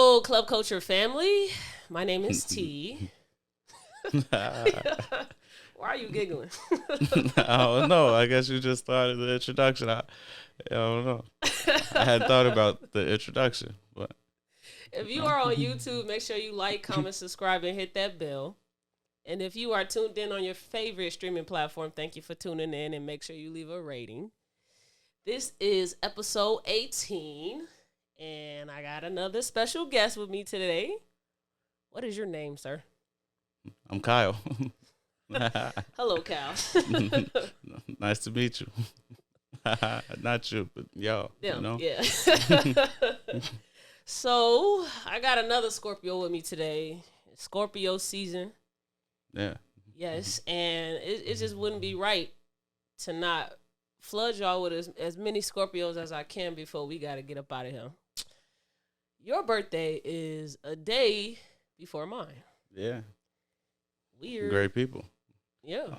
Hello, Club Culture family. My name is T. Why are you giggling? I don't know. I guess you just started the introduction. I don't know. I hadn't thought about the introduction, but If you are on YouTube, make sure you like, comment, subscribe, and hit that bell. And if you are tuned in on your favorite streaming platform, thank you for tuning in and make sure you leave a rating. This is episode 18, and I got another special guest with me today. What is your name, sir? I'm Khyle. Hello, Cal. Nice to meet you. Not you, but y'all. Them, you know? yeah. So, I got another Scorpio with me today. Scorpio season. Yeah. Yes, and it just wouldn't be right to not flood y'all with as many Scorpios as I can before we got to get up out of here. Your birthday is a day before mine. Yeah. Weird. Great people. Yeah.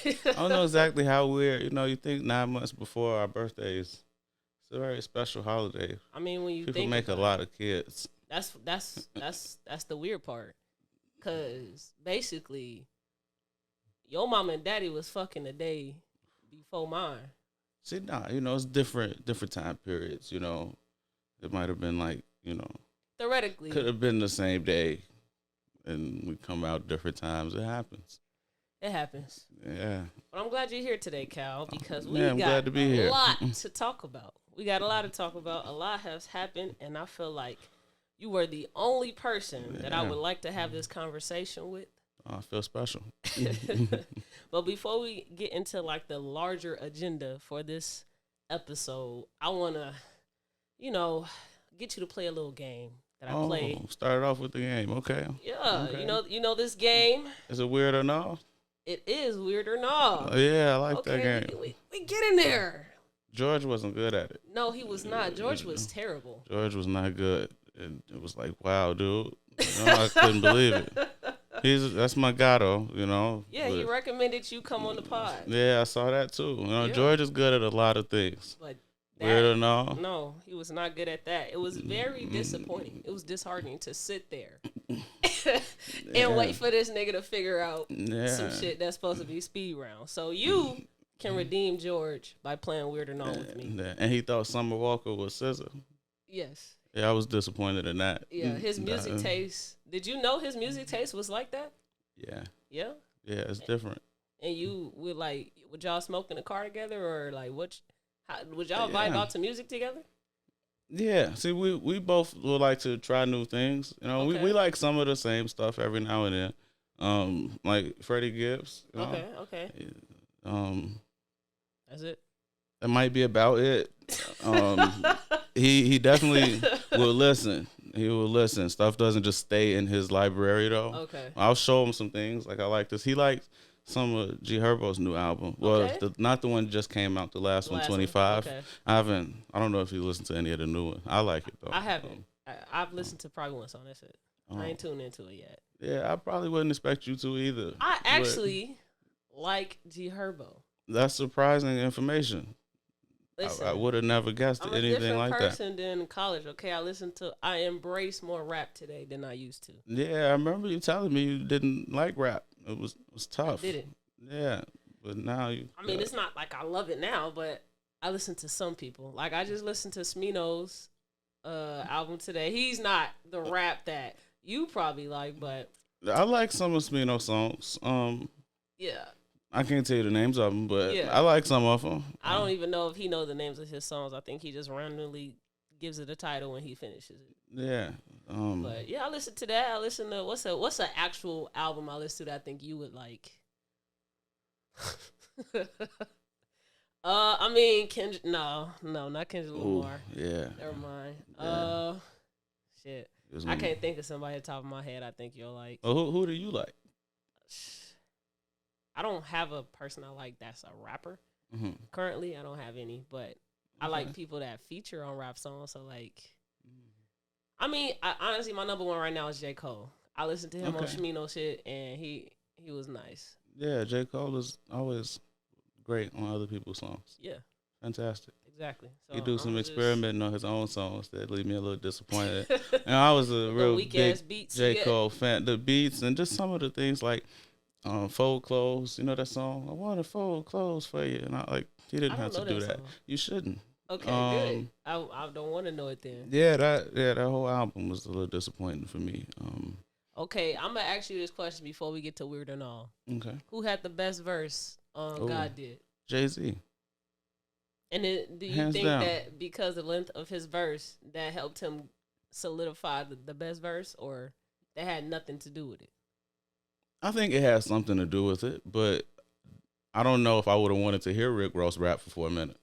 I don't know exactly how weird. You think 9 months before our birthdays. It's a very special holiday. I mean, when you People think make a about lot of kids. that's the weird part. Cause basically, your mom and daddy was fucking the day before mine. See, it's different time periods. It might have been like, Theoretically, could have been the same day, and we come out different times. It happens. it happens. Yeah. But I'm glad you're here today, Cal, because we I'm got glad to be a here. lot to talk about. We got a lot to talk about. A lot has happened, and I feel like you were the only person that I would like to have this conversation with. Oh, I feel special. But before we get into like the larger agenda for this episode, I want to, get you to play a little game that I play. Started off with the game. Okay. Yeah, Okay. you know this game. Is it weird or no? It is weird or not. Oh, yeah, I like that game. We get in there. George wasn't good at it. No, he was not. George was terrible. George was not good. And it was like, wow, dude. I couldn't believe it. That's my guy, though, Yeah, he recommended you come on the pod. Yeah, I saw that, too. Yeah. George is good at a lot of things. But weird or no? No, he was not good at that. It was very disappointing. It was disheartening to sit there and wait for this nigga to figure out some shit that's supposed to be speed round. So you can redeem George by playing weird or not with me. Yeah. And he thought Summer Walker was SZA. Yes. Yeah, I was disappointed in that. Yeah, his music taste. Did you know his music taste was like that? Yeah. Yeah? Yeah, it's different. And you would y'all smoke in the car together, or like would y'all vibe out to music together? Yeah. See, we both would like to try new things. Okay. We like some of the same stuff every now and then. Like Freddie Gibbs. Okay. That's it. That might be about it. He definitely will listen. He will listen. Stuff doesn't just stay in his library though. Okay. I'll show him some things. Like I like this. He likes some of G Herbo's new album. Well, Okay. not the one that just came out. The last one, 25. Okay. I don't know if you listened to any of the new one. I like it though. I haven't. I've listened to probably one song. That's it. I ain't tuned into it yet. Yeah, I probably wouldn't expect you to either. I actually like G Herbo. That's surprising information. Listen, I would have never guessed I'm a anything different like that. person than in college. Okay, I embrace more rap today than I used to. Yeah, I remember you telling me you didn't like rap. It was tough. I didn't. Yeah, but now you. I mean, it's not like I love it now, but I listen to some people. Like I just listened to Smino's album today. He's not the rap that you probably like, but I like some of Smino's songs. yeah. I can't tell you the names of them, but Yeah. I like some of them. I don't even know if he knows the names of his songs. I think he just randomly gives it a title when he finishes it. Yeah. But yeah, I listen to that. I listen to what's an actual album I listen to that I think you would like. I mean Kendrick. No, not Kendrick Lamar. Yeah. Never mind. Yeah. Shit. I can't think of somebody at the top of my head I think you'll like. Oh, who do you like? I don't have a person I like that's a rapper. Mm-hmm. Currently, I don't have any, but I like people that feature on rap songs. So, like, I mean, honestly, my number one right now is J. Cole. I listened to him on Shmino shit, and he was nice. Yeah, J. Cole is always great on other people's songs. Yeah. Fantastic. Exactly. So He do some I'm experimenting on his own songs that leave me a little disappointed. And I was a real weak big ass beats. J. Cole fan. The beats and just some of the things like fold clothes. You know that song? I want to fold clothes for you. And I like he didn't I have don't to know do that that. song. You shouldn't. Okay, good. I don't want to know it then. That whole album was a little disappointing for me. Okay, I'm gonna ask you this question before we get to Weird and All. Okay. Who had the best verse? God did. Jay-Z. And do you Hands think down. that because of the length of his verse that helped him solidify the best verse, or that had nothing to do with it? I think it has something to do with it, but I don't know if I would have wanted to hear Rick Ross rap for 4 minutes.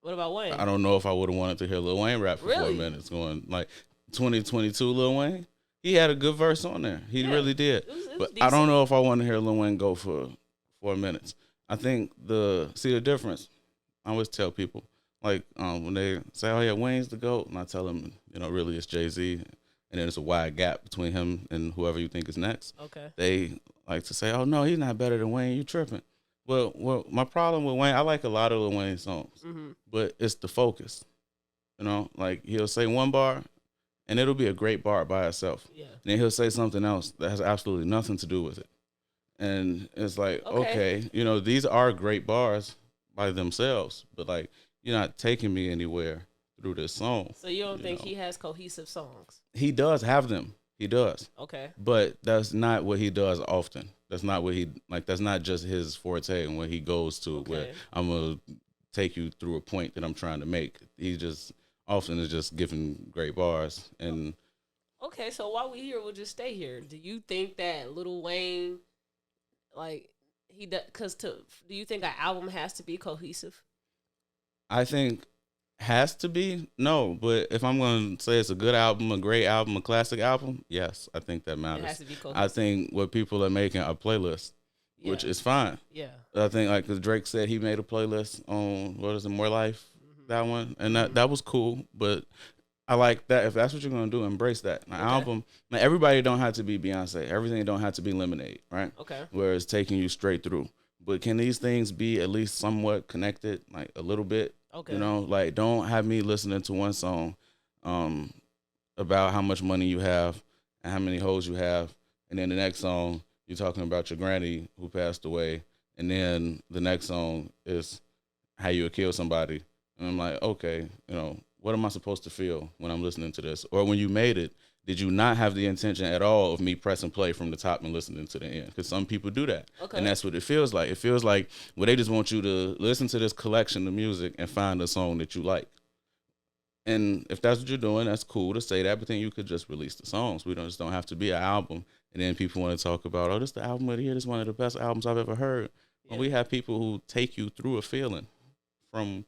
What about Wayne? I don't know if I would have wanted to hear Lil Wayne rap for 4 minutes. Going like 2022 Lil Wayne, he had a good verse on there. He really did. It was but decent. I don't know if I want to hear Lil Wayne go for 4 minutes. I think the difference. I always tell people like when they say, "Oh yeah, Wayne's the GOAT," and I tell them, really it's Jay-Z, and then there's a wide gap between him and whoever you think is next. Okay. They like to say, "Oh no, he's not better than Wayne. You tripping?" Well, my problem with Wayne, I like a lot of Lil Wayne songs, but it's the focus. Like he'll say one bar, and it'll be a great bar by itself. Yeah. And then he'll say something else that has absolutely nothing to do with it. And it's like, okay, these are great bars by themselves, but like you're not taking me anywhere through this song. So you don't think he has cohesive songs? He does have them. He does. Okay. But that's not what he does often. That's not what that's not just his forte and what he goes to where I'm going to take you through a point that I'm trying to make. He just often is just giving great bars. And okay, so while we here, we'll just stay here. Do you think that Lil Wayne, like, do you think an album has to be cohesive? I think has to be no, but if I'm going to say it's a good album, a great album, a classic album, yes, I think that matters. It has to be cohesive. I think what people are making are playlists, which is fine. Yeah. I think like because Drake said he made a playlist on what is it, More Life, that one, and that was cool. But I like that. If that's what you're gonna do, embrace that. An album, everybody don't have to be Beyonce. Everything don't have to be Lemonade, right? Okay. Where it's taking you straight through. But can these things be at least somewhat connected, like a little bit? Okay. Like don't have me listening to one song about how much money you have and how many hoes you have, and then the next song you're talking about your granny who passed away, and then the next song is how you would kill somebody. And I'm like, okay, what am I supposed to feel when I'm listening to this? Or when you made it, did you not have the intention at all of me pressing play from the top and listening to the end? Because some people do that. Okay. And that's what it feels like. It feels like, well, they just want you to listen to this collection of music and find a song that you like. And if that's what you're doing, that's cool to say that, but then you could just release the songs. We just don't have to be an album. And then people want to talk about, oh, this is the album of the year. This is one of the best albums I've ever heard. Yeah. Well, we have people who take you through a feeling from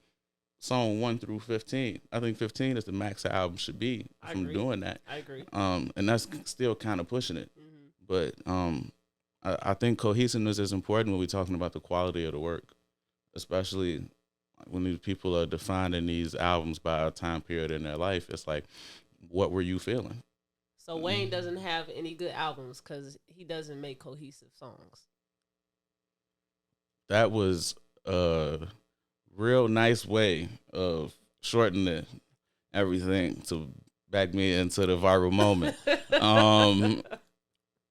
song 1 through 15. I think 15 is the max the album should be from doing that. I agree. And that's still kind of pushing it. But I think cohesiveness is important when we're talking about the quality of the work, especially when these people are defining these albums by a time period in their life. It's like, what were you feeling? So Wayne doesn't have any good albums because he doesn't make cohesive songs. That was a real nice way of shortening everything to back me into the viral moment.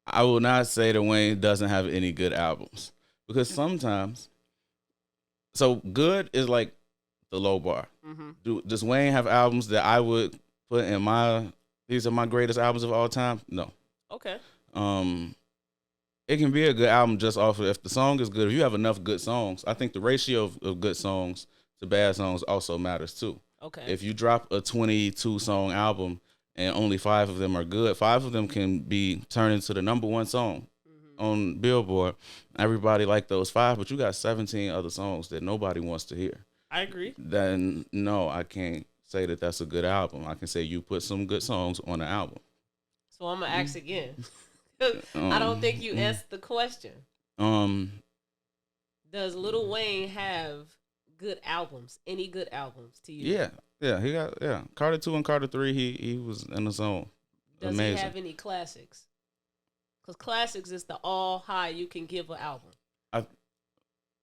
I will not say that Wayne doesn't have any good albums because sometimes, so good is like the low bar. Does Wayne have albums that I would put in these are my greatest albums of all time? No. Okay. It can be a good album just off of if the song is good. If you have enough good songs, I think the ratio of good songs to bad songs also matters too. Okay. If you drop a 22 song album and only 5 of them are good, 5 of them can be turned into the number 1 song on Billboard. Everybody like those 5, but you got 17 other songs that nobody wants to hear. I agree. Then no, I can't say that that's a good album. I can say you put some good songs on the album. So I'm gonna ask again. I don't think you answered the question. Does Lil Wayne have good albums? Any good albums to you? Yeah, he got Carter 2 and Carter 3. He was in the zone. Does Amazing. he have any classics? Because classics is the all high you can give an album.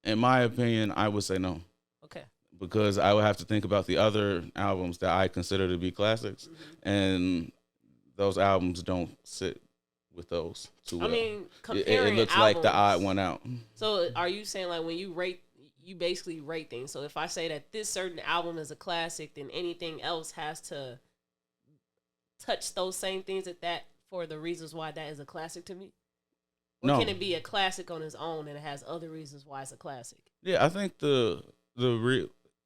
In my opinion, I would say no. Okay. because I would have to think about the other albums that I consider to be classics, and those albums don't sit with those too well. I mean, It comparing looks albums, like the odd one out. So are you saying like when you rate, you basically rate things? So if I say that this certain album is a classic, then anything else has to touch those same things at that for the reasons why that is a classic to me? Or No. can it be a classic on its own and it has other reasons why it's a classic? Yeah, I think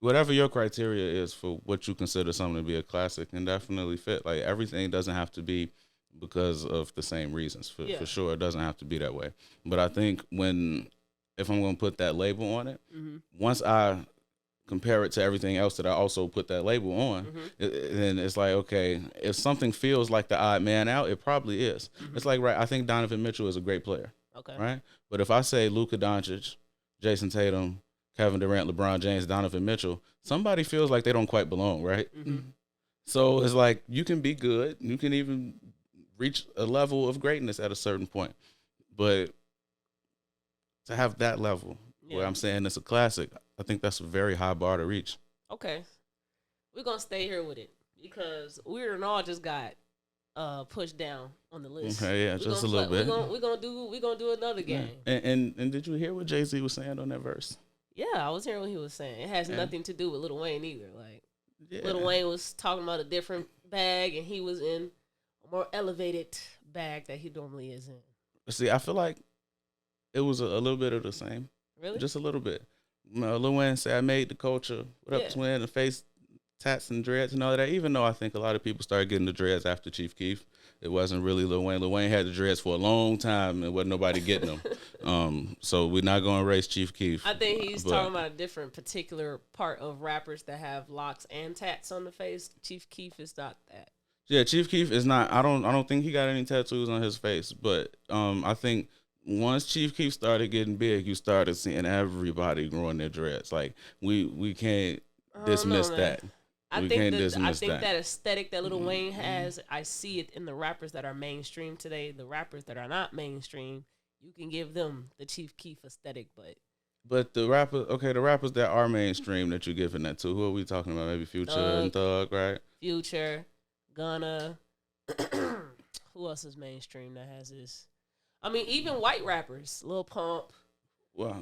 whatever your criteria is for what you consider something to be a classic can definitely fit. Like everything doesn't have to be because of the same reasons. For sure, it doesn't have to be that way. But I think if I'm going to put that label on it, once I compare it to everything else that I also put that label on, then it's like, okay, if something feels like the odd man out, it probably is. It's like, right, I think Donovan Mitchell is a great player. Okay. Right? But if I say Luka Doncic, Jason Tatum, Kevin Durant, LeBron James, Donovan Mitchell, somebody feels like they don't quite belong, right? So it's like you can be good. You can even reach a level of greatness at a certain point. But to have that level where I'm saying it's a classic, I think that's a very high bar to reach. Okay. We're going to stay here with it because Weird and All just got pushed down on the list. Okay, yeah, just a little bit. We're gonna do another game. And did you hear what Jay-Z was saying on that verse? Yeah, I was hearing what he was saying. It has nothing to do with Lil Wayne either. Like Lil Wayne was talking about a different bag, and he was in a more elevated bag that he normally is in. See, I feel like it was a little bit of the same. Really? Just a little bit. Lil Wayne said, "I made the culture. What up, twin?" The face tats and dreads and all that. Even though I think a lot of people started getting the dreads after Chief Keef, it wasn't really Lil Wayne. Lil Wayne had the dreads for a long time and wasn't nobody getting them. So we're not going to race Chief Keef. I think he's talking about a different particular part of rappers that have locks and tats on the face. Chief Keef is not that. Yeah, Chief Keef is not. I don't think he got any tattoos on his face. But I think once Chief Keef started getting big, you started seeing everybody growing their dreads. Like we can't dismiss that. I think that aesthetic that Lil Wayne has, I see it in the rappers that are mainstream today. The rappers that are not mainstream, you can give them the Chief Keef aesthetic, but the rappers that are mainstream that you're giving that to, who are we talking about? Maybe Future and Thug, right? Future, Gunna. Who else is mainstream that has this? I mean, even white rappers, Lil Pump. Wow.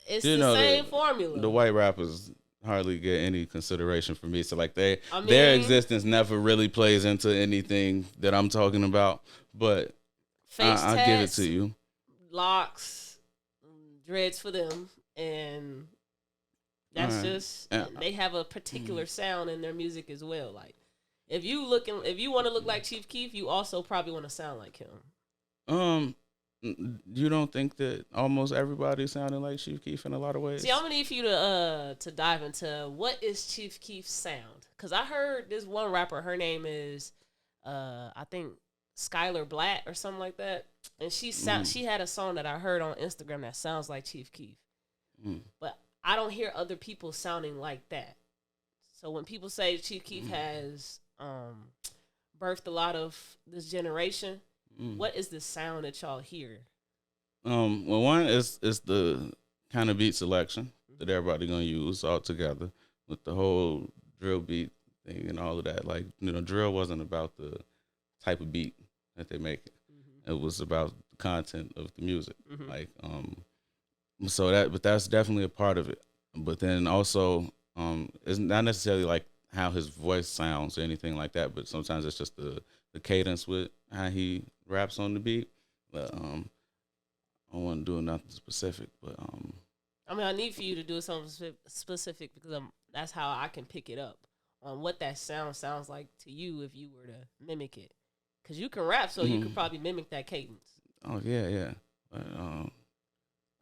It's the same formula. The white rappers hardly get any consideration for me. So like their existence never really plays into anything that I'm talking about. But I'll give it to you. Locks, dreads for them, and that's just they have a particular sound in their music as well. Like if you want to look like Chief Keef, you also probably want to sound like him. You don't think that almost everybody sounding like Chief Keef in a lot of ways? See, I'm gonna need for you to dive into what is Chief Keef's sound, because I heard this one rapper, her name is I think Skylar Blatt or something like that, and she had a song that I heard on Instagram that sounds like Chief Keef, but I don't hear other people sounding like that. So when people say Chief Keef has birthed a lot of this generation, what is the sound that y'all hear? Well, one is the kind of beat selection that everybody gonna use all together with the whole drill beat thing and all of that. Like, drill wasn't about the type of beat that they make. It was about the content of the music. Like, but that's definitely a part of it. But then also, it's not necessarily like how his voice sounds or anything like that, but sometimes it's just the cadence with how he raps on the beat. But I don't want to do nothing specific, but I mean, I need for you to do something specific because that's how I can pick it up on what that sounds like to you if you were to mimic it. Because you can rap, so you could probably mimic that cadence. Oh yeah. But,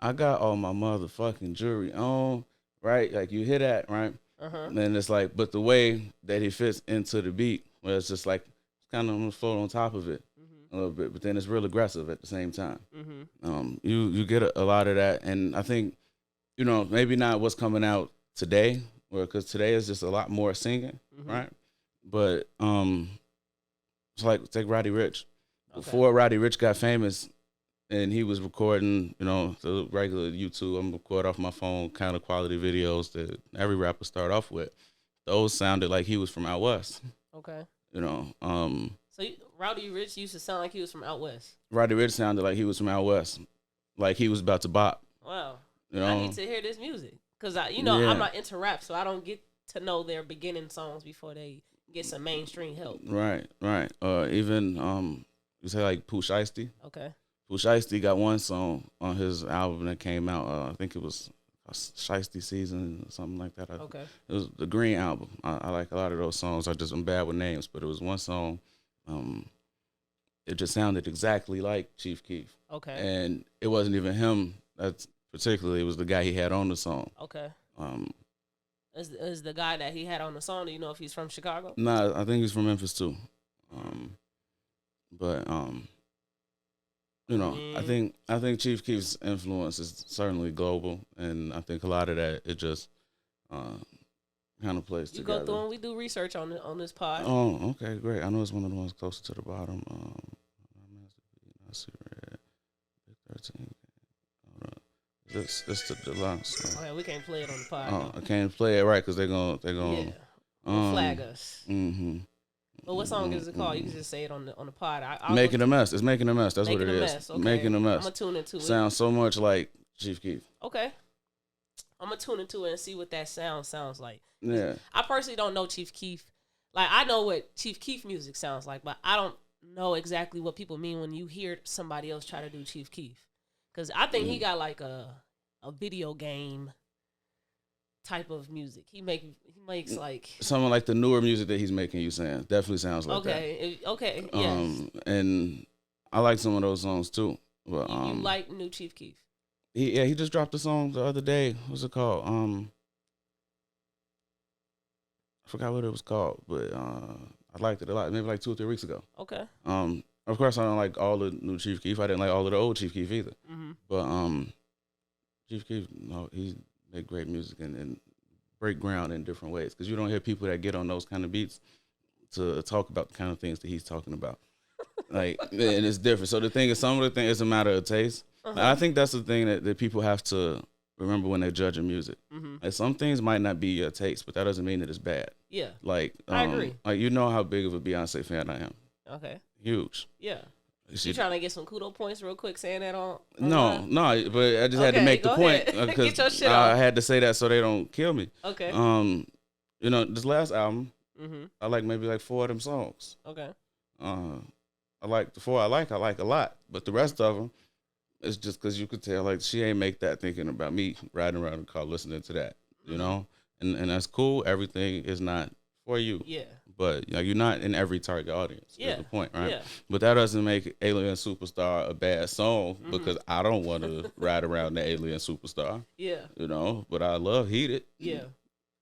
I got all my motherfucking jewelry on, right? Like you hear that, right? And then it's like, but the way that he fits into the beat, where it's just like kind of on the float on top of it a little bit, but then it's real aggressive at the same time. You get a lot of that, and I think maybe not what's coming out today, because today is just a lot more singing, right? But it's like take Roddy Ricch. Before Roddy Ricch got famous, and he was recording, the regular YouTube. I'm record off my phone kind of quality videos that every rapper start off with. Those sounded like he was from out west. Okay. So Rowdy Rich used to sound like he was from out west. Roddy Ricch sounded like he was from out west, like he was about to bop. Wow. I need to hear this music because I'm not into rap, so I don't get to know their beginning songs before they get some mainstream help. Right. Even you say like Pooh Shiesty. Okay. Pooh Shiesty got one song on his album that came out. I think it was Shiesty Season or something like that. Okay. It was the Green album. I like a lot of those songs. I'm bad with names, but it was one song. It just sounded exactly like Chief Keef. Okay. And it wasn't even him. That's particularly, it was the guy he had on the song. Okay. Is the guy that he had on the song? Do you know if he's from Chicago? Nah, I think he's from Memphis too. I think Chief Keef's influence is certainly global, and I think a lot of that it just kind of plays together. You go through and we do research on this pod. Oh, okay, great. I know it's one of the ones closer to the bottom. Let's see, Red 13. This the deluxe. Okay, we can't play it on the pod. Oh, I can't play it right because they're gonna flag us. Mm-hmm. But what song is it called? You can just say it on the pod. Making a mess. It's making a mess. That's what it is. Okay. Making a mess. I'm gonna tune into it. Sounds so much like Chief Keef. Okay. I'm gonna tune into it and see what that sounds like. Yeah. I personally don't know Chief Keef. Like, I know what Chief Keef music sounds like, but I don't know exactly what people mean when you hear somebody else try to do Chief Keef. Because I think he got like a video game type of music. He makes like something like the newer music that he's making. You saying definitely sounds like that. Okay. Yes. And I like some of those songs too. But you like new Chief Keef? He just dropped a song the other day. What's it called? I forgot what it was called, but I liked it a lot. Maybe like 2 or 3 weeks ago. Okay. Of course I don't like all the new Chief Keef. I didn't like all of the old Chief Keef either. Mm-hmm. But Chief Keef, he make great music and break ground in different ways, because you don't hear people that get on those kind of beats to talk about the kind of things that he's talking about. Like, and it's different. So the thing is, some of the things, it's a matter of taste. Uh-huh. I think that's the thing that people have to remember when they're judging music. Mm-hmm. Like, some things might not be your taste, but that doesn't mean that it's bad. Yeah. Like, I agree. Like, you know how big of a Beyonce fan I am. Okay. Huge. Yeah. You trying to get some kudo points real quick saying that on? No, but I just had to make the point because I had to say that so they don't kill me. Okay. This last album, I like maybe like 4 of them songs. Okay. I like the 4 I like a lot, but the rest of them, it's just because you could tell like she ain't make that thinking about me riding around the car listening to that, you know, and that's cool. Everything is not for you. Yeah. But you're not in every target audience. Yeah. Is the point, right? Yeah. But that doesn't make Alien Superstar a bad song because I don't want to ride around the Alien Superstar. Yeah. But I love Heated. Yeah.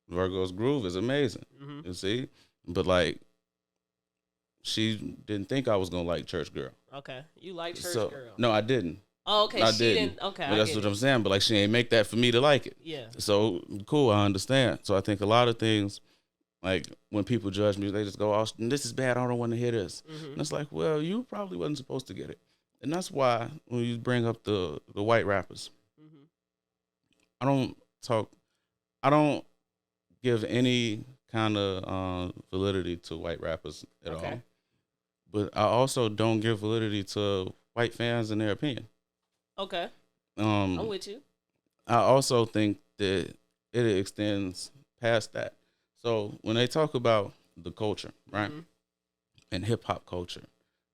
Virgo's Groove is amazing. You see? But like, she didn't think I was gonna like Church Girl. Okay. You like Church Girl? No, I didn't. Oh, okay. She didn't. Okay. But that's what I'm saying. But like, she ain't make that for me to like it. Yeah. So cool, I understand. So I think a lot of things, like when people judge me, they just go, "Oh, this is bad. I don't want to hear this." And it's like, well, you probably wasn't supposed to get it. And that's why when you bring up the white rappers, I don't give any kind of validity to white rappers at all. But I also don't give validity to white fans and their opinion. Okay. I'm with you. I also think that it extends past that. So when they talk about the culture, right, and hip hop culture,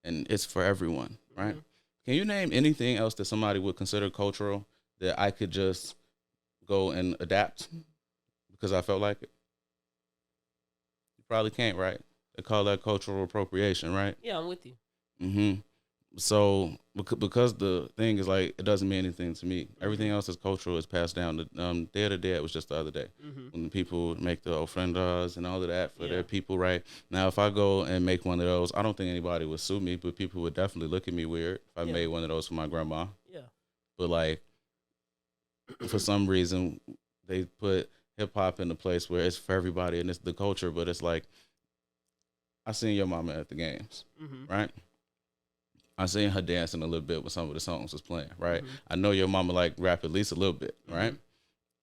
and it's for everyone, right? Can you name anything else that somebody would consider cultural that I could just go and adapt because I felt like it? You probably can't, right? They call that cultural appropriation, right? Yeah, I'm with you. So because the thing is like, it doesn't mean anything to me. Everything else is cultural. It's passed down. Day of the Dead was just the other day when the people make the ofrendas and all of that for their people, right? Now, if I go and make one of those, I don't think anybody would sue me, but people would definitely look at me weird if I made one of those for my grandma. Yeah. But like, for some reason, they put hip hop in a place where it's for everybody and it's the culture, but it's like, I seen your mama at the games, right? I seen her dancing a little bit when some of the songs was playing, right? Mm-hmm. I know your mama like rap at least a little bit, right?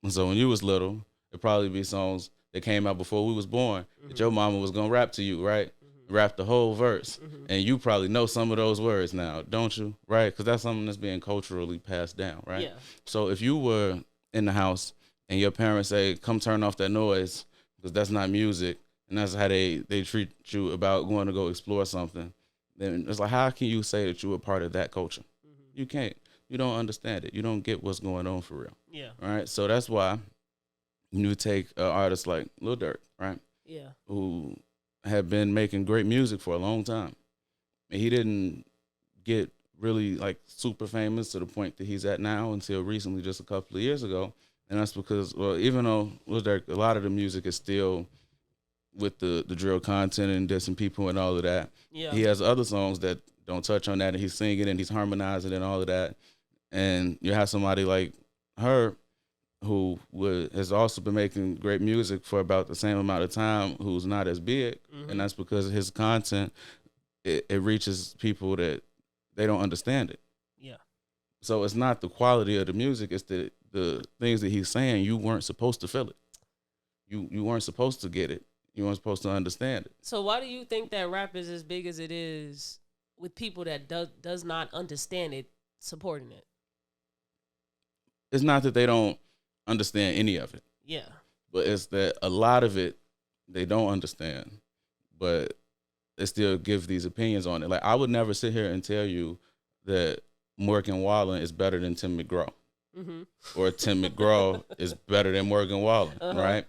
And so when you was little, it'd probably be songs that came out before we was born that your mama was gonna rap to you, right? Rap the whole verse. And you probably know some of those words now, don't you? Right? Because that's something that's being culturally passed down, right? Yeah. So if you were in the house and your parents say, come turn off that noise because that's not music, and that's how they treat you about going to go explore something, then it's like, how can you say that you were part of that culture? You can't. You don't understand it. You don't get what's going on for real. Yeah. All right. So that's why you take an artist like Lil Durk, right? Yeah. Who had been making great music for a long time. And he didn't get really like super famous to the point that he's at now until recently, just a couple of years ago. And that's because, well, even though Lil Durk, a lot of the music is still with the drill content and dissing people and all of that. Yeah. He has other songs that don't touch on that, and he's singing and he's harmonizing and all of that. And you have somebody like her who has also been making great music for about the same amount of time, who's not as big. And that's because his content, it reaches people that they don't understand it. Yeah. So it's not the quality of the music, it's the things that he's saying. You weren't supposed to feel it. You weren't supposed to get it. You weren't supposed to understand it. So why do you think that rap is as big as it is with people that does not understand it supporting it? It's not that they don't understand any of it. Yeah. But it's that a lot of it they don't understand, but they still give these opinions on it. Like, I would never sit here and tell you that Morgan Wallen is better than Tim McGraw. Or Tim McGraw is better than Morgan Wallen, right?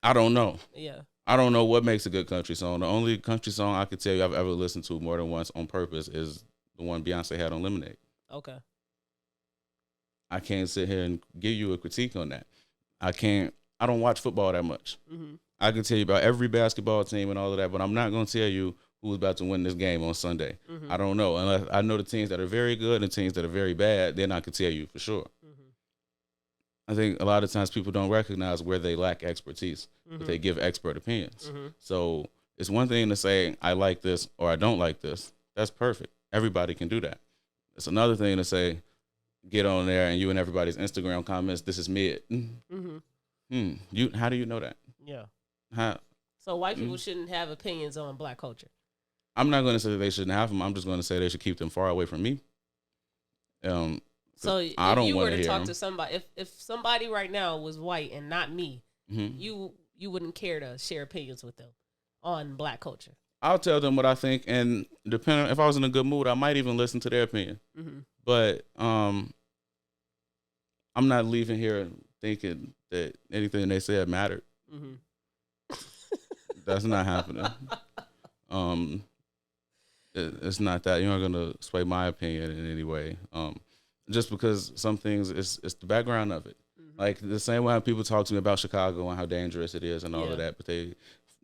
I don't know. Yeah. I don't know what makes a good country song. The only country song I could tell you I've ever listened to more than once on purpose is the one Beyonce had on Lemonade. Okay. I can't sit here and give you a critique on that. I don't watch football that much. I can tell you about every basketball team and all of that, but I'm not going to tell you who's about to win this game on Sunday. I don't know. Unless I know the teams that are very good and teams that are very bad, then I can tell you for sure. I think a lot of times people don't recognize where they lack expertise, but they give expert opinions. So it's one thing to say, I like this or I don't like this. That's perfect. Everybody can do that. It's another thing to say, get on there and you and everybody's Instagram comments, this is mid. How do you know that? Yeah. How? So white people shouldn't have opinions on black culture. I'm not going to say they shouldn't have them. I'm just going to say they should keep them far away from me. So I don't if you were want to talk them. to somebody, if somebody right now was white and not me, you wouldn't care to share opinions with them on black culture. I'll tell them what I think, and depending if I was in a good mood, I might even listen to their opinion. But I'm not leaving here thinking that anything they said mattered. That's not happening. It's not that. You're not going to sway my opinion in any way. Just because some things, it's the background of it. Like the same way people talk to me about Chicago and how dangerous it is and all of that, but they've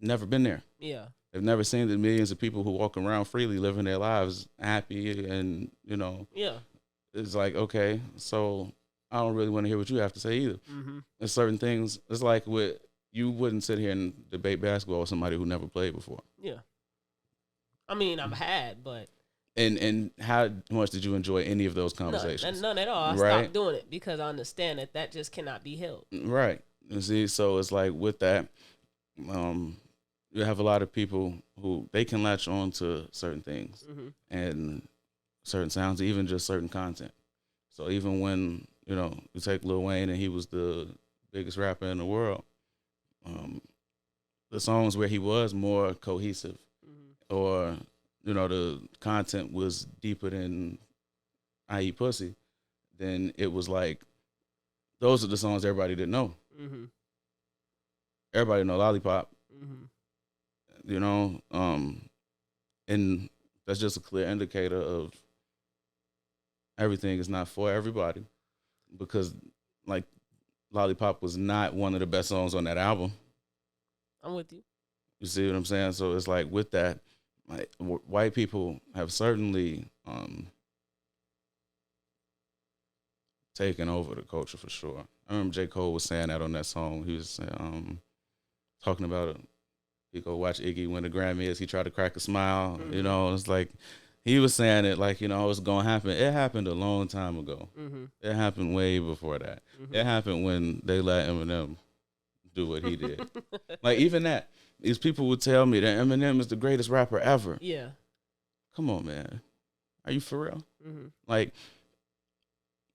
never been there. Yeah. They've never seen the millions of people who walk around freely, living their lives happy, and Yeah. It's like, okay, so I don't really want to hear what you have to say either. There's certain things. It's like you wouldn't sit here and debate basketball with somebody who never played before. Yeah. I mean, I've had, but. And how much did you enjoy any of those conversations? None at all. I stopped doing it because I understand that just cannot be held. Right. You see, so it's like with that, you have a lot of people who they can latch on to certain things and certain sounds, even just certain content. So even when, you take Lil Wayne and he was the biggest rapper in the world, the songs where he was more cohesive or, the content was deeper than I Eat Pussy, then it was like, those are the songs everybody didn't know. Everybody know Lollipop, and that's just a clear indicator of everything is not for everybody, because like Lollipop was not one of the best songs on that album. I'm with you. You see what I'm saying? So it's like with that, like white people have certainly taken over the culture for sure. I remember J. Cole was saying that on that song. He was talking about it. He go watch Iggy win the Grammys. He tried to crack a smile. It's like he was saying it like, you know, it's gonna happen. It happened a long time ago. It happened way before that. It happened when they let Eminem do what he did. Like, even that, these people would tell me that Eminem is the greatest rapper ever. Yeah. Come on, man. Are you for real? Like,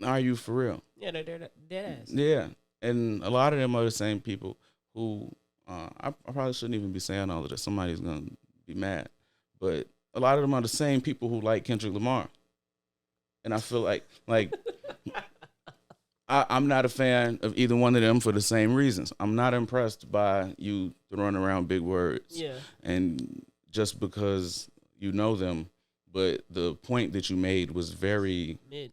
are you for real? Yeah, they're dead ass. Yeah. And a lot of them are the same people who, I probably shouldn't even be saying all of this. Somebody's going to be mad. But a lot of them are the same people who like Kendrick Lamar. And I feel like I'm not a fan of either one of them for the same reasons. I'm not impressed by you throwing around big words. Yeah. And just because you know them, but the point that you made was very mid.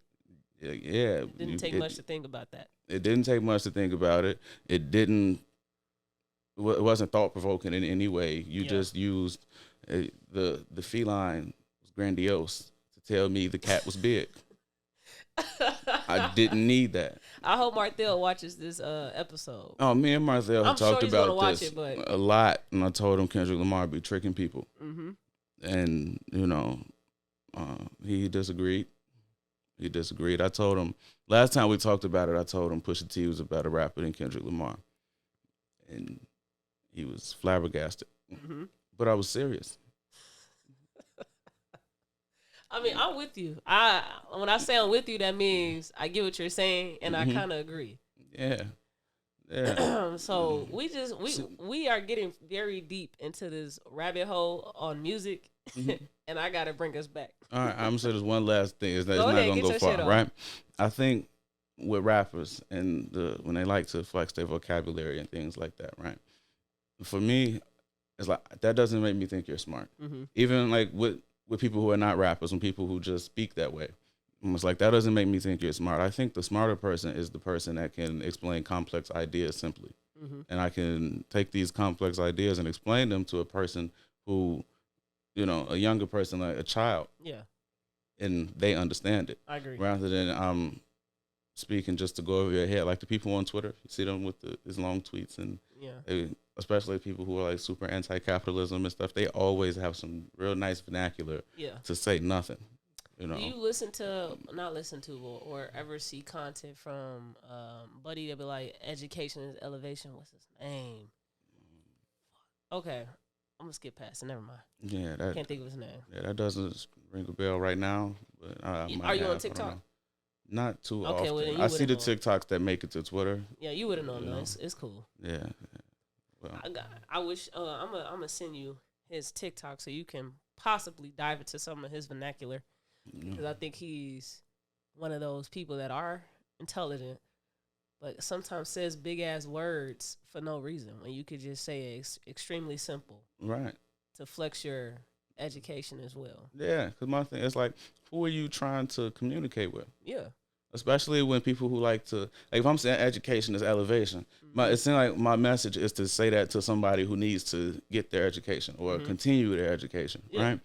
Yeah. It didn't take much to think about that. It didn't take much to think about it. It wasn't thought provoking in any way. You just used the feline was grandiose to tell me the cat was big. I didn't need that. I hope Marthel watches this episode. Oh, me and Marthel have talked about this a lot, and I told him Kendrick Lamar be tricking people, and you know, he disagreed. He disagreed. I told him last time we talked about it. I told him Pusha T was a better rapper than Kendrick Lamar, and he was flabbergasted. But I was serious. I mean, I'm with you. When I say I'm with you, that means I get what you're saying, and I kind of agree. Yeah. So we are getting very deep into this rabbit hole on music, and I gotta bring us back. All right, I'm gonna say there's one last thing. It's not gonna go far, right? I think with rappers and when they like to flex their vocabulary and things like that, right? For me, it's like that doesn't make me think you're smart. Even like with people who are not rappers and people who just speak that way. It's like that doesn't make me think you're smart. I think the smarter person is the person that can explain complex ideas simply. And I can take these complex ideas and explain them to a person who, you know, a younger person, like a child. Yeah. And they understand it. I agree. Rather than speaking just to go over your head. Like the people on Twitter, you see them with his long tweets and especially people who are like super anti-capitalism and stuff, they always have some real nice vernacular to say nothing. You know. Do you not listen to, or ever see content from Buddy that be like, education is elevation? What's his name? Okay, I'm gonna skip past it. Never mind. Yeah, I can't think of his name. Yeah, that doesn't ring a bell right now. But are you on TikTok? Not too often. Well, I see the TikToks that make it to Twitter. Yeah, you would have known though. It's cool. Yeah. Well, I wish I'm gonna send you his TikTok so you can possibly dive into some of his vernacular. Because I think he's one of those people that are intelligent, but sometimes says big ass words for no reason when you could just say it's extremely simple, right? To flex your education as well. Yeah, because my thing is like, who are you trying to communicate with? Yeah, especially when people who like to, like, if I'm saying education is elevation, it seems like my message is to say that to somebody who needs to get their education or continue their education, right?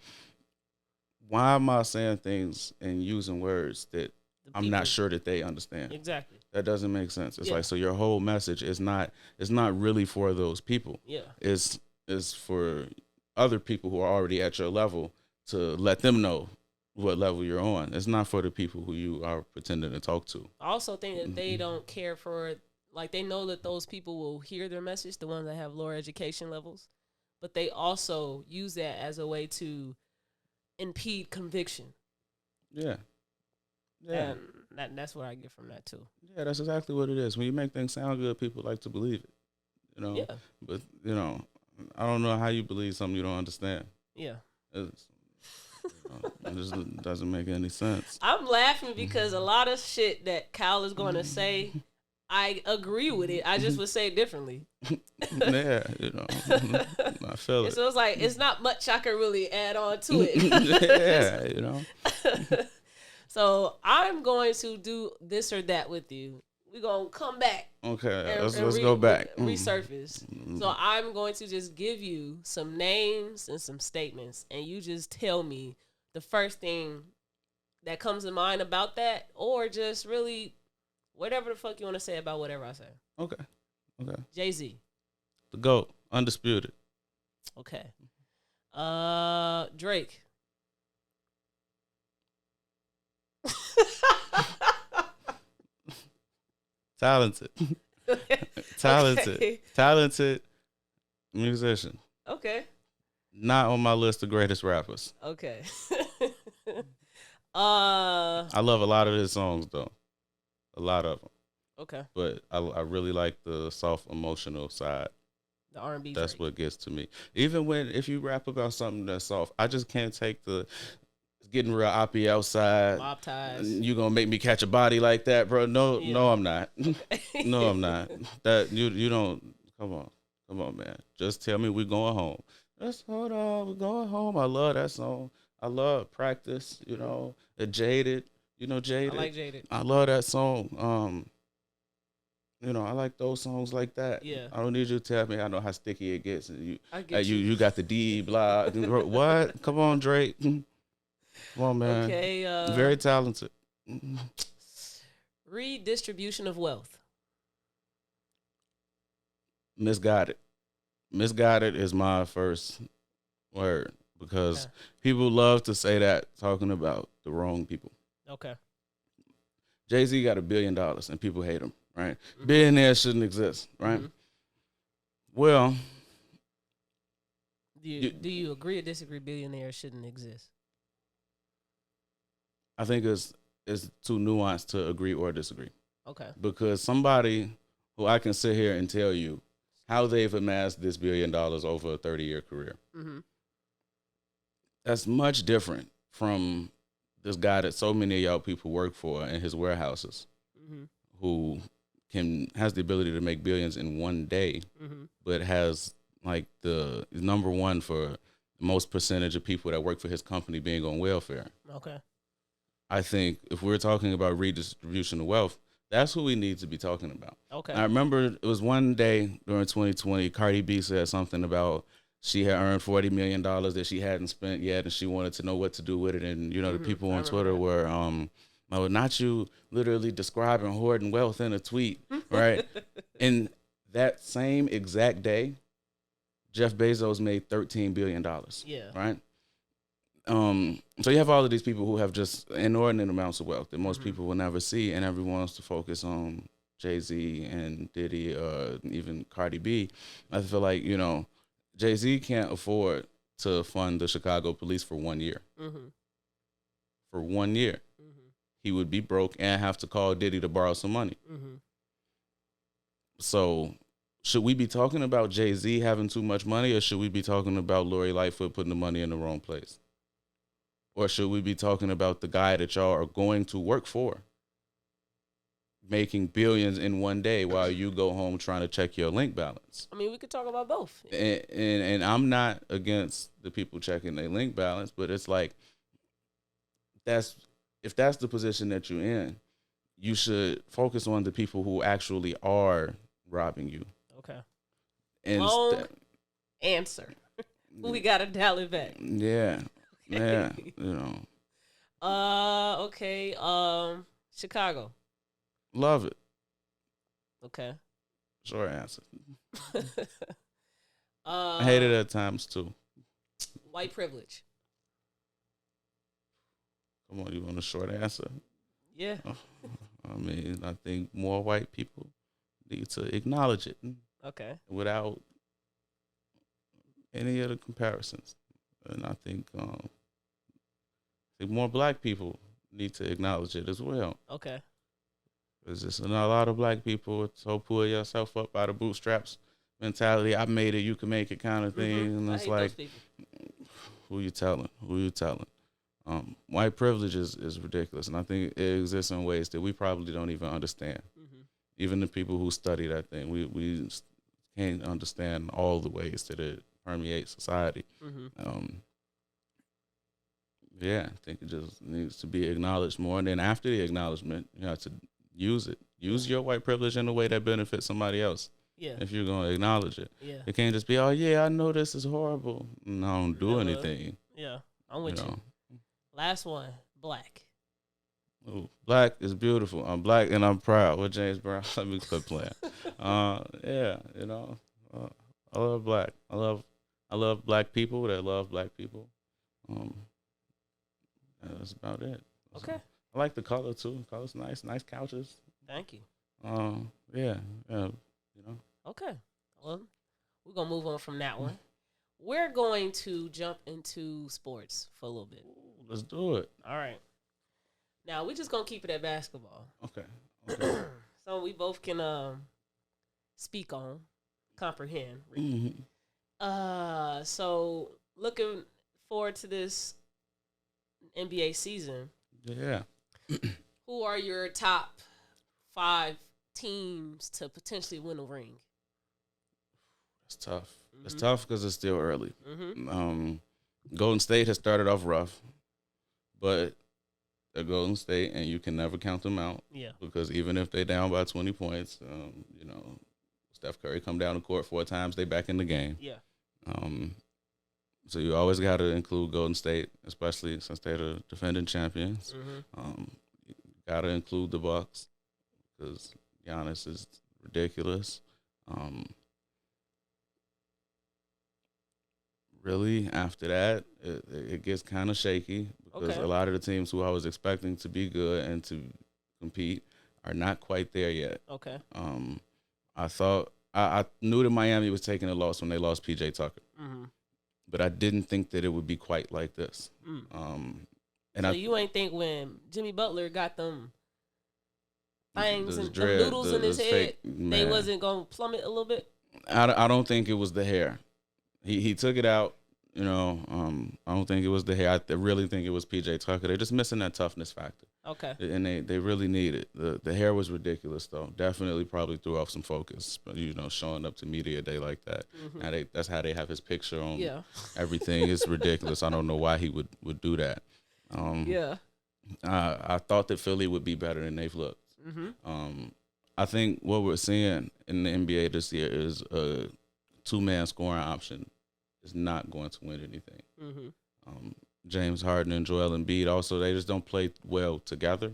Why am I saying things and using words that I'm not sure that they understand? Exactly. That doesn't make sense. It's like, so your whole message is not really for those people. Yeah. It's for other people who are already at your level to let them know what level you're on. It's not for the people who you are pretending to talk to. I also think that they don't care for, like, they know that those people will hear their message, the ones that have lower education levels, but they also use that as a way to impede conviction. Yeah. Yeah. And that's what I get from that too. Yeah, that's exactly what it is. When you make things sound good, people like to believe it. You know? Yeah. But, you know, I don't know how you believe something you don't understand. Yeah. It just doesn't make any sense. I'm laughing because a lot of shit that Khyle is going to say, I agree with it. I just would say it differently. Yeah, you know, I feel it. So it's like, it's not much I can really add on to it. Yeah, you know. So I'm going to do this or that with you. We're going to come back. Okay, let's go back. Resurface. So I'm going to just give you some names and some statements, and you just tell me the first thing that comes to mind about that, or just really whatever the fuck you want to say about whatever I say. Okay. Jay-Z. The GOAT. Undisputed. Okay. Drake. Talented. Okay. Talented musician. Okay. Not on my list of greatest rappers. Okay. I love a lot of his songs though. A lot of them. Okay. But I really like the soft emotional side. The R&B. That's what gets to me. Even if you rap about something that's soft, I just can't take the getting real oppy outside. Mob ties. You gonna make me catch a body like that, bro? No, Yeah. no, I'm not. No, I'm not. That you don't. Come on, man. Just tell me we're going home. Just hold on, we're going home. I love that song. I love Practice. Jaded. Jaded. I like Jaded. I love that song. I like those songs like that. Yeah. I don't need you to tell me I know how sticky it gets. I get you. You got the D blah. What? Come on, Drake. Come on, man. Okay. Very talented. Redistribution of wealth. Misguided. Misguided is my first word because people love to say that talking about the wrong people. Okay. Jay-Z got $1 billion and people hate him, right? Mm-hmm. Billionaires shouldn't exist, right? Mm-hmm. Well, do you agree or disagree billionaires shouldn't exist? I think it's too nuanced to agree or disagree. Okay. Because somebody who I can sit here and tell you how they've amassed this $1 billion over a 30-year career. Mm-hmm. That's much different from this guy that so many of y'all people work for in his warehouses, mm-hmm. who has the ability to make billions in one day, mm-hmm. but has like the number one for the most percentage of people that work for his company being on welfare. Okay. I think if we're talking about redistribution of wealth, that's who we need to be talking about. Okay. I remember it was one day during 2020, Cardi B said something about she had earned $40 million that she hadn't spent yet, and she wanted to know what to do with it. And, mm-hmm. The people on Twitter were, not you literally describing hoarding wealth in a tweet, right? And that same exact day, Jeff Bezos made $13 billion. Yeah. Right? So you have all of these people who have just inordinate amounts of wealth that most mm-hmm. people will never see, and everyone wants to focus on Jay-Z and Diddy, even Cardi B. I feel like, Jay-Z can't afford to fund the Chicago police for 1 year. Mm-hmm. For 1 year. Mm-hmm. He would be broke and have to call Diddy to borrow some money. Mm-hmm. So should we be talking about Jay-Z having too much money, or should we be talking about Lori Lightfoot putting the money in the wrong place? Or should we be talking about the guy that y'all are going to work for making billions in one day while you go home trying to check your link balance? I mean, we could talk about both. And I'm not against the people checking their link balance, but it's like, if that's the position that you're in, you should focus on the people who actually are robbing you. Okay. Long answer. We got to dial it back. Yeah. Yeah, Okay. Chicago. Love it. Okay. Short answer. I hate it at times too. White privilege. Come on, you want a short answer? Yeah. I mean, I think more white people need to acknowledge it. Okay. Without any of the comparisons. And I think more black people need to acknowledge it as well. Okay. There's just a lot of black people, so pull yourself up out of bootstraps mentality. I made it, you can make it kind of thing. Mm-hmm. And it's like, who you telling? White privilege is ridiculous. And I think it exists in ways that we probably don't even understand. Mm-hmm. Even the people who study that thing, we can't understand all the ways that it permeate society. Mm-hmm. I think it just needs to be acknowledged more. And then after the acknowledgement, you have to use it. Use your white privilege in a way that benefits somebody else. Yeah. If you're going to acknowledge it. Yeah. It can't just be, oh, yeah, I know this is horrible. And I don't do anything. Yeah. I'm with you. Last one. Black. Ooh, black is beautiful. I'm black and I'm proud. With James Brown, let me quit playing. I love black. I love black people that love black people. That's about it. Okay. I like the color too. The color's nice. Nice couches. Thank you. Yeah, yeah, you know. Okay. Well, we're gonna move on from that one. We're going to jump into sports for a little bit. Ooh, let's do it. All right. Now we're just gonna keep it at basketball. Okay. Okay. So we both can speak on, comprehend. Mm-hmm. So looking forward to this NBA season. Yeah. Who are your top 5 teams to potentially win a ring? It's tough. Mm-hmm. It's tough because it's still early. Mm-hmm. Golden State has started off rough, but they're Golden State, and you can never count them out. Yeah. Because even if they're down by 20 points, you know, Steph Curry come down the court 4 times, they back in the game. Yeah. So you always got to include Golden State, especially since they're the defending champions. Mm-hmm. You got to include the Bucks because Giannis is ridiculous. Really, after that, it gets kind of shaky because a lot of the teams who I was expecting to be good and to compete are not quite there yet. Okay. I thought I knew that Miami was taking a loss when they lost PJ Tucker, but I didn't think that it would be quite like this. And so you ain't think when Jimmy Butler got them things and them noodles in his head, they wasn't gonna plummet a little bit? I don't think it was the hair. He took it out, you know. I don't think it was the hair. I really think it was PJ Tucker. They're just missing that toughness factor. Okay. And they really need it. The hair was ridiculous though. Definitely probably threw off some focus. But you know, showing up to media day like that. Mm-hmm. That's how they have his picture on everything. It's ridiculous. I don't know why he would do that. I thought that Philly would be better than they've looked. I think what we're seeing in the NBA this year is a 2-man scoring option is not going to win anything. James Harden and Joel Embiid also, they just don't play well together.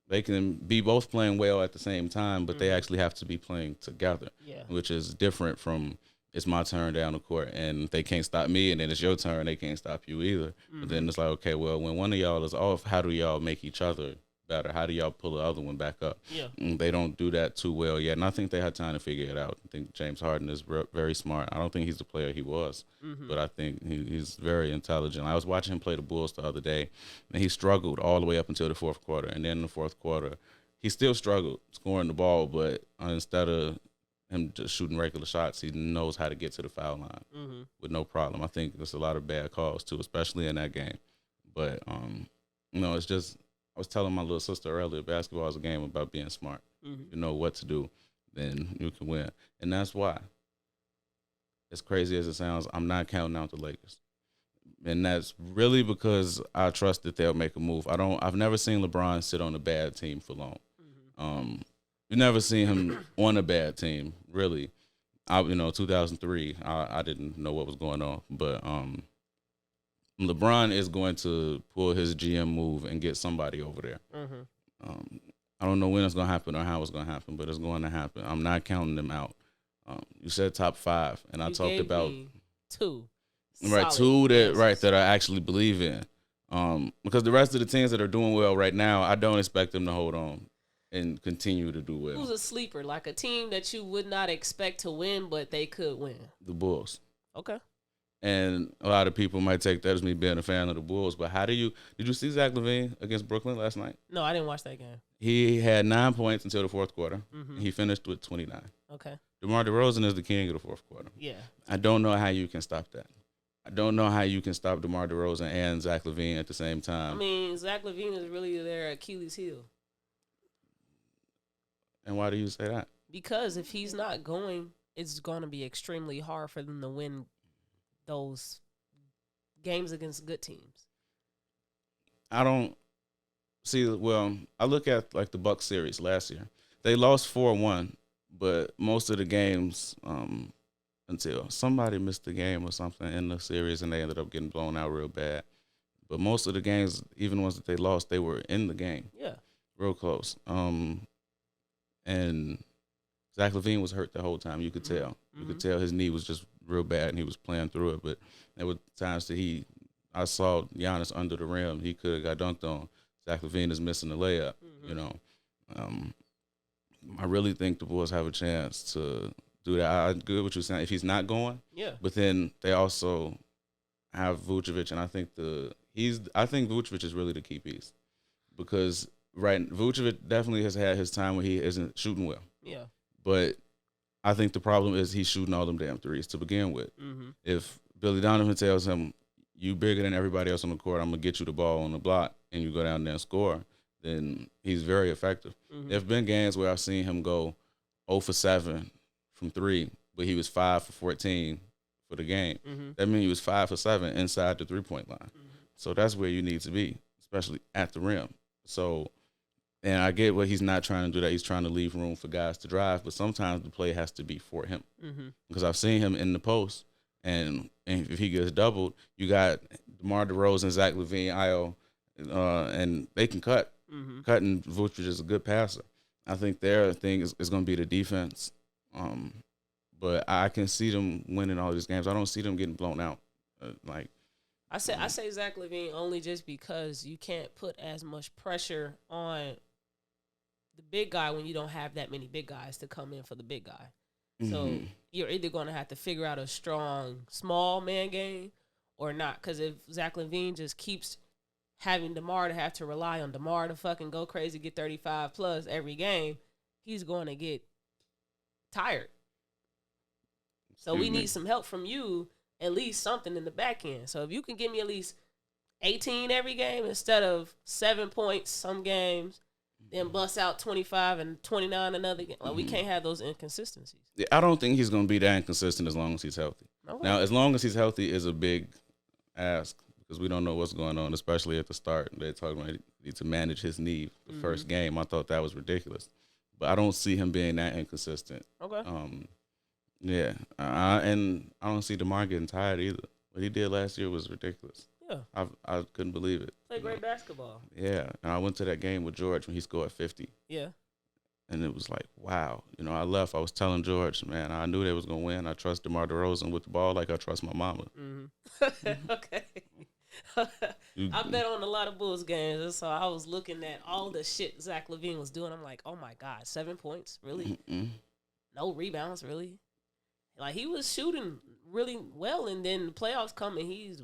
They can be both playing well at the same time, but they actually have to be playing together, which is different from it's my turn down the court and they can't stop me, and then it's your turn, they can't stop you either. But then it's like, okay, well, when one of y'all is off, how do y'all make each other better? How do y'all pull the other one back up? And they don't do that too well yet, and I think they had time to figure it out. I think James Harden is very smart. I don't think he's the player he was, but I think he's very intelligent. I was watching him play the Bulls the other day, and he struggled all the way up until the fourth quarter, and then in the fourth quarter, he still struggled scoring the ball, but instead of him just shooting regular shots, he knows how to get to the foul line with no problem. I think there's a lot of bad calls too, especially in that game. But you know, it's just, I was telling my little sister earlier, basketball is a game about being smart. You know what to do, then you can win. And that's why, as crazy as it sounds, I'm not counting out the Lakers. And that's really because I trust that they'll make a move. I've never seen LeBron sit on a bad team for long. You never seen him on a bad team, really. 2003, I didn't know what was going on. But LeBron is going to pull his GM move and get somebody over there. I don't know when it's going to happen or how it's going to happen, but it's going to happen. I'm not counting them out. You said top 5, and I talked about 2. Right, 2 that I actually believe in. Because the rest of the teams that are doing well right now, I don't expect them to hold on and continue to do well. Who's a sleeper, like a team that you would not expect to win, but they could win? The Bulls. Okay. And a lot of people might take that as me being a fan of the Bulls, but did you see Zach LaVine against Brooklyn last night? No, I didn't watch that game. He had 9 points until the fourth quarter. He finished with 29. Okay. DeMar DeRozan is the king of the fourth quarter. Yeah. I don't know how you can stop that. I don't know how you can stop DeMar DeRozan and Zach LaVine at the same time. I mean, Zach LaVine is really their Achilles heel. And why do you say that? Because if he's not going, it's going to be extremely hard for them to win those games against good teams. I don't see. Well, I look at like the Bucks series last year. They lost 4-1, but most of the games until somebody missed the game or something in the series, and they ended up getting blown out real bad. But most of the games, even the ones that they lost, they were in the game. Yeah, real close. And Zach LaVine was hurt the whole time. You could tell. You could tell his knee was just real bad, and he was playing through it. But there were times that I saw Giannis under the rim. He could have got dunked on. Zach LaVine is missing the layup, you know. I really think the Bulls have a chance to do that. I agree with what you're saying. If he's not going, but then they also have Vucevic, and I think Vucevic is really the key piece because Vucevic definitely has had his time where he isn't shooting well. Yeah. But I think the problem is he's shooting all them damn threes to begin with. Mm-hmm. If Billy Donovan tells him, you bigger than everybody else on the court, I'm going to get you the ball on the block, and you go down there and score, then he's very effective. Mm-hmm. There have been games where I've seen him go 0 for 7 from 3, but he was 5 for 14 for the game. Mm-hmm. That means he was 5 for 7 inside the three-point line. Mm-hmm. So that's where you need to be, especially at the rim. So, and I get what he's not trying to do that. He's trying to leave room for guys to drive, but sometimes the play has to be for him. Mm-hmm. Because I've seen him in the post, and if he gets doubled, you got DeMar DeRozan, Zach LaVine, Io, and they can cut. Mm-hmm. Cutting Vucevic is a good passer. I think their thing is going to be the defense. But I can see them winning all these games. I don't see them getting blown out. I say Zach LaVine only just because you can't put as much pressure on the big guy when you don't have that many big guys to come in for the big guy. Mm-hmm. So you're either going to have to figure out a strong small man game or not. Because if Zach LaVine just keeps having DeMar to have to rely on DeMar to fucking go crazy, get 35 plus every game, he's going to get tired. So we need some help from you, at least something in the back end. So if you can give me at least 18 every game instead of 7 points some games, then bust out 25 and 29 another game. Like, we can't have those inconsistencies. Yeah, I don't think he's going to be that inconsistent as long as he's healthy. Okay. Now, as long as he's healthy is a big ask because we don't know what's going on, especially at the start. They're talking about he needs to manage his knee the first game. I thought that was ridiculous. But I don't see him being that inconsistent. Okay. Yeah. And I don't see DeMar getting tired either. What he did last year was ridiculous. Yeah. I couldn't believe it. Play great basketball. Yeah. And I went to that game with George when he scored 50. Yeah. And it was like, wow. I left. I was telling George, man, I knew they was going to win. I trust DeMar DeRozan with the ball like I trust my mama. Mm-hmm. Okay. I bet on a lot of Bulls games, and so I was looking at all the shit Zach LaVine was doing. I'm like, oh, my God, 7 points? Really? Mm-mm. No rebounds? Really? Like, he was shooting really well, and then the playoffs come, and he's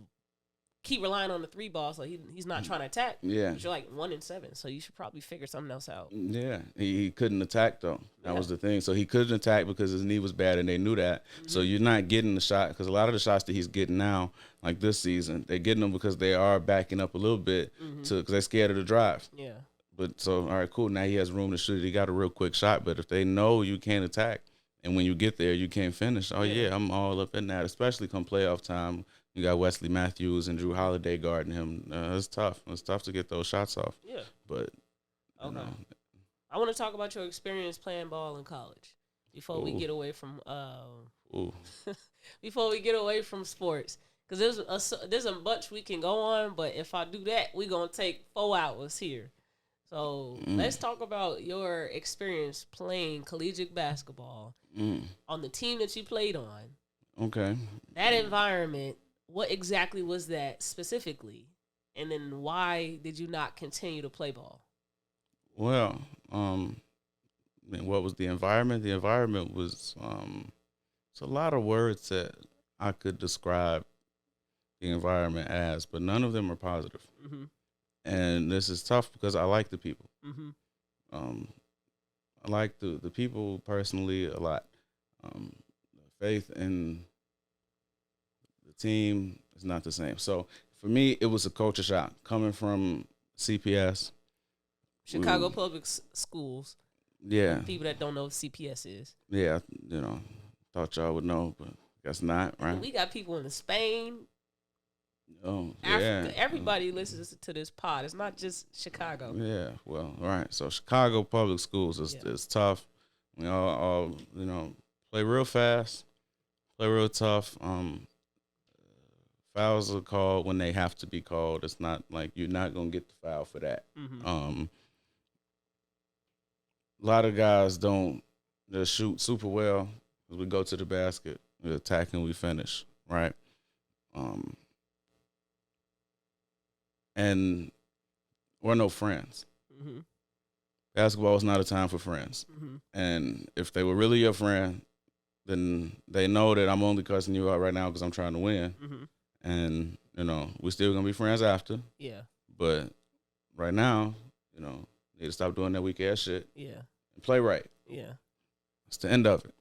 keep relying on the 3 ball, so he's not trying to attack. Yeah. But you're like 1-7, so you should probably figure something else out. Yeah. He couldn't attack, though. That was the thing. So he couldn't attack because his knee was bad, and they knew that. Mm-hmm. So you're not getting the shot, because a lot of the shots that he's getting now, like this season, they're getting them because they are backing up a little bit because they're scared of the drive. Yeah. But so, all right, cool. Now he has room to shoot. He got a real quick shot, but if they know you can't attack, and when you get there, you can't finish. Oh, yeah, I'm all up in that, especially come playoff time. You got Wesley Matthews and Drew Holiday guarding him. It's tough. It's tough to get those shots off. Yeah. But, okay. I want to talk about your experience playing ball in college before we get away from before we get away from sports. Because there's a bunch we can go on, but if I do that, we're going to take 4 hours here. So let's talk about your experience playing collegiate basketball on the team that you played on. Okay. That environment, what exactly was that specifically? And then why did you not continue to play ball? Well, what was the environment? The environment was it's a lot of words that I could describe the environment as, but none of them are positive. Mm-hmm. And this is tough because I like the people. Mm-hmm. I like the people personally a lot. Faith in the team is not the same. So for me, it was a culture shock coming from CPS. Chicago Public Schools. Yeah. People that don't know what CPS is. Yeah, thought y'all would know, but guess not, right? We got people in Spain, Oh, Africa. Yeah. Everybody listens to this pod. It's not just Chicago. Yeah, well, right. So Chicago Public Schools is tough. We all play real fast, play real tough. Fouls are called when they have to be called. It's not like you're not going to get the foul for that. Mm-hmm. A lot of guys don't just shoot super well. We go to the basket, we attack, and we finish, right? And we're no friends. Mm-hmm. basketball is not a time for friends. Mm-hmm. And if they were really your friend, then they know that I'm only cussing you out right now because I'm trying to win. Mm-hmm. And, we're still going to be friends after. Yeah. But right now, need to stop doing that weak ass shit. Yeah. And play right. Yeah. It's the end of it.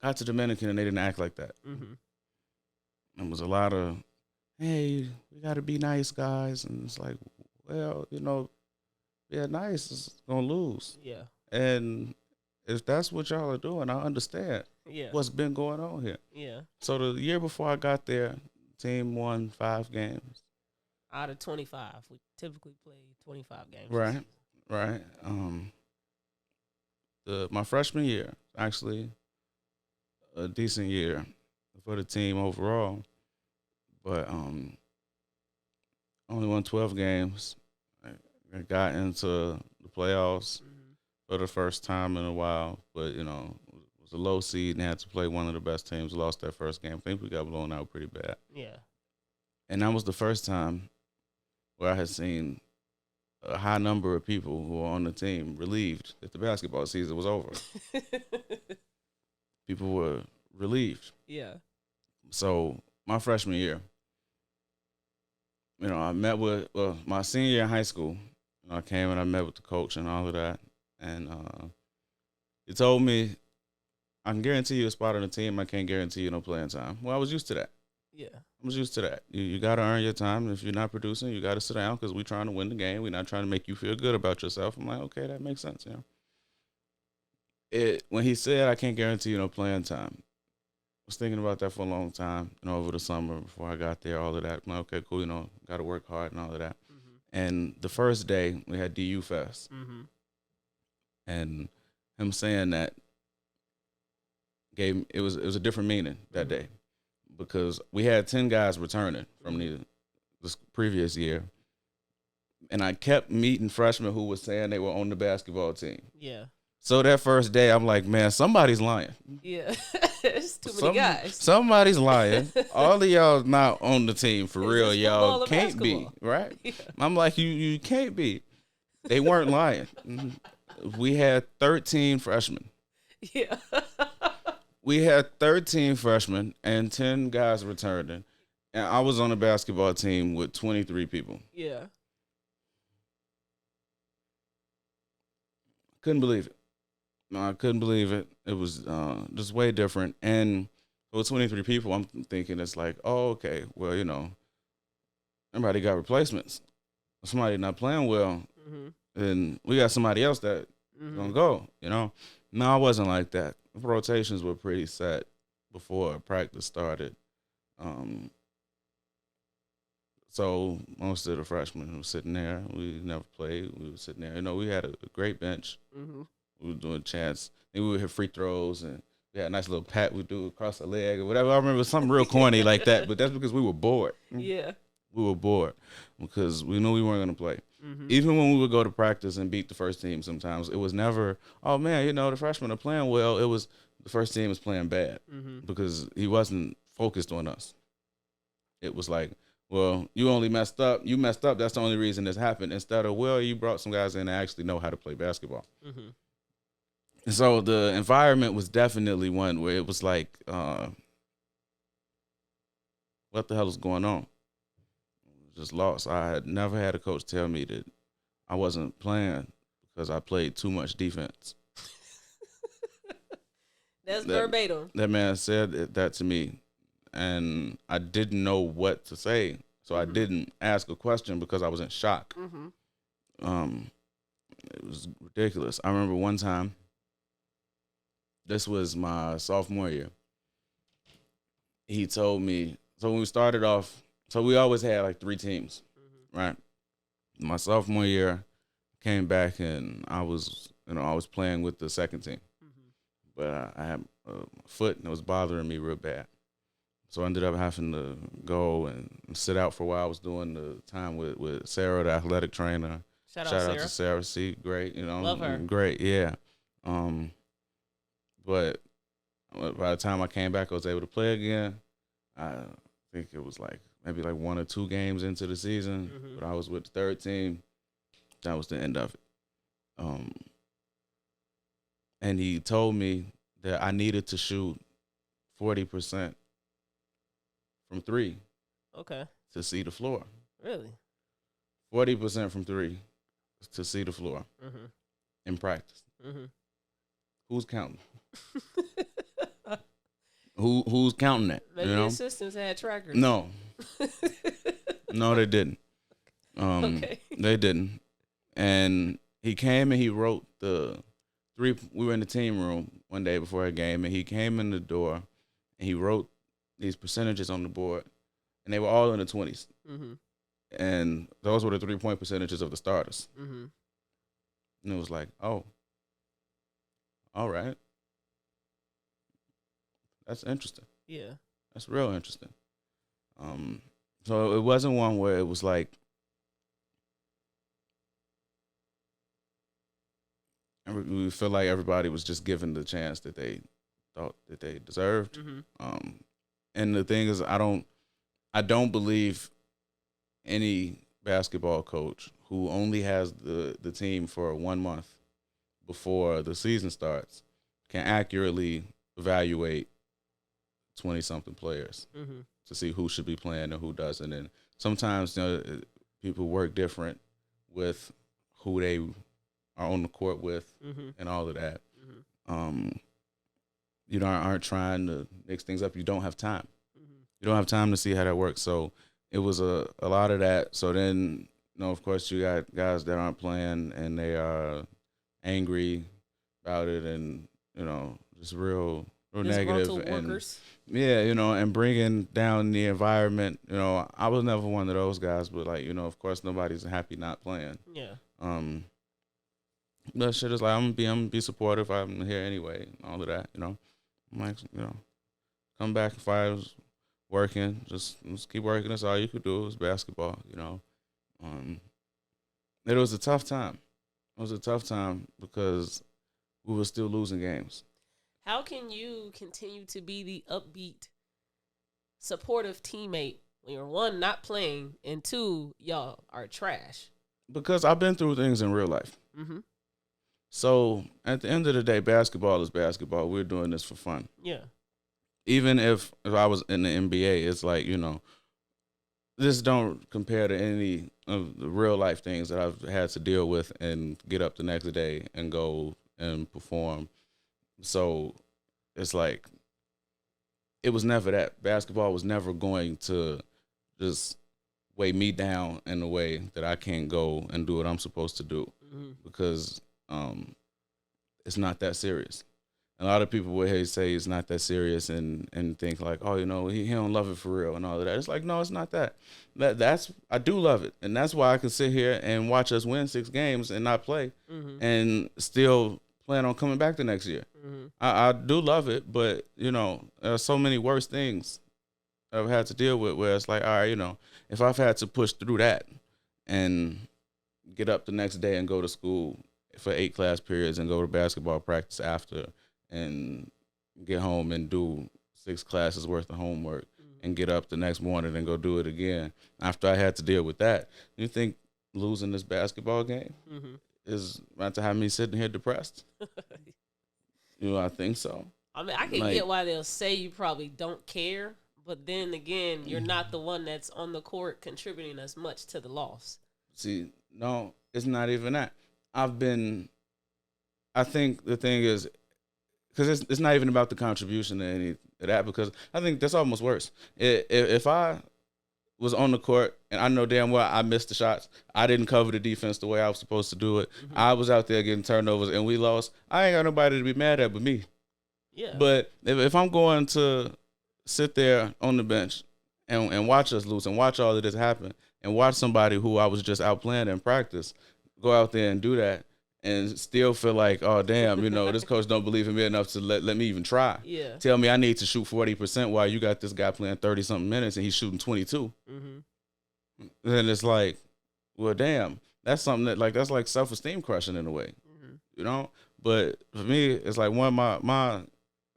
Got to Dominican and they didn't act like that. Mm-hmm. It was a lot of, hey, we got to be nice, guys. And it's like, well, nice is going to lose. Yeah. And if that's what y'all are doing, I understand Yeah. what's been going on here. Yeah. So the year before I got there, team won 5 games. Out of 25. We typically play 25 games. Right. Right. My freshman year, actually, a decent year for the team overall, but only won 12 games. I got into the playoffs for the first time in a while, but it was a low seed and had to play one of the best teams. Lost that first game. I think we got blown out pretty bad. Yeah. And that was the first time where I had seen a high number of people who were on the team relieved that the basketball season was over. People were relieved. Yeah. So my freshman year, I met with, my senior year in high school, I came and I met with the coach and all of that. And he told me, I can guarantee you a spot on the team. I can't guarantee you no playing time. Well, I was used to that. Yeah. I was used to that. You got to earn your time. And if you're not producing, you got to sit down because we're trying to win the game. We're not trying to make you feel good about yourself. I'm like, okay, that makes sense. When he said, I can't guarantee you no playing time, I was thinking about that for a long time, over the summer before I got there, all of that. I'm like, okay, cool, got to work hard and all of that. Mm-hmm. And the first day, we had DU Fest. Mm-hmm. And him saying that it was a different meaning that day because we had 10 guys returning from this previous year. And I kept meeting freshmen who were saying they were on the basketball team. Yeah. So that first day, I'm like, man, somebody's lying. Yeah. It's too many guys. Somebody's lying. All of y'all not on the team for real. Y'all can't be, right? Yeah. I'm like, you can't be. They weren't lying. We had 13 freshmen. Yeah. We had 13 freshmen and 10 guys returning. And I was on a basketball team with 23 people. Yeah. Couldn't believe it. No, I couldn't believe it. It was just way different. And with 23 people, I'm thinking it's like, oh, okay, well, everybody got replacements. Somebody not playing well, and we got somebody else that gonna go, No, I wasn't like that. The rotations were pretty set before practice started. So most of the freshmen were sitting there. We never played. We were sitting there. We had a great bench. We were doing chants. And we would hit free throws, and we had a nice little pat we'd do across the leg or whatever. I remember something real corny like that, but that's because we were bored. Yeah. We were bored because we knew we weren't going to play. Even when we would go to practice and beat the first team sometimes, it was never, oh, man, the freshmen are playing well. It was the first team was playing bad because he wasn't focused on us. It was like, well, you only messed up. You messed up. That's the only reason this happened. Instead of, well, you brought some guys in that actually know how to play basketball. And so the environment was definitely one where it was like, what the hell is going on? Just lost. I had never had a coach tell me that I wasn't playing because I played too much defense. That's verbatim. That man said that to me, and I didn't know what to say, so I didn't ask a question because I was in shock. It was ridiculous. I remember one time, this was my sophomore year, he told me, so when we started off, so we always had like 3 teams, right? My sophomore year, came back and I was playing with the second team, but I had a foot and it was bothering me real bad. So I ended up having to go and sit out for a while. I was doing the time with Sarah, the athletic trainer. Shout out to Sarah. See, great, Love her. Great, yeah. But by the time I came back, I was able to play again. I think it was maybe 1 or 2 games into the season, but I was with the third team. That was the end of it. Um, and he told me that I needed to shoot 40% from three Okay. to see the floor. Really? 40% from three to see the floor in practice. Who's counting? Who's counting that? Maybe the assistants had trackers. No. No, they didn't. Okay. They didn't. And he came and he wrote the three. We were in the team room one day before a game, and he came in the door and he wrote these percentages on the board, and they were all in the 20s. And those were the 3-point percentages of the starters. And it was like, oh, all right. That's interesting. Yeah. That's real interesting. So it wasn't one where it was like, we feel like everybody was just given the chance that they thought that they deserved. And the thing is, I don't believe any basketball coach who only has the team for 1 month before the season starts can accurately evaluate 20-something players to see who should be playing and who doesn't. And sometimes people work different with who they are on the court with and all of that. Aren't trying to mix things up. You don't have time. You don't have time to see how that works. So it was a lot of that. So then, of course, you got guys that aren't playing and they are angry about it, and just real negative and workers. Yeah, and bringing down the environment. I was never one of those guys, but of course, nobody's happy not playing. Yeah. But shit is like, I'm gonna be supportive. I'm here anyway, all of that. I'm like, come back if I was working. Just keep working. That's all you could do. It was basketball. It was a tough time. It was a tough time because we were still losing games. How can you continue to be the upbeat, supportive teammate when you're, one, not playing, and two, y'all are trash? Because I've been through things in real life. So at the end of the day, basketball is basketball. We're doing this for fun. Yeah. Even if I was in the NBA, it's like, this don't compare to any of the real life things that I've had to deal with and get up the next day and go and perform. So it's like, it was never that. Basketball was never going to just weigh me down in a way that I can't go and do what I'm supposed to do because it's not that serious. A lot of people would say it's not that serious and think like, oh, he don't love it for real and all of that. It's like, no, it's not that. That's I do love it, and that's why I can sit here and watch us win 6 games and not play and still plan on coming back the next year. I do love it, but there's so many worse things I've had to deal with where it's like, all right, if I've had to push through that and get up the next day and go to school for 8 class periods and go to basketball practice after and get home and do 6 classes worth of homework and get up the next morning and go do it again after I had to deal with that, you think losing this basketball game is about to have me sitting here depressed? I think so. I mean, I can get why they'll say you probably don't care, but then again, you're not the one that's on the court contributing as much to the loss. See, no, it's not even that. I think the thing is, because it's not even about the contribution to any of that, because I think that's almost worse. If I was on the court and I know damn well I missed the shots, I didn't cover the defense the way I was supposed to do it, I was out there getting turnovers and we lost, I ain't got nobody to be mad at but me. Yeah. But if I'm going to sit there on the bench and watch us lose and watch all of this happen and watch somebody who I was just outplaying in practice go out there and do that and still feel like, oh, damn, this coach don't believe in me enough to let me even try. Yeah. Tell me I need to shoot 40% while you got this guy playing 30-something minutes and he's shooting 22. Then it's like, well, damn, that's something that's like self-esteem crushing in a way, But for me, it's like my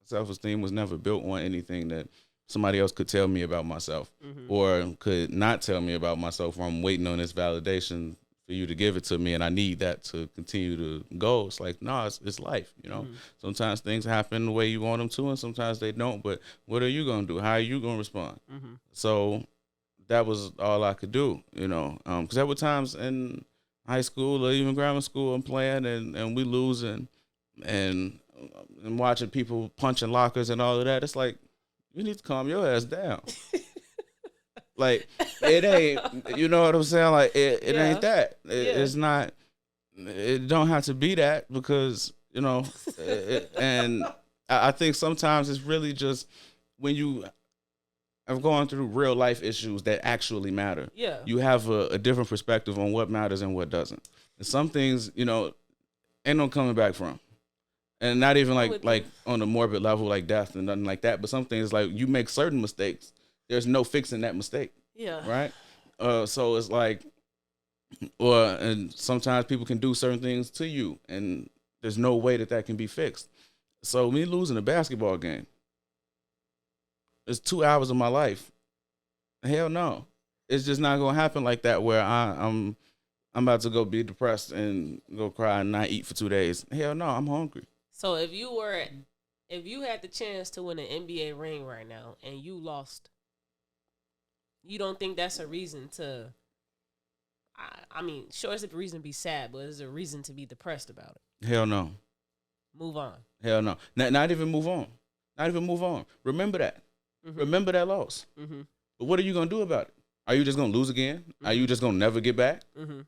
self-esteem was never built on anything that somebody else could tell me about myself or could not tell me about myself, or I'm waiting on this validation for you to give it to me, and I need that to continue to go. It's like, no, it's life, you know. Sometimes things happen the way you want them to, and sometimes they don't. But what are you gonna do? How are you gonna respond? So that was all I could do, you know. Because there were times in high school or even grammar school, I'm playing and we losing, and watching people punching lockers and all of that. It's like, you need to calm your ass down. Like, it ain't, you know what I'm saying? Like, it ain't that. It's not, it don't have to be that, because, you know, and I think sometimes it's really just when you have gone through real life issues that actually matter. Yeah. You have a different perspective on what matters and what doesn't. And some things, you know, ain't no coming back from. And not even like on a morbid level, like death and nothing like that. But some things, like, you make certain mistakes, there's no fixing that mistake. Yeah. Right? So it's like, and sometimes people can do certain things to you, and there's no way that can be fixed. So me losing a basketball game, it's 2 hours of my life. Hell no. It's just not going to happen like that, where I'm about to go be depressed and go cry and not eat for 2 days. Hell no, I'm hungry. So if you had the chance to win an NBA ring right now and you lost, you don't think that's a reason to, I mean, sure, it's a reason to be sad, but it's a reason to be depressed about it? Hell no. Move on. Hell no. Not even move on. Not even move on. Remember that. Remember that loss. But what are you going to do about it? Are you just going to lose again? Are you just going to never get back?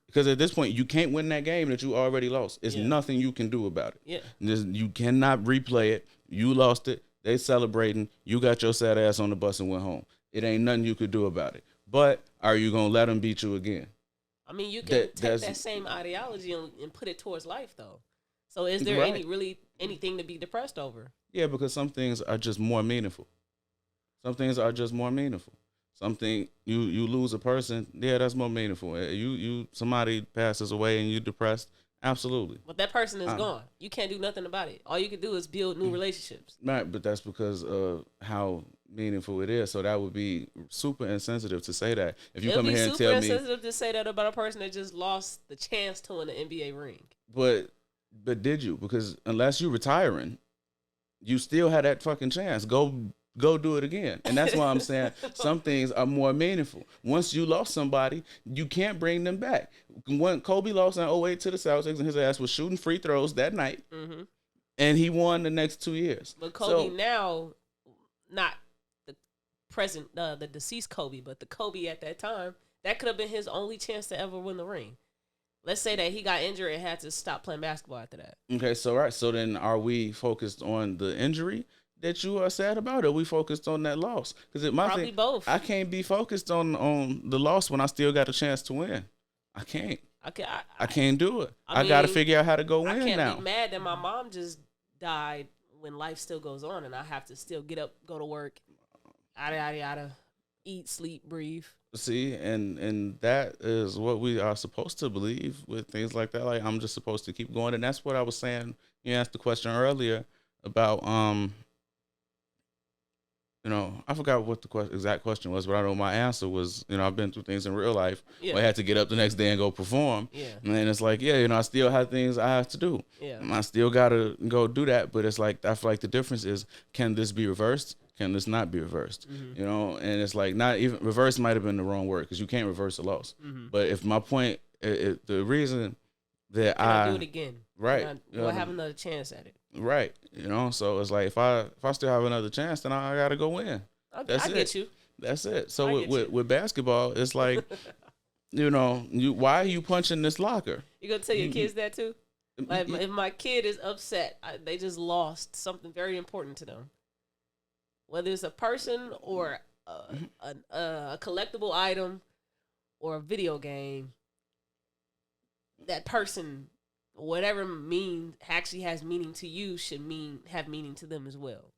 Because at this point, you can't win that game that you already lost. It's nothing you can do about it. Yeah. You cannot replay it. You lost it. They celebrating. You got your sad ass on the bus and went home. It ain't nothing you could do about it. But are you going to let them beat you again? I mean, you can take that same ideology and put it towards life, though. So is there anything to be depressed over? Yeah, because some things are just more meaningful. Some things are just more meaningful. Something you lose a person, yeah, that's more meaningful. Somebody passes away and you're depressed, absolutely. But that person is gone. You can't do nothing about it. All you can do is build new relationships. Right, but that's because of how meaningful it is. So that would be super insensitive to say that. If you come in here and tell me, super insensitive to say that about a person that just lost the chance to win an NBA ring. But did you? Because unless you're retiring, you still had that fucking chance. Go do it again. And that's why I'm saying some things are more meaningful. Once you lost somebody, you can't bring them back. When Kobe lost in 2008 to the Celtics, and his ass was shooting free throws that night, and he won the next 2 years. But Kobe now, not the present, the deceased Kobe, but the Kobe at that time, that could have been his only chance to ever win the ring. Let's say that he got injured and had to stop playing basketball after that. Okay, so then are we focused on the injury that you are sad about, or we focused on that loss? Because probably both. I can't be focused on the loss when I still got a chance to win. I can't. I can't do it. I got to figure out how to go win now. I can't be mad that my mom just died when life still goes on, and I have to still get up, go to work, yada, eat, sleep, breathe. See, and that is what we are supposed to believe with things like that. Like, I'm just supposed to keep going, and that's what I was saying. You asked the question earlier about I forgot what the exact question was, but I know my answer was, I've been through things in real life where I had to get up the next day and go perform. Yeah. And then it's like, I still have things I have to do. Yeah. And I still got to go do that. But it's like, I feel like the difference is, can this be reversed? Can this not be reversed? And it's like, not even reverse might have been the wrong word, because you can't reverse a loss. But if my point, the reason that I do it again, right? Do I have another chance at it? Right. So it's like, if I still have another chance, then I got to go win. I get you. That's it. So with basketball, it's like, why are you punching this locker? You gonna tell your kids that too? Like, if my kid is upset, they just lost something very important to them. Whether it's a person or a collectible item or a video game, that person, whatever actually has meaning to you, should have meaning to them as well.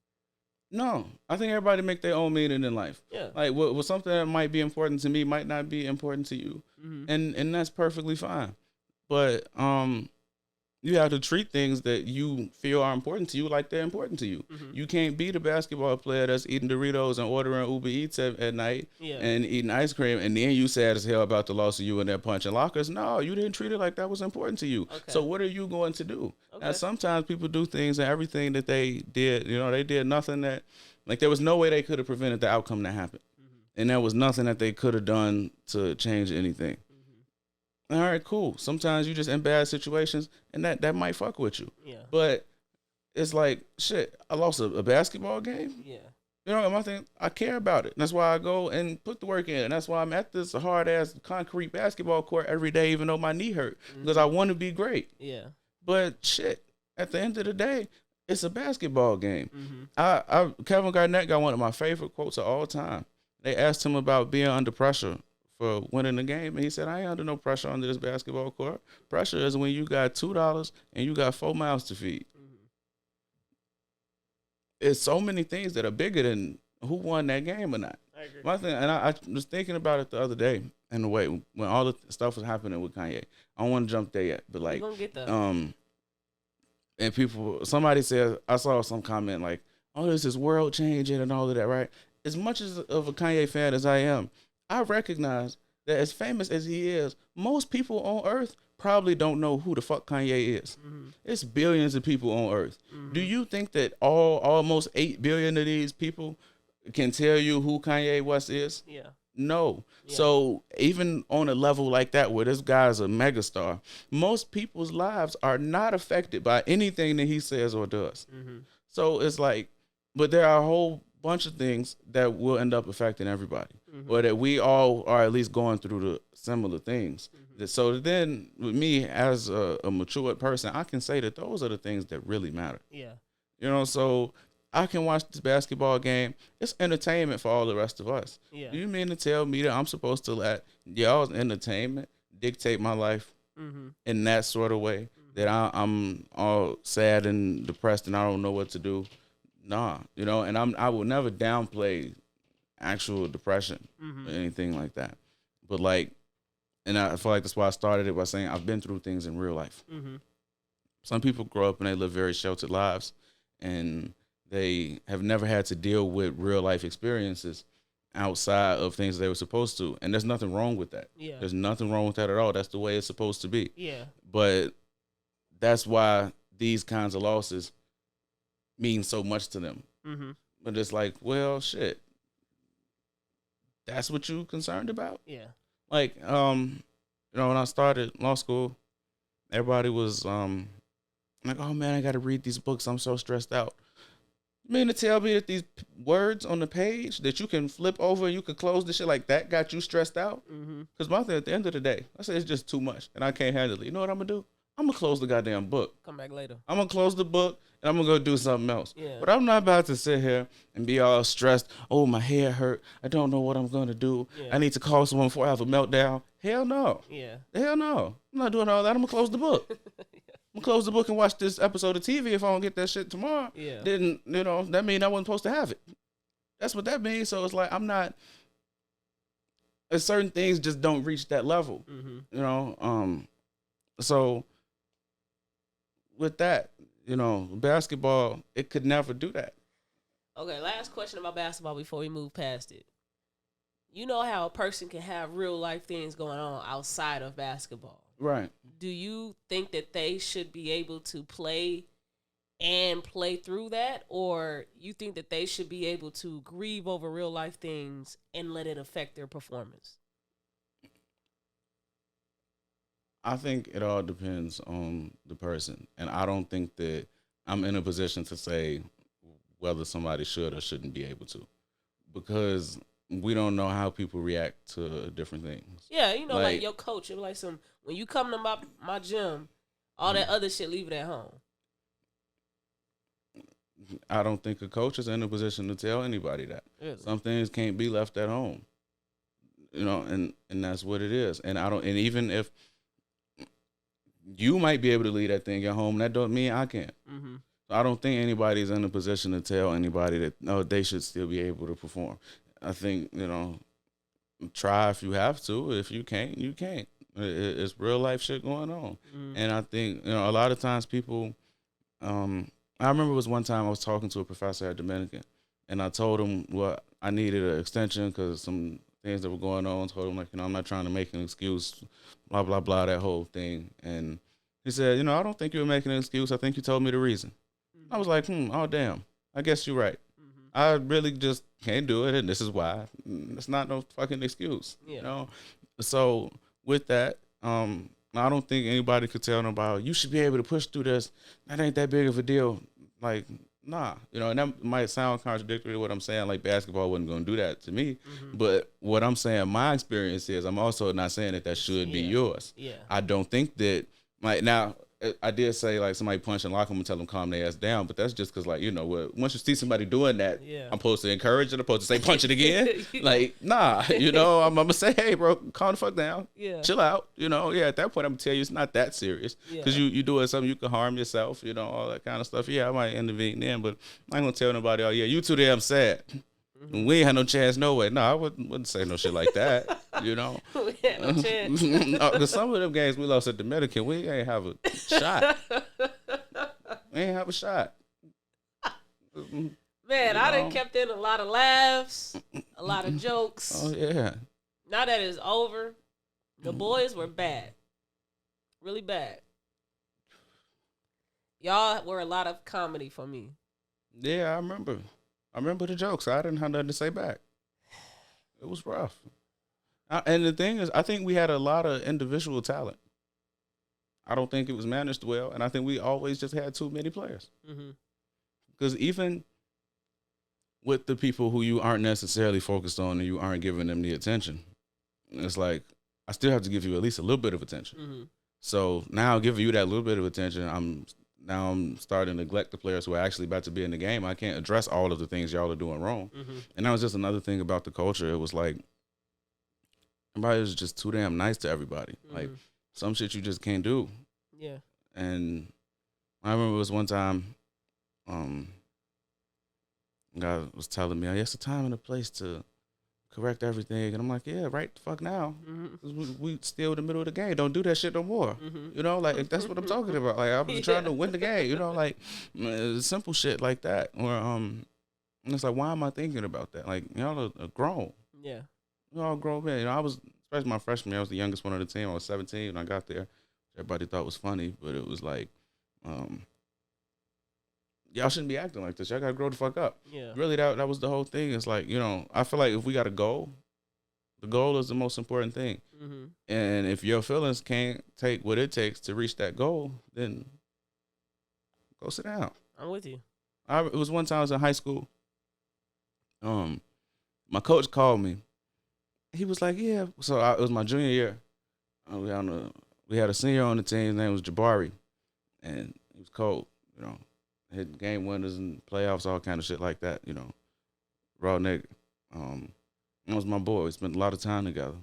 No, I think everybody make their own meaning in life. Yeah, like what something that might be important to me might not be important to you, and that's perfectly fine. But You have to treat things that you feel are important to you like they're important to you. Mm-hmm. You can't be the basketball player that's eating Doritos and ordering Uber Eats at night and eating ice cream, and then you sad as hell about the loss of you and that punching lockers. No, you didn't treat it like that was important to you. Okay. So what are you going to do? Okay. Now, sometimes people do things and everything that they did, they did nothing that, like, there was no way they could have prevented the outcome that happened. Mm-hmm. And there was nothing that they could have done to change anything. All right, cool. Sometimes you just in bad situations, and that might fuck with you. Yeah. But it's like, shit, I lost a basketball game. Yeah. My thing, I care about it. And that's why I go and put the work in. And that's why I'm at this hard-ass concrete basketball court every day, even though my knee hurt, because I want to be great. Yeah. But shit, at the end of the day, it's a basketball game. Mm-hmm. Kevin Garnett got one of my favorite quotes of all time. They asked him about being under pressure for winning the game, and he said, I ain't under no pressure under this basketball court. Pressure is when you got $2 and you got 4 mouths to feed. Mm-hmm. It's so many things that are bigger than who won that game or not. I agree. My thing, and I was thinking about it the other day, in the way when all the stuff was happening with Kanye. I don't want to jump there yet, but like, and somebody said, I saw some comment like, oh, this is world changing and all of that, right? As much as of a Kanye fan as I am, I recognize that as famous as he is, most people on Earth probably don't know who the fuck Kanye is. Mm-hmm. It's billions of people on Earth. Mm-hmm. Do you think that almost 8 billion of these people can tell you who Kanye West is? Yeah. No. Yeah. So even on a level like that where this guy's a megastar, most people's lives are not affected by anything that he says or does. Mm-hmm. So it's like, but there are a whole bunch of things that will end up affecting everybody, or that we all are at least going through the similar things. So then with me as a matured person, I can say that those are the things that really matter. Yeah. So I can watch this basketball game. It's entertainment for all the rest of us. Yeah. Do you mean to tell me that I'm supposed to let y'all's entertainment dictate my life in that sort of way, that I'm all sad and depressed and I don't know what to do? Nah, and I will never downplay actual depression or anything like that. But like, and I feel like that's why I started it by saying I've been through things in real life. Mm-hmm. Some people grow up and they live very sheltered lives, and they have never had to deal with real life experiences outside of things they were supposed to. And there's nothing wrong with that. Yeah. There's nothing wrong with that at all. That's the way it's supposed to be. Yeah. But that's why these kinds of losses mean so much to them. Mm-hmm. But it's like, well, shit, that's what you concerned about? Yeah. Like, when I started law school, everybody was like, oh man, I got to read these books. I'm so stressed out. You mean to tell me that these words on the page that you can flip over and you can close the shit like that got you stressed out? Because my thing, at the end of the day, I say it's just too much and I can't handle it. You know what I'm going to do? I'm going to close the goddamn book. Come back later. I'm going to close the book and I'm going to go do something else. Yeah. But I'm not about to sit here and be all stressed. Oh, my head hurt. I don't know what I'm going to do. Yeah. I need to call someone before I have a meltdown. Hell no. Yeah. Hell no. I'm not doing all that. I'm going to close the book. I'm going to close the book and watch this episode of TV if I don't get that shit tomorrow. Yeah. Then, that means I wasn't supposed to have it. That's what that means. So it's like certain things just don't reach that level. So with that, basketball, it could never do that. Okay, last question about basketball before we move past it. You know how a person can have real life things going on outside of basketball. Right. Do you think that they should be able to play through that? Or you think that they should be able to grieve over real life things and let it affect their performance? I think it all depends on the person. And I don't think that I'm in a position to say whether somebody should or shouldn't be able to. Because we don't know how people react to different things. Yeah, like your coach, it was like when you come to my gym, all that other shit, leave it at home. I don't think a coach is in a position to tell anybody that. Really? Some things can't be left at home. And that's what it is. And even if you might be able to leave that thing at home, that don't mean I can't. Mm-hmm. So I don't think anybody's in a position to tell anybody that they should still be able to perform. I think, try if you have to. If you can't, you can't. It's real life shit going on. And I think, a lot of times people, I remember it was one time I was talking to a professor at Dominican, and I told him I needed an extension because some things that were going on. Told him, like, I'm not trying to make an excuse, blah, blah, blah, that whole thing. And he said, I don't think you were making an excuse. I think you told me the reason. I was like, oh, damn. I guess you're right. I really just can't do it, and this is why. It's not no fucking excuse, So with that, I don't think anybody could tell nobody, you should be able to push through this. That ain't that big of a deal. Like, nah. And that might sound contradictory to what I'm saying. Like, basketball wasn't going to do that to me. But what I'm saying, my experience is, I'm also not saying that should be yours. Yeah. I don't think that, like, now, I did say, like, somebody punch and lock them and tell them calm their ass down, but that's just because, like, once you see somebody doing that, I'm supposed to encourage it, I'm supposed to say punch it again. Like, nah, I'm going to say, hey, bro, calm the fuck down. Yeah. Chill out. At that point, I'm going to tell you it's not that serious. Because you doing something, you can harm yourself, all that kind of stuff. Yeah, I might intervene then, but I ain't going to tell nobody, oh, yeah, you too damn sad. We ain't had no chance no way. No, I wouldn't say no shit like that, We had no chance. Because some of them games we lost at Dominican, we ain't have a shot. We ain't have a shot. Man, I done kept in a lot of laughs, a lot of jokes. Oh, yeah. Now that it's over, the boys were bad. Really bad. Y'all were a lot of comedy for me. Yeah, I remember the jokes. I didn't have nothing to say back. It was rough. And the thing is, I think we had a lot of individual talent. I don't think it was managed well, and I think we always just had too many players. Because even with the people who you aren't necessarily focused on and you aren't giving them the attention, it's like, I still have to give you at least a little bit of attention. So now giving you that little bit of attention, I'm starting to neglect the players who are actually about to be in the game. I can't address all of the things y'all are doing wrong. And that was just another thing about the culture. It was like, everybody was just too damn nice to everybody. Like, some shit you just can't do. Yeah. And I remember it was one time, God was telling me, it's a time and a place to correct everything. And I'm like, yeah, right the fuck now. We still in the middle of the game. Don't do that shit no more. Like, that's what I'm talking about. Like, I'm just trying to win the game, like, simple shit like that. Or, and it's like, why am I thinking about that? Like, y'all are grown. Yeah. You're all grown men. I was, especially my freshman year, I was the youngest one on the team. I was 17 when I got there. Everybody thought it was funny, but it was like, y'all shouldn't be acting like this. Y'all got to grow the fuck up. Yeah. Really, that was the whole thing. It's like, I feel like if we got a goal, the goal is the most important thing. And if your feelings can't take what it takes to reach that goal, then go sit down. I'm with you. It was one time I was in high school. My coach called me. He was like, yeah. So it was my junior year. We had a senior on the team. His name was Jabari. And he was cold, Hit game winners and playoffs, all kind of shit like that, Raw nigga. That was my boy. We spent a lot of time together.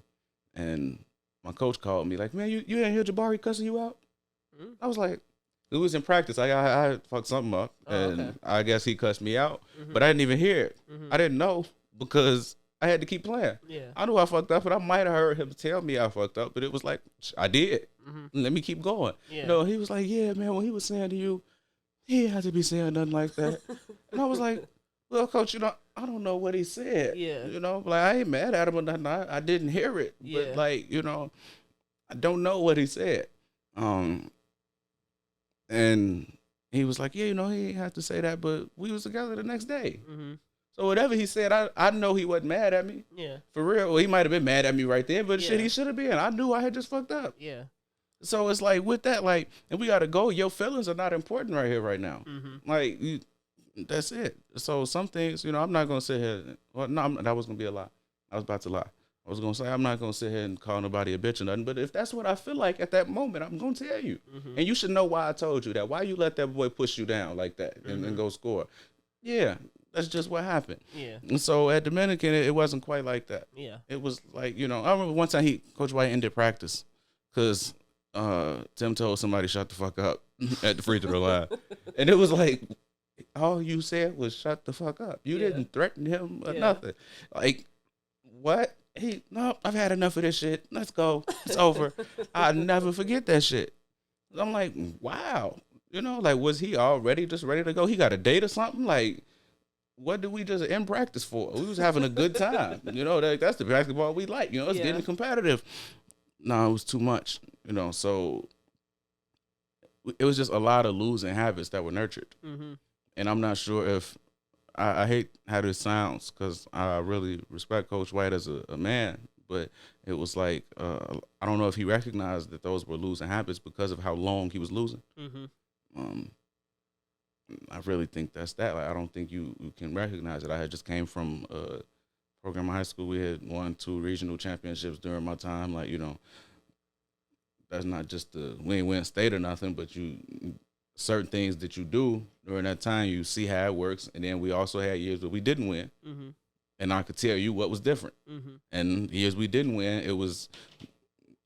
And my coach called me like, man, you didn't hear Jabari cussing you out? I was like, it was in practice. I fucked something up. And I guess he cussed me out. But I didn't even hear it. I didn't know because I had to keep playing. Yeah. I knew I fucked up, but I might have heard him tell me I fucked up. But it was like, I did. Let me keep going. Yeah. He was like, yeah, man, when he was saying to you, he didn't have to be saying nothing like that. And I was like, well, coach, I don't know what he said. Yeah. Like, I ain't mad at him or nothing. I didn't hear it. Yeah. But, like, I don't know what he said. And he was like, yeah, he didn't have to say that, but we was together the next day. So whatever he said, I know he wasn't mad at me. Yeah. For real. Well, he might have been mad at me right then, but shit, he should have been. I knew I had just fucked up. Yeah. So it's like, with that, like, and we got to go. Your feelings are not important right here, right now. Like, that's it. So some things, I'm not going to sit here. Well, no, that was going to be a lie. I was about to lie. I was going to say, I'm not going to sit here and call nobody a bitch or nothing. But if that's what I feel like at that moment, I'm going to tell you. And you should know why I told you that. Why you let that boy push you down like that and go score. Yeah, that's just what happened. Yeah. And so at Dominican, it wasn't quite like that. Yeah. It was like, I remember one time Coach White ended practice because Tim told somebody shut the fuck up at the free throw line. And it was like, all you said was shut the fuck up. You didn't threaten him or nothing. Like, what? No, I've had enough of this shit. Let's go. It's over. I'll never forget that shit. I'm like, wow. Like, was he already just ready to go? He got a date or something? Like, what did we just in practice for? We was having a good time. That's the basketball we like. It's getting competitive. No, it was too much. So it was just a lot of losing habits that were nurtured. Mm-hmm. And I'm not sure if I hate how this sounds because I really respect Coach White as a man, but it was like I don't know if he recognized that those were losing habits because of how long he was losing. Mm-hmm. I really think that's that. Like, I don't think you can recognize it. I had just came from a program in high school. We had won 2 regional championships during my time. Like, that's not just the win-win state or nothing, but certain things that you do during that time, you see how it works. And then we also had years where we didn't win. Mm-hmm. And I could tell you what was different. Mm-hmm. And years we didn't win, it was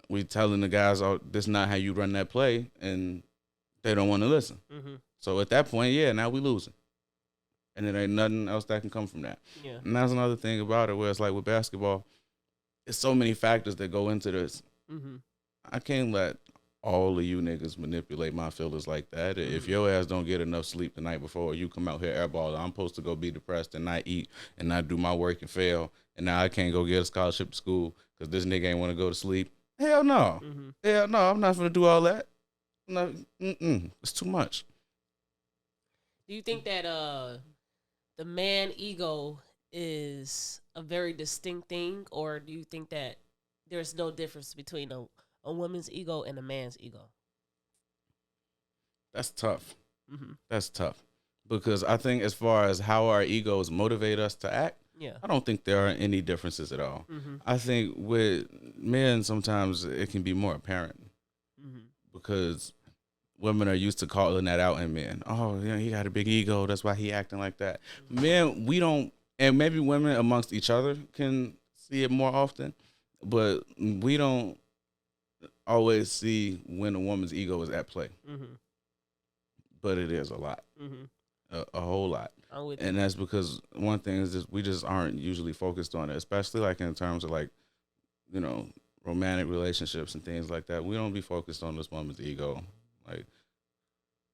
we telling the guys, oh, this is not how you run that play. And they don't want to listen. Mm-hmm. So at that point, now we losing. And there ain't nothing else that can come from that. Yeah. And that's another thing about it where it's like with basketball, there's so many factors that go into this. Mm-hmm. I can't let all of you niggas manipulate my feelings like that. Mm-hmm. If your ass don't get enough sleep the night before, you come out here airball, I'm supposed to go be depressed and not eat and not do my work and fail. And now I can't go get a scholarship to school because this nigga ain't want to go to sleep. Hell no. Mm-hmm. Hell no, I'm not going to do all that. No, it's too much. Do you think that the man ego is a very distinct thing, or do you think that there's no difference between a woman's ego and a man's ego? That's tough. Mm-hmm. That's tough because I think as far as how our egos motivate us to act, I don't think there are any differences at all. Mm-hmm. I think with men sometimes it can be more apparent because women are used to calling that out in men. Oh, he got a big ego. That's why he acting like that. Mm-hmm. Men, we don't, and maybe women amongst each other can see it more often, but we don't always see when a woman's ego is at play. Mm-hmm. But it is a lot, a whole lot. And that's because one thing is just we just aren't usually focused on it, especially like in terms of like, romantic relationships and things like that. We don't be focused on this woman's ego. Like,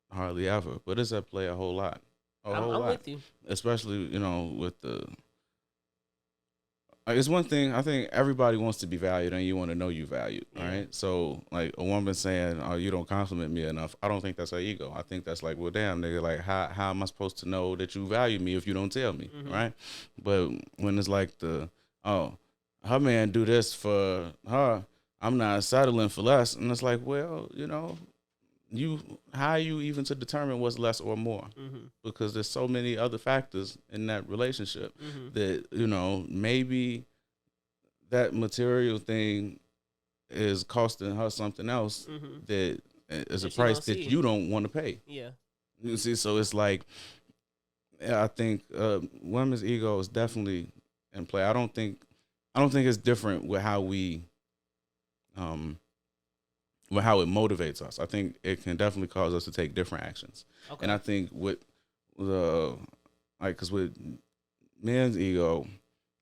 hardly ever. But it's at play a whole lot. I'm with you. Especially, with the... Like, it's one thing, I think everybody wants to be valued and you want to know you valued, right? So, like, a woman saying, oh, you don't compliment me enough, I don't think that's her ego. I think that's like, well, damn, nigga, like, how am I supposed to know that you value me if you don't tell me, right? But when it's like her man do this for her, I'm not settling for less. And it's like, well, how are you even to determine what's less or more? Because there's so many other factors in that relationship that, maybe that material thing is costing her something else that is a price that you don't want to pay. Yeah. You see, so it's like, I think women's ego is definitely in play. I don't think it's different with how we, with how it motivates us. I think it can definitely cause us to take different actions. Okay. And I think with because with men's ego,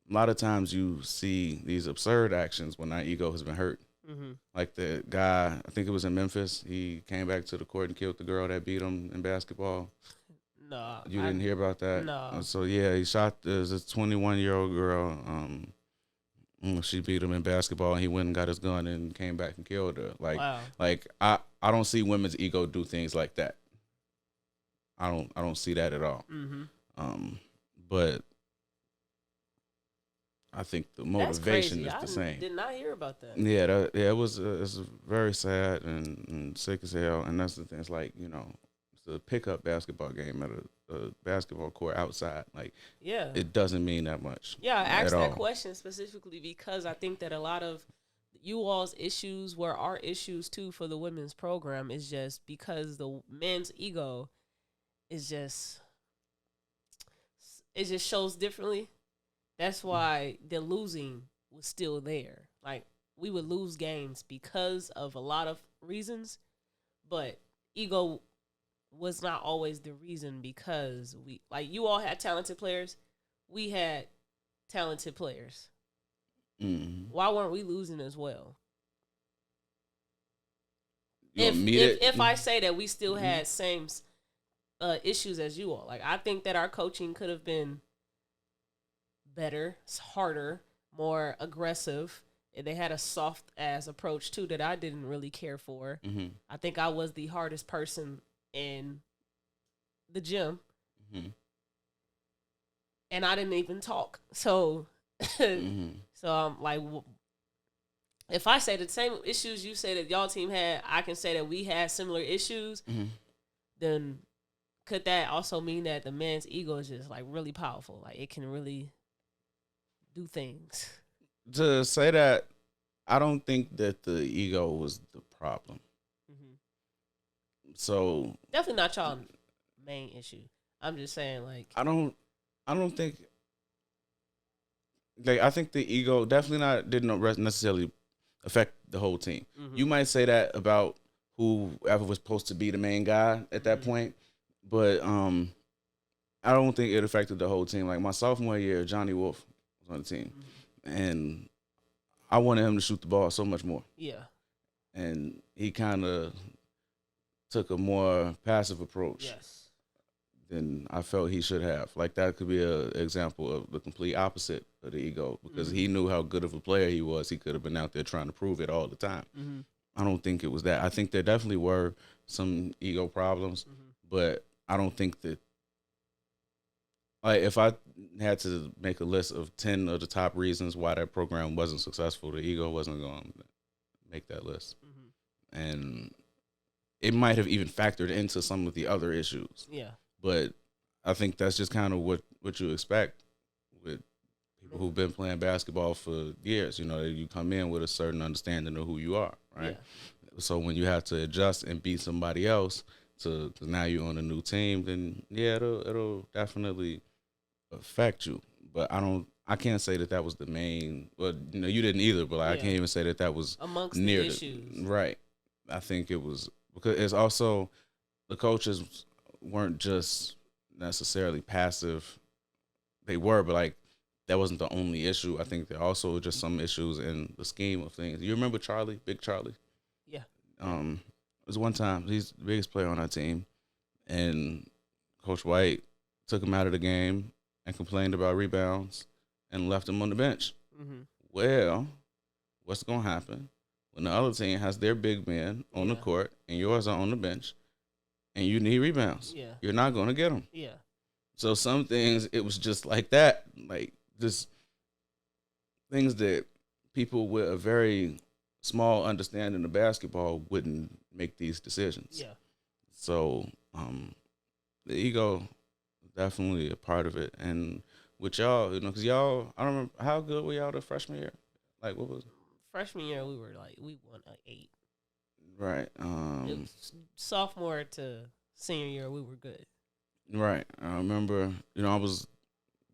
a lot of times you see these absurd actions when our ego has been hurt. Like the guy, I think it was in Memphis, he came back to the court and killed the girl that beat him in basketball. No. You didn't hear about that? No. So, he shot this 21-year-old girl. She beat him in basketball, and he went and got his gun and came back and killed her. Wow. Like I don't see women's ego do things like that. I don't see that at all. But I think the motivation is the same. I did not hear about that. Yeah, it was it's very sad and sick as hell. And that's the thing. It's like it's a pickup basketball game at a basketball court outside. Like, it doesn't mean that much. Yeah, I asked that question specifically because I think that a lot of you all's issues were our issues too for the women's program is just because the men's ego is just, it just shows differently. That's why the losing was still there. Like, we would lose games because of a lot of reasons, but ego was not always the reason because you all had talented players. We had talented players. Mm-hmm. Why weren't we losing as well? If I say that we still had same issues as you all, like I think that our coaching could have been better, harder, more aggressive. They had a soft ass approach too that I didn't really care for. Mm-hmm. I think I was the hardest person in the gym, and I didn't even talk. So, so I'm like, if I say the same issues you say that y'all team had, I can say that we had similar issues. Then could that also mean that the man's ego is just like really powerful? Like it can really do things. To say that, I don't think that the ego was the problem. So definitely not y'all main issue. I'm just saying, like I don't think. Like I think the ego definitely didn't necessarily affect the whole team. You might say that about whoever was supposed to be the main guy at that point, but I don't think it affected the whole team. Like my sophomore year, Johnny Wolf was on the team, and I wanted him to shoot the ball so much more. Yeah, and he kind of took a more passive approach. Yes. Than I felt he should have. Like that could be an example of the complete opposite of the ego because he knew how good of a player he was. He could have been out there trying to prove it all the time. I don't think it was that. I think there definitely were some ego problems, but I don't think that. Like if I had to make a list of 10 of the top reasons why that program wasn't successful, the ego wasn't going to make that list, and it might have even factored into some of the other issues. Yeah. But I think that's just kind of what you expect with people who've been playing basketball for years. You know, you come in with a certain understanding of who you are, right? Yeah. So when you have to adjust and beat somebody else, because now you're on a new team, then yeah, it'll definitely affect you. But I can't say that was the main. Well, you know, you didn't either. But like, I can't even say that was amongst near the issues, right? I think it was because it's also the coaches weren't just necessarily passive. They were, but like that wasn't the only issue. I think there also were just some issues in the scheme of things. You remember Charlie, Big Charlie? Yeah. It was one time he's the biggest player on our team, and Coach White took him out of the game and complained about rebounds and left him on the bench. Well, what's gonna happen when the other team has their big men on the court and yours are on the bench? And you need rebounds. Yeah. You're not going to get them. Yeah. So some things, it was just like that. Like, just things that people with a very small understanding of basketball wouldn't make these decisions. Yeah. So, the ego is definitely a part of it. And with y'all, you know, because y'all, I don't remember, how good were y'all the freshman year? Like, what was it? Freshman year, we won an 8. Right. Sophomore to senior year, we were good. Right. I remember, you know, I was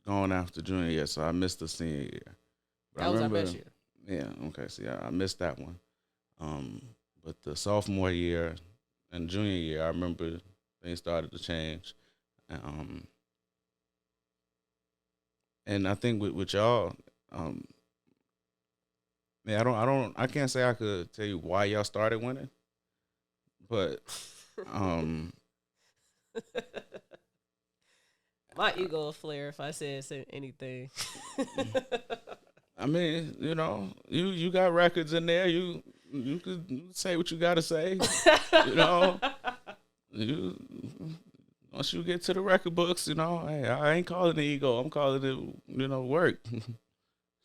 going after junior year, so I missed the senior year. But that was our best year. Yeah. Okay. So yeah, I missed that one. But the sophomore year and junior year, I remember things started to change. And I think with y'all, I can't say I could tell you why y'all started winning, but my ego will flare if I said anything. I mean, you know, you got records in there. You could say what you got to say. You know, once you get to the record books, you know, hey, I ain't calling it ego. I'm calling it, you know, work.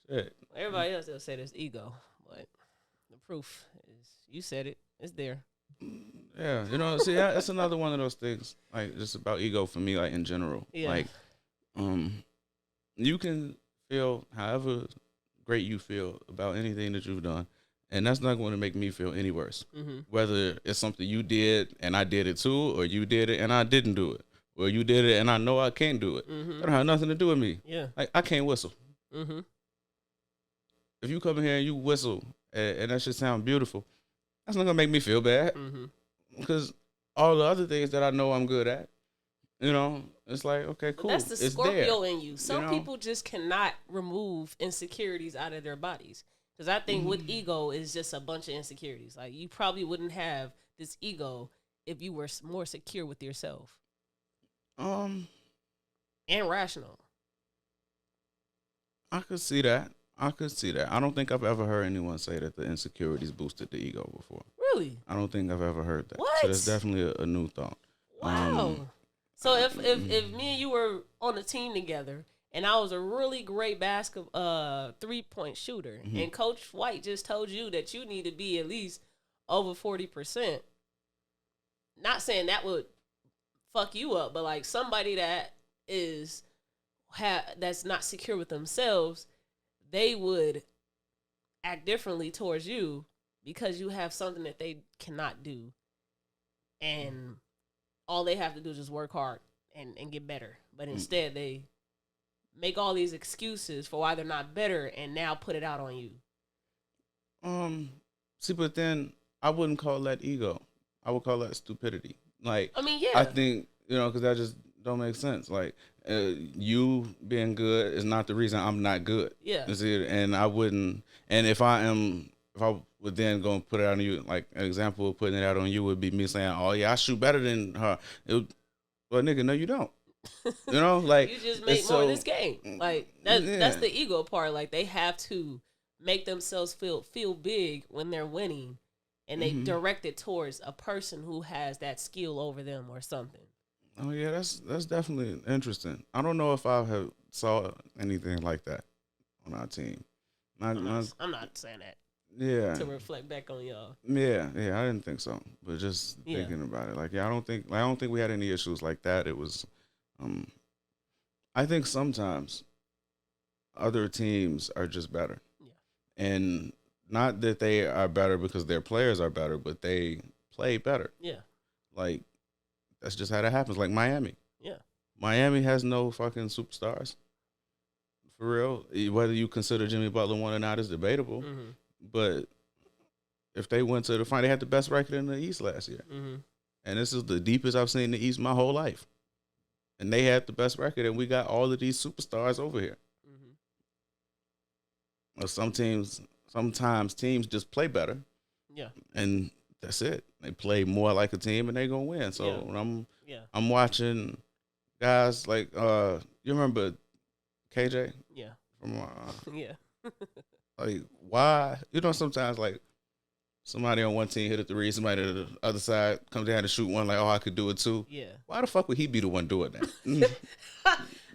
Shit. Everybody else will say this ego, but the proof is you said it. It's there. Yeah, you know, see, that's another one of those things, like, just about ego for me, like, in general. Yeah. Like, you can feel however great you feel about anything that you've done, and that's not going to make me feel any worse. Whether it's something you did and I did it too, or you did it and I didn't do it, or you did it and I know I can't do it. That don't have nothing to do with me. Yeah. Like, I can't whistle. If you come in here and you whistle and that shit sound beautiful, that's not gonna make me feel bad because all the other things that I know I'm good at, You know, it's like, okay, cool. That's the it's Scorpio there. in you. Some people just cannot remove insecurities out of their bodies. Because I think with ego is just a bunch of insecurities. Like, you probably wouldn't have this ego if you were more secure with yourself. And rational. I could see that. I don't think I've ever heard anyone say that the insecurities boosted the ego before. Really? I don't think I've ever heard that. What? So that's definitely a new thought. Wow. So if me and you were on a team together and I was a really great 3-point shooter and Coach White just told you that you need to be at least over 40%, not saying that would fuck you up, but like somebody that that's not secure with themselves, they would act differently towards you because you have something that they cannot do. And all they have to do is just work hard and get better. But instead, they make all these excuses for why they're not better and now put it out on you. See, but then I wouldn't call that ego. I would call that stupidity. Like, I mean, yeah. I think, because that just don't make sense. Like, you being good is not the reason I'm not good. Yeah. And I wouldn't, and if I would then go and put it out on you, like an example of putting it out on you would be me saying, oh yeah, I shoot better than her. Well, nigga, no, you don't. Like, you just make more in this game. Like, that's the ego part. Like, they have to make themselves feel big when they're winning, and they direct it towards a person who has that skill over them or something. Oh yeah, that's definitely interesting. I don't know if I have saw anything like that on our team. I'm not saying that. Yeah. To reflect back on y'all. Yeah, I didn't think so. But just thinking about it, like, I don't think we had any issues like that. It was, I think sometimes other teams are just better. Yeah. And not that they are better because their players are better, but they play better. Yeah. Like, that's just how that happens. Like Miami. Yeah. Miami has no fucking superstars. For real. Whether you consider Jimmy Butler one or not is debatable. Mm-hmm. But if they went to the final, they had the best record in the East last year. Mm-hmm. And this is the deepest I've seen the East my whole life. And they had the best record, and we got all of these superstars over here. Mm-hmm. Sometimes teams just play better. Yeah. And that's it. They play more like a team, and they gonna win. So when I'm watching guys like you remember KJ? Yeah. From yeah. Like, why? Sometimes, like, somebody on one team hit a three, somebody on the other side comes down to shoot one, like, oh, I could do it too. Yeah. Why the fuck would he be the one doing that?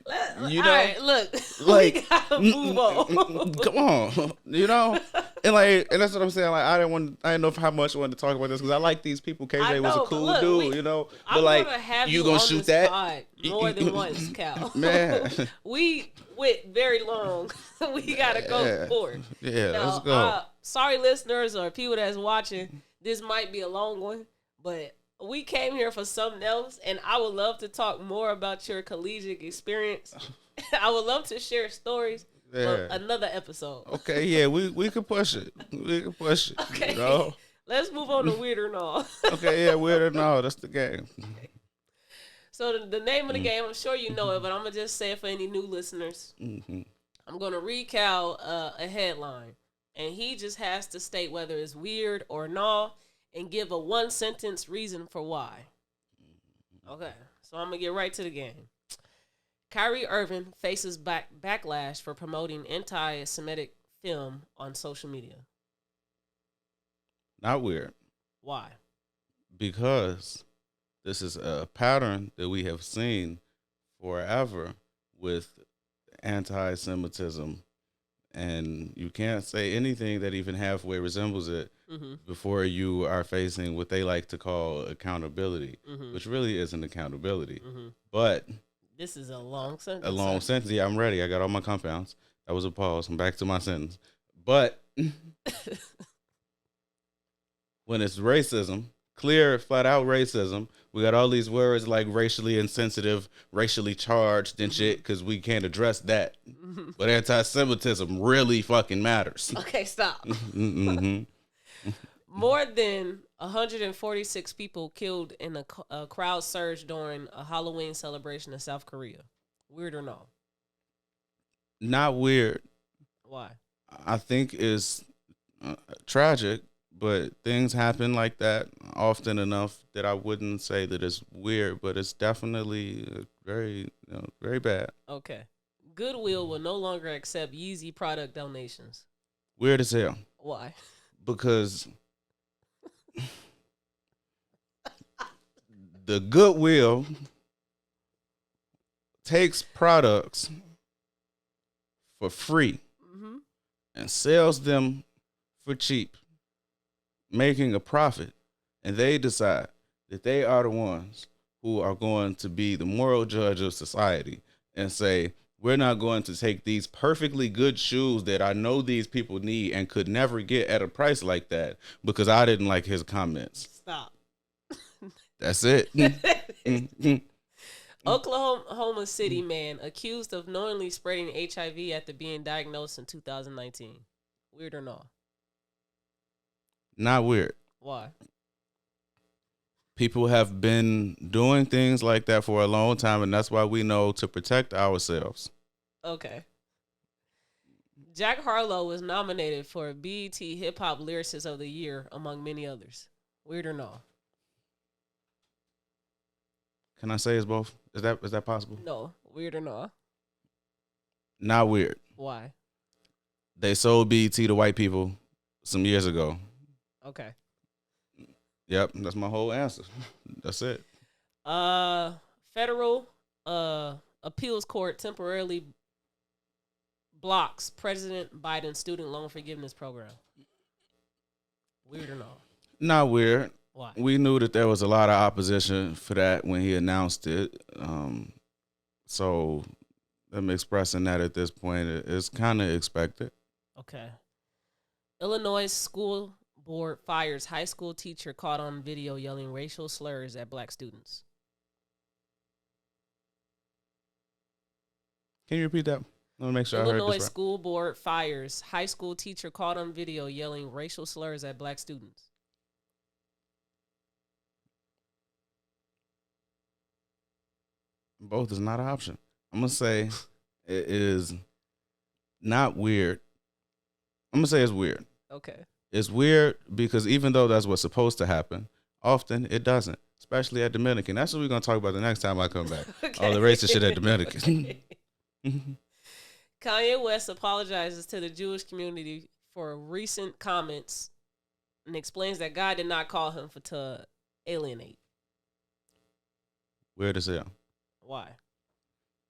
All right, look, like, we gotta move on. Come on, and that's what I'm saying. Like, I didn't know how much I wanted to talk about this because I like these people. KJ was a cool dude, but like, you gonna shoot that more than once, Cal. Man, we went very long. We gotta go forward. Yeah, let's go. Sorry, listeners or people that's watching. This might be a long one, but we came here for something else, and I would love to talk more about your collegiate experience. I would love to share stories for another episode. Okay, yeah, we can push it. Okay, let's move on to Weird or No. Okay, yeah, Weird or No, that's the game. Okay. So the name of the game, I'm sure you know it, but I'm going to just say it for any new listeners. Mm-hmm. I'm going to read Cal a headline, and he just has to state whether it's weird or no, and give a one-sentence reason for why. Okay, so I'm going to get right to the game. Kyrie Irving faces backlash for promoting anti-Semitic film on social media. Not weird. Why? Because this is a pattern that we have seen forever with anti-Semitism, and you can't say anything that even halfway resembles it before you are facing what they like to call accountability, which really isn't accountability. But this is a long sentence. A long sentence. Yeah, I'm ready. I got all my compounds. That was a pause. I'm back to my sentence. But when it's racism, clear, flat out racism, we got all these words like racially insensitive, racially charged and shit because we can't address that. But anti-Semitism really fucking matters. Okay, stop. More than 146 people killed in a crowd surge during a Halloween celebration in South Korea. Weird or no? Not weird. Why? I think it's tragic, but things happen like that often enough that I wouldn't say that it's weird, but it's definitely very, very bad. Okay. Goodwill will no longer accept Yeezy product donations. Weird as hell. Why? Because the Goodwill takes products for free and sells them for cheap, making a profit, and they decide that they are the ones who are going to be the moral judge of society and say, we're not going to take these perfectly good shoes that I know these people need and could never get at a price like that because I didn't like his comments. Stop. That's it. Oklahoma City man accused of knowingly spreading HIV after being diagnosed in 2019. Weird or no? Not weird. Why? People have been doing things like that for a long time, and that's why we know to protect ourselves. Okay. Jack Harlow was nominated for BET Hip Hop Lyricist of the Year, among many others. Weird or no? Can I say it's both? Is that possible? No. Weird or no? Not weird. Why? They sold BET to white people some years ago. Okay. Yep, that's my whole answer. That's it. Federal appeals court temporarily blocks President Biden's student loan forgiveness program. Weird or no? Not weird. Why? We knew that there was a lot of opposition for that when he announced it. So them expressing that at this point is kind of expected. Okay. Illinois school board fires high school teacher caught on video yelling racial slurs at black students. Can you repeat that? Let me make sure I heard this right. Illinois school board fires high school teacher caught on video yelling racial slurs at black students. Both is not an option. I'm going to say it is not weird. I'm going to say it's weird. Okay. It's weird because even though that's what's supposed to happen, often it doesn't, especially at Dominican. That's what we're going to talk about the next time I come back. Okay. All the racist shit at Dominican. Kanye West apologizes to the Jewish community for recent comments and explains that God did not call him to alienate. Weird as hell. Why?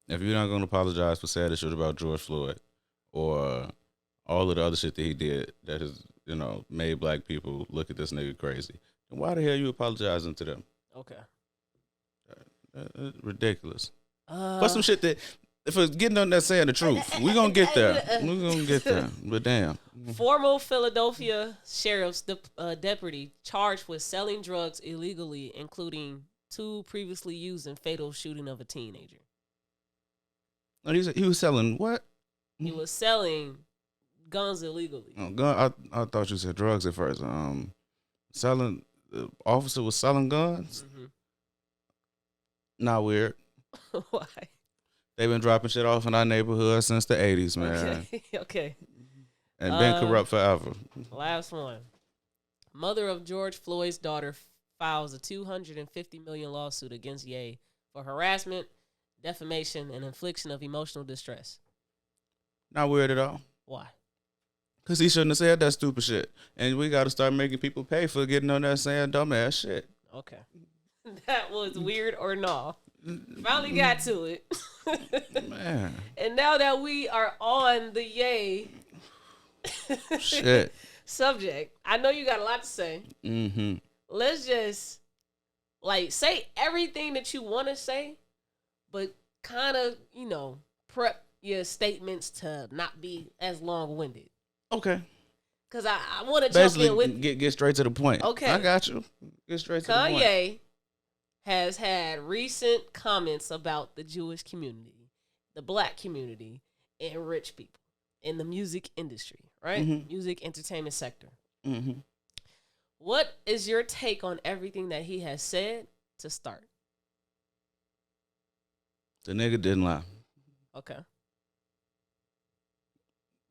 If you're not going to apologize for saying the shit about George Floyd or all of the other shit that he did that has, made black people look at this nigga crazy, then why the hell are you apologizing to them? Okay. Ridiculous. For some shit that, if it's getting on that saying the truth, we're going to get there. We're going to get there. But damn. Former Philadelphia sheriff's deputy charged with selling drugs illegally, including 2 previously used in fatal shooting of a teenager. He was selling what? He was selling guns illegally. Oh, I thought you said drugs at first. The officer was selling guns? Mm-hmm. Not weird. Why? They've been dropping shit off in our neighborhood since the 80s, man. Okay. And been corrupt forever. Last one. Mother of George Floyd's daughter files a $250 million lawsuit against Ye for harassment, defamation, and infliction of emotional distress. Not weird at all. Why? Because he shouldn't have said that stupid shit. And we got to start making people pay for getting on there saying dumbass shit. Okay. That was weird or no? Finally got to it. Man. And now that we are on the Ye shit subject, I know you got a lot to say. Mm-hmm. Let's just say everything that you want to say, but kind of, prep your statements to not be as long-winded. Okay. Because I want to jump in with get straight to the point. Okay. I got you. Get straight to the point. Kanye has had recent comments about the Jewish community, the black community, and rich people in the music industry, right? Mm-hmm. Music entertainment sector. Mm-hmm. What is your take on everything that he has said to start? The nigga didn't lie. Okay.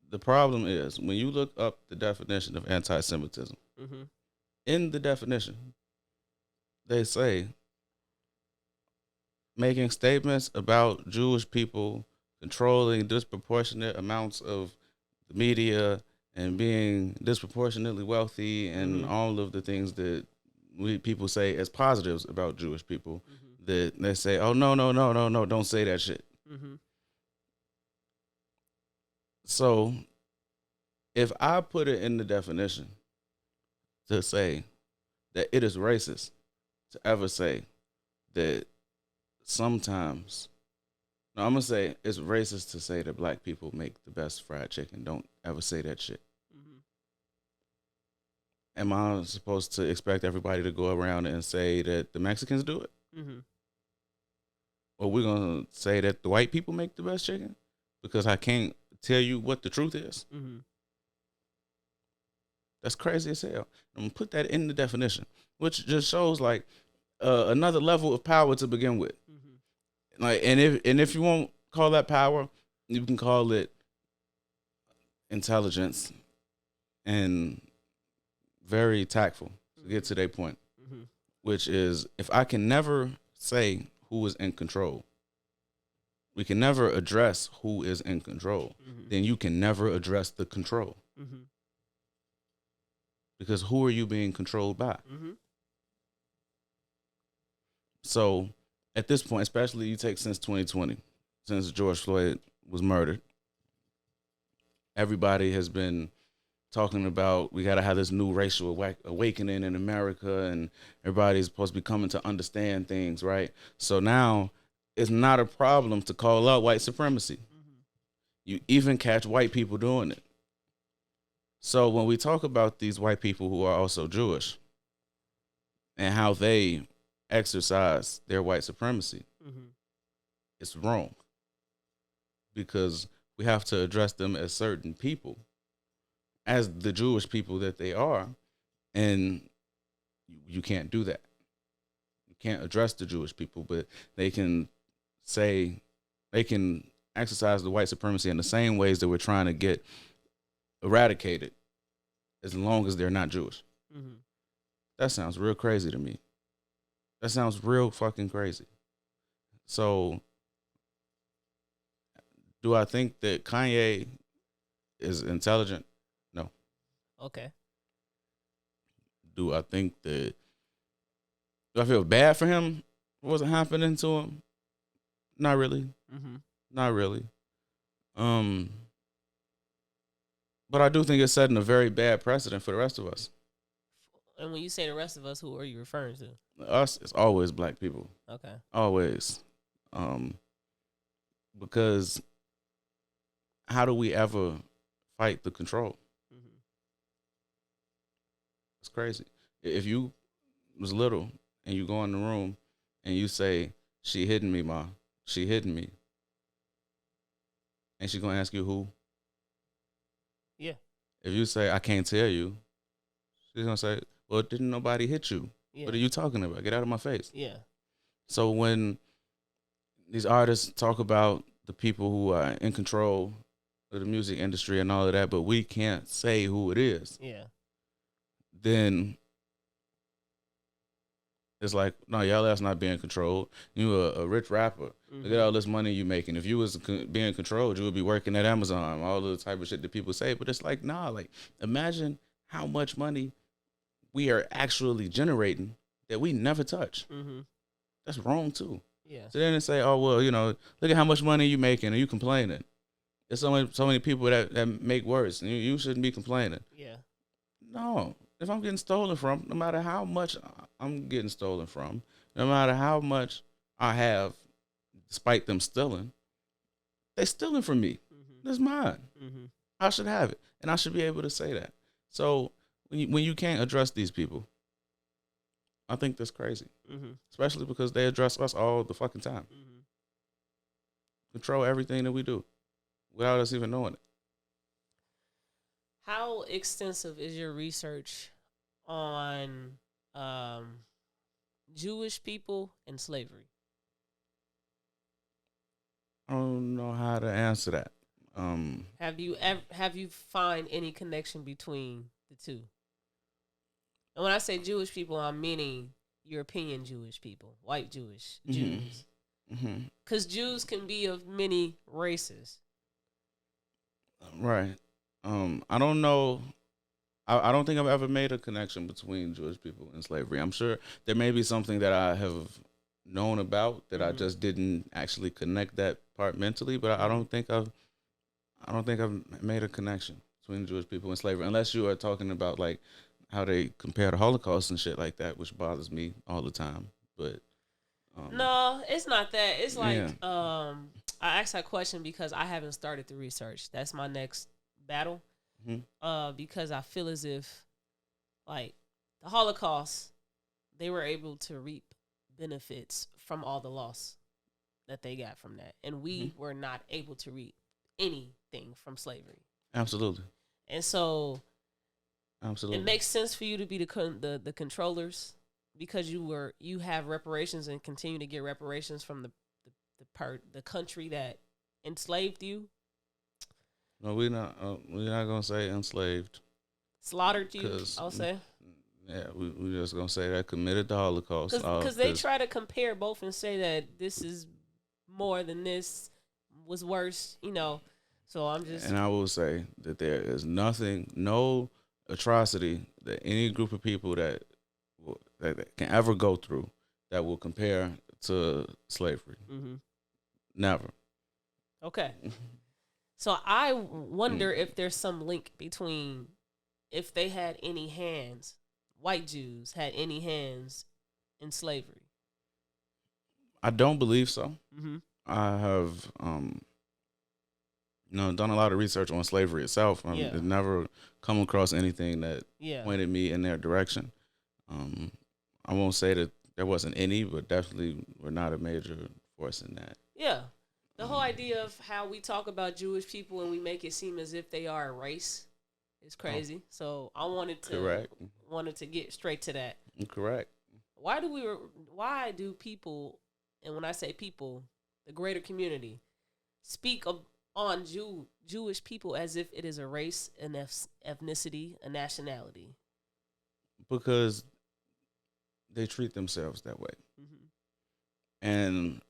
The problem is when you look up the definition of anti-Semitism, in the definition, they say making statements about Jewish people controlling disproportionate amounts of the media and being disproportionately wealthy and all of the things that people say as positives about Jewish people, that they say, oh, no, don't say that shit. So if I put it in the definition to say that it is racist to ever say that sometimes, no, I'm going to say it's racist to say that black people make the best fried chicken. Don't ever say that shit. Am I supposed to expect everybody to go around and say that the Mexicans do it? Or we're going to say that the white people make the best chicken? Because I can't tell you what the truth is. That's crazy as hell. I'm going to put that in the definition, which just shows like another level of power to begin with. Like, and if you won't call that power, you can call it intelligence and very tactful to get to their point, which is if I can never say who is in control, we can never address who is in control, then you can never address the control. Because who are you being controlled by? So at this point, especially you take since 2020, since George Floyd was murdered, everybody has been talking about we got to have this new racial awakening in America, and everybody's supposed to be coming to understand things, right? So now it's not a problem to call out white supremacy. You even catch white people doing it. So when we talk about these white people who are also Jewish and how they exercise their white supremacy, it's wrong, because we have to address them as certain people, as the Jewish people that they are, and you can't do that. You can't address the Jewish people, but they can exercise the white supremacy in the same ways that we're trying to get eradicated, as long as they're not Jewish. That sounds real crazy to me. That sounds real fucking crazy. So do I think that Kanye is intelligent? No. Okay. Do I feel bad for him? What was happening to him? Not really. Not really. But I do think it's setting a very bad precedent for the rest of us. And when you say the rest of us, who are you referring to? Us, it's always black people. Okay. Always. Because how do we ever fight the control? It's crazy. If you was little and you go in the room and you say, she hitting me, ma, she hitting me, and she gonna ask you who? Yeah. If you say, I can't tell you, she's gonna say, well, didn't nobody hit you? Yeah. What are you talking about? Get out of my face. Yeah. So when these artists talk about the people who are in control of the music industry and all of that, but we can't say who it is. Yeah. Then it's like, no, y'all ass not being controlled. You a rich rapper. Look at all this money you making. If you was being controlled, you would be working at Amazon, all the type of shit that people say. But it's like, nah, like imagine how much money we are actually generating that we never touch. That's wrong too. Yeah. So then they say, oh, well, look at how much money you making and you complaining. There's so many people that make worse, and you shouldn't be complaining. Yeah. No. If I'm getting stolen from, no matter how much I'm getting stolen from, no matter how much I have, despite them stealing, they stealing from me. That's mine. I should have it, and I should be able to say that. So when you can't address these people, I think that's crazy, especially because they address us all the fucking time. Control everything that we do without us even knowing it. How extensive is your research on Jewish people and slavery? I don't know how to answer that. Have you find any connection between the two? And when I say Jewish people, I'm meaning European Jewish people, white Jewish Jews, because Jews can be of many races. Right. I don't know. I don't think I've ever made a connection between Jewish people and slavery. I'm sure there may be something that I have known about that I just didn't actually connect that part mentally, but I don't think I've made a connection between Jewish people and slavery, unless you are talking about like how they compare the Holocaust and shit like that, which bothers me all the time. But no, it's not that. It's like yeah. I asked that question because I haven't started the research. That's my next battle. Because I feel as if, like, the Holocaust, they were able to reap benefits from all the loss that they got from that, and we were not able to reap anything from slavery. Absolutely. And so, absolutely, it makes sense for you to be the controllers, because you have reparations and continue to get reparations from the country that enslaved you. No, we're not gonna say enslaved. Slaughtered you, I'll say. Yeah, we're just gonna say that committed the Holocaust. Because they try to compare both and say that this is more than this was worse, So I'm just. And I will say that there is no atrocity that any group of people that can ever go through that will compare to slavery. Never. Okay. So I wonder if there's some link between, if they had any hands, white Jews had any hands in slavery. I don't believe so. I have, done a lot of research on slavery itself. I've never come across anything that pointed me in their direction. I won't say that there wasn't any, but definitely we're not a major force in that. Yeah. The whole idea of how we talk about Jewish people and we make it seem as if they are a race is crazy. So I wanted to get straight to that. Correct. Why do people, and when I say people, the greater community, speak on Jewish people as if it is a race, an ethnicity, a nationality? Because they treat themselves that way. And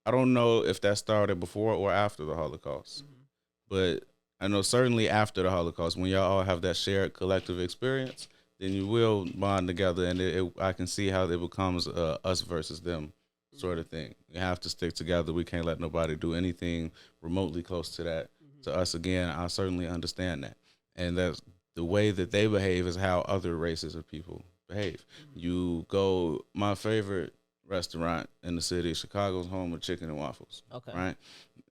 I don't know if that started before or after the Holocaust, but I know certainly after the Holocaust, when y'all all have that shared collective experience, then you will bond together, and I can see how it becomes us versus them sort of thing. We have to stick together. We can't let nobody do anything remotely close to that. To us, again, I certainly understand that. And that's the way that they behave is how other races of people behave. You go, my favorite restaurant in the city, Chicago's home of chicken and waffles. Okay. Right?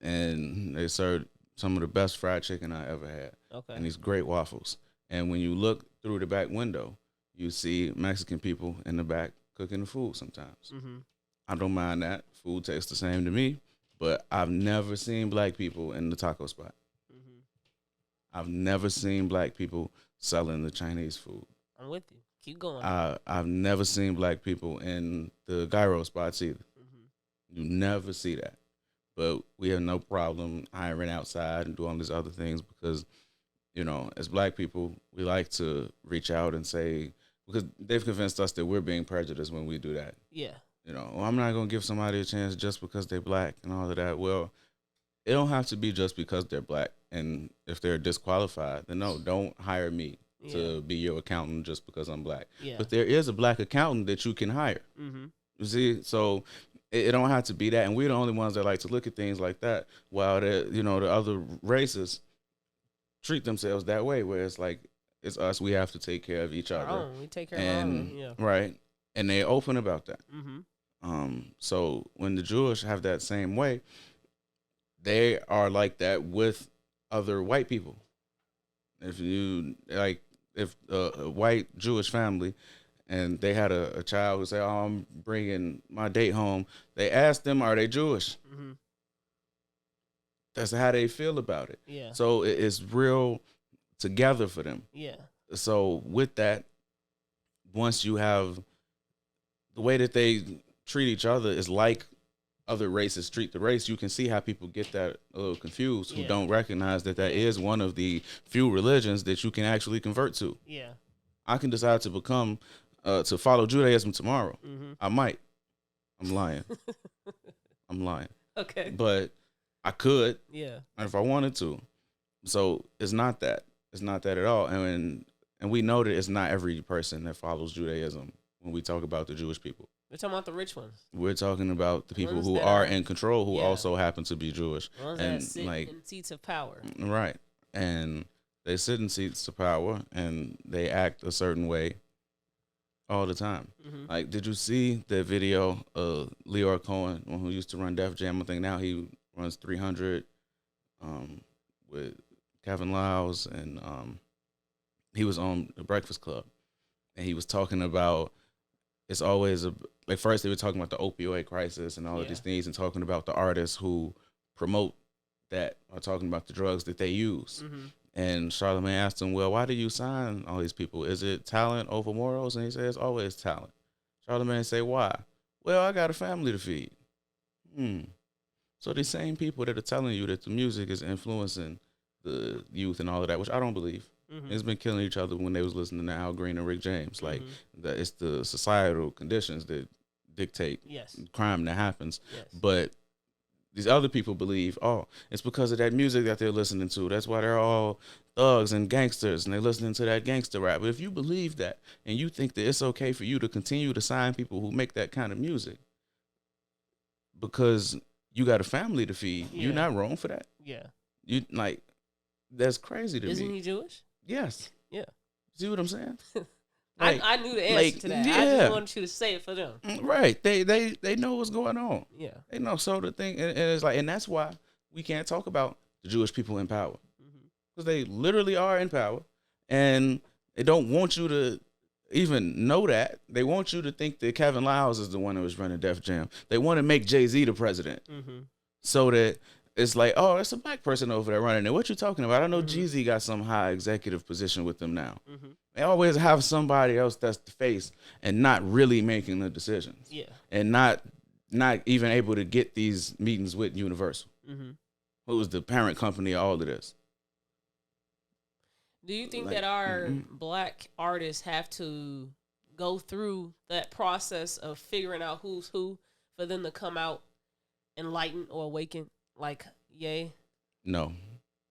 And they serve some of the best fried chicken I ever had. Okay. And these great waffles. And when you look through the back window, you see Mexican people in the back cooking the food sometimes. I don't mind that. Food tastes the same to me, but I've never seen black people in the taco spot. I've never seen black people selling the Chinese food. I'm with you. Keep going. I've never seen black people in the gyro spots either. You never see that. But we have no problem hiring outside and doing all these other things because, as black people, we like to reach out and say, because they've convinced us that we're being prejudiced when we do that. Yeah. I'm not going to give somebody a chance just because they're black and all of that. Well, it don't have to be just because they're black. And if they're disqualified, then no, don't hire me to be your accountant just because I'm black. Yeah. But there is a black accountant that you can hire. You see? So it don't have to be that. And we're the only ones that like to look at things like that, while the other races treat themselves that way, where it's like, it's us, we have to take care of each other. We take care of our own. Yeah. Right. And they're open about that. So when the Jewish have that same way, they are like that with other white people. If a white Jewish family and they had a child who said, "Oh, I'm bringing my date home," they ask them, "Are they Jewish?" That's how they feel about it. Yeah. So it's real together for them. Yeah. So with that, once you have the way that they treat each other is like other races treat the race, you can see how people get that a little confused who don't recognize that is one of the few religions that you can actually convert to. Yeah. I can decide to become, to follow Judaism tomorrow. I might. I'm lying. I'm lying. Okay. But I could. Yeah. If I wanted to. So it's not that. It's not that at all. And we know that it's not every person that follows Judaism when we talk about the Jewish people. We're talking about the rich ones. We're talking about the people who are in control, who also happen to be Jewish. The ones that sit in seats of power. Right. And they sit in seats of power and they act a certain way all the time. Like, did you see the video of Leor Cohen, who used to run Def Jam? I think now he runs 300 with Kevin Liles, and he was on the Breakfast Club, and he was talking about it's always like first they were talking about the opioid crisis and all of these things, and talking about the artists who promote that are talking about the drugs that they use. And Charlamagne asked him, well, why do you sign all these people? Is it talent over morals? And he says, it's always talent. Charlamagne say, why? Well, I got a family to feed. So these same people that are telling you that the music is influencing the youth and all of that, which I don't believe. It's been killing each other when they was listening to Al Green and Rick James. Like, it's the societal conditions that dictate crime that happens. But these other people believe, oh, it's because of that music that they're listening to. That's why they're all thugs and gangsters, and they're listening to that gangster rap. But if you believe that, and you think that it's okay for you to continue to sign people who make that kind of music because you got a family to feed, you're not wrong for that. You like, that's crazy to me. Isn't he Jewish? Yes. Yeah. See what I'm saying? Like, I knew the answer to that. I just wanted you to say it for them. Right. They know what's going on. Yeah. They know. So the thing, and it's like, and that's why we can't talk about the Jewish people in power, because they literally are in power, and they don't want you to even know that. They want you to think that Kevin Liles is the one that was running Def Jam. They want to make Jay-Z the president, so that it's like, oh, that's a black person over there running it. What you talking about? I know Jeezy got some high executive position with them now. They always have somebody else that's the face and not really making the decisions. And not even able to get these meetings with Universal, who was the parent company of all of this. Do you think that our black artists have to go through that process of figuring out who's who for them to come out enlightened or awakened? Like, yay? No.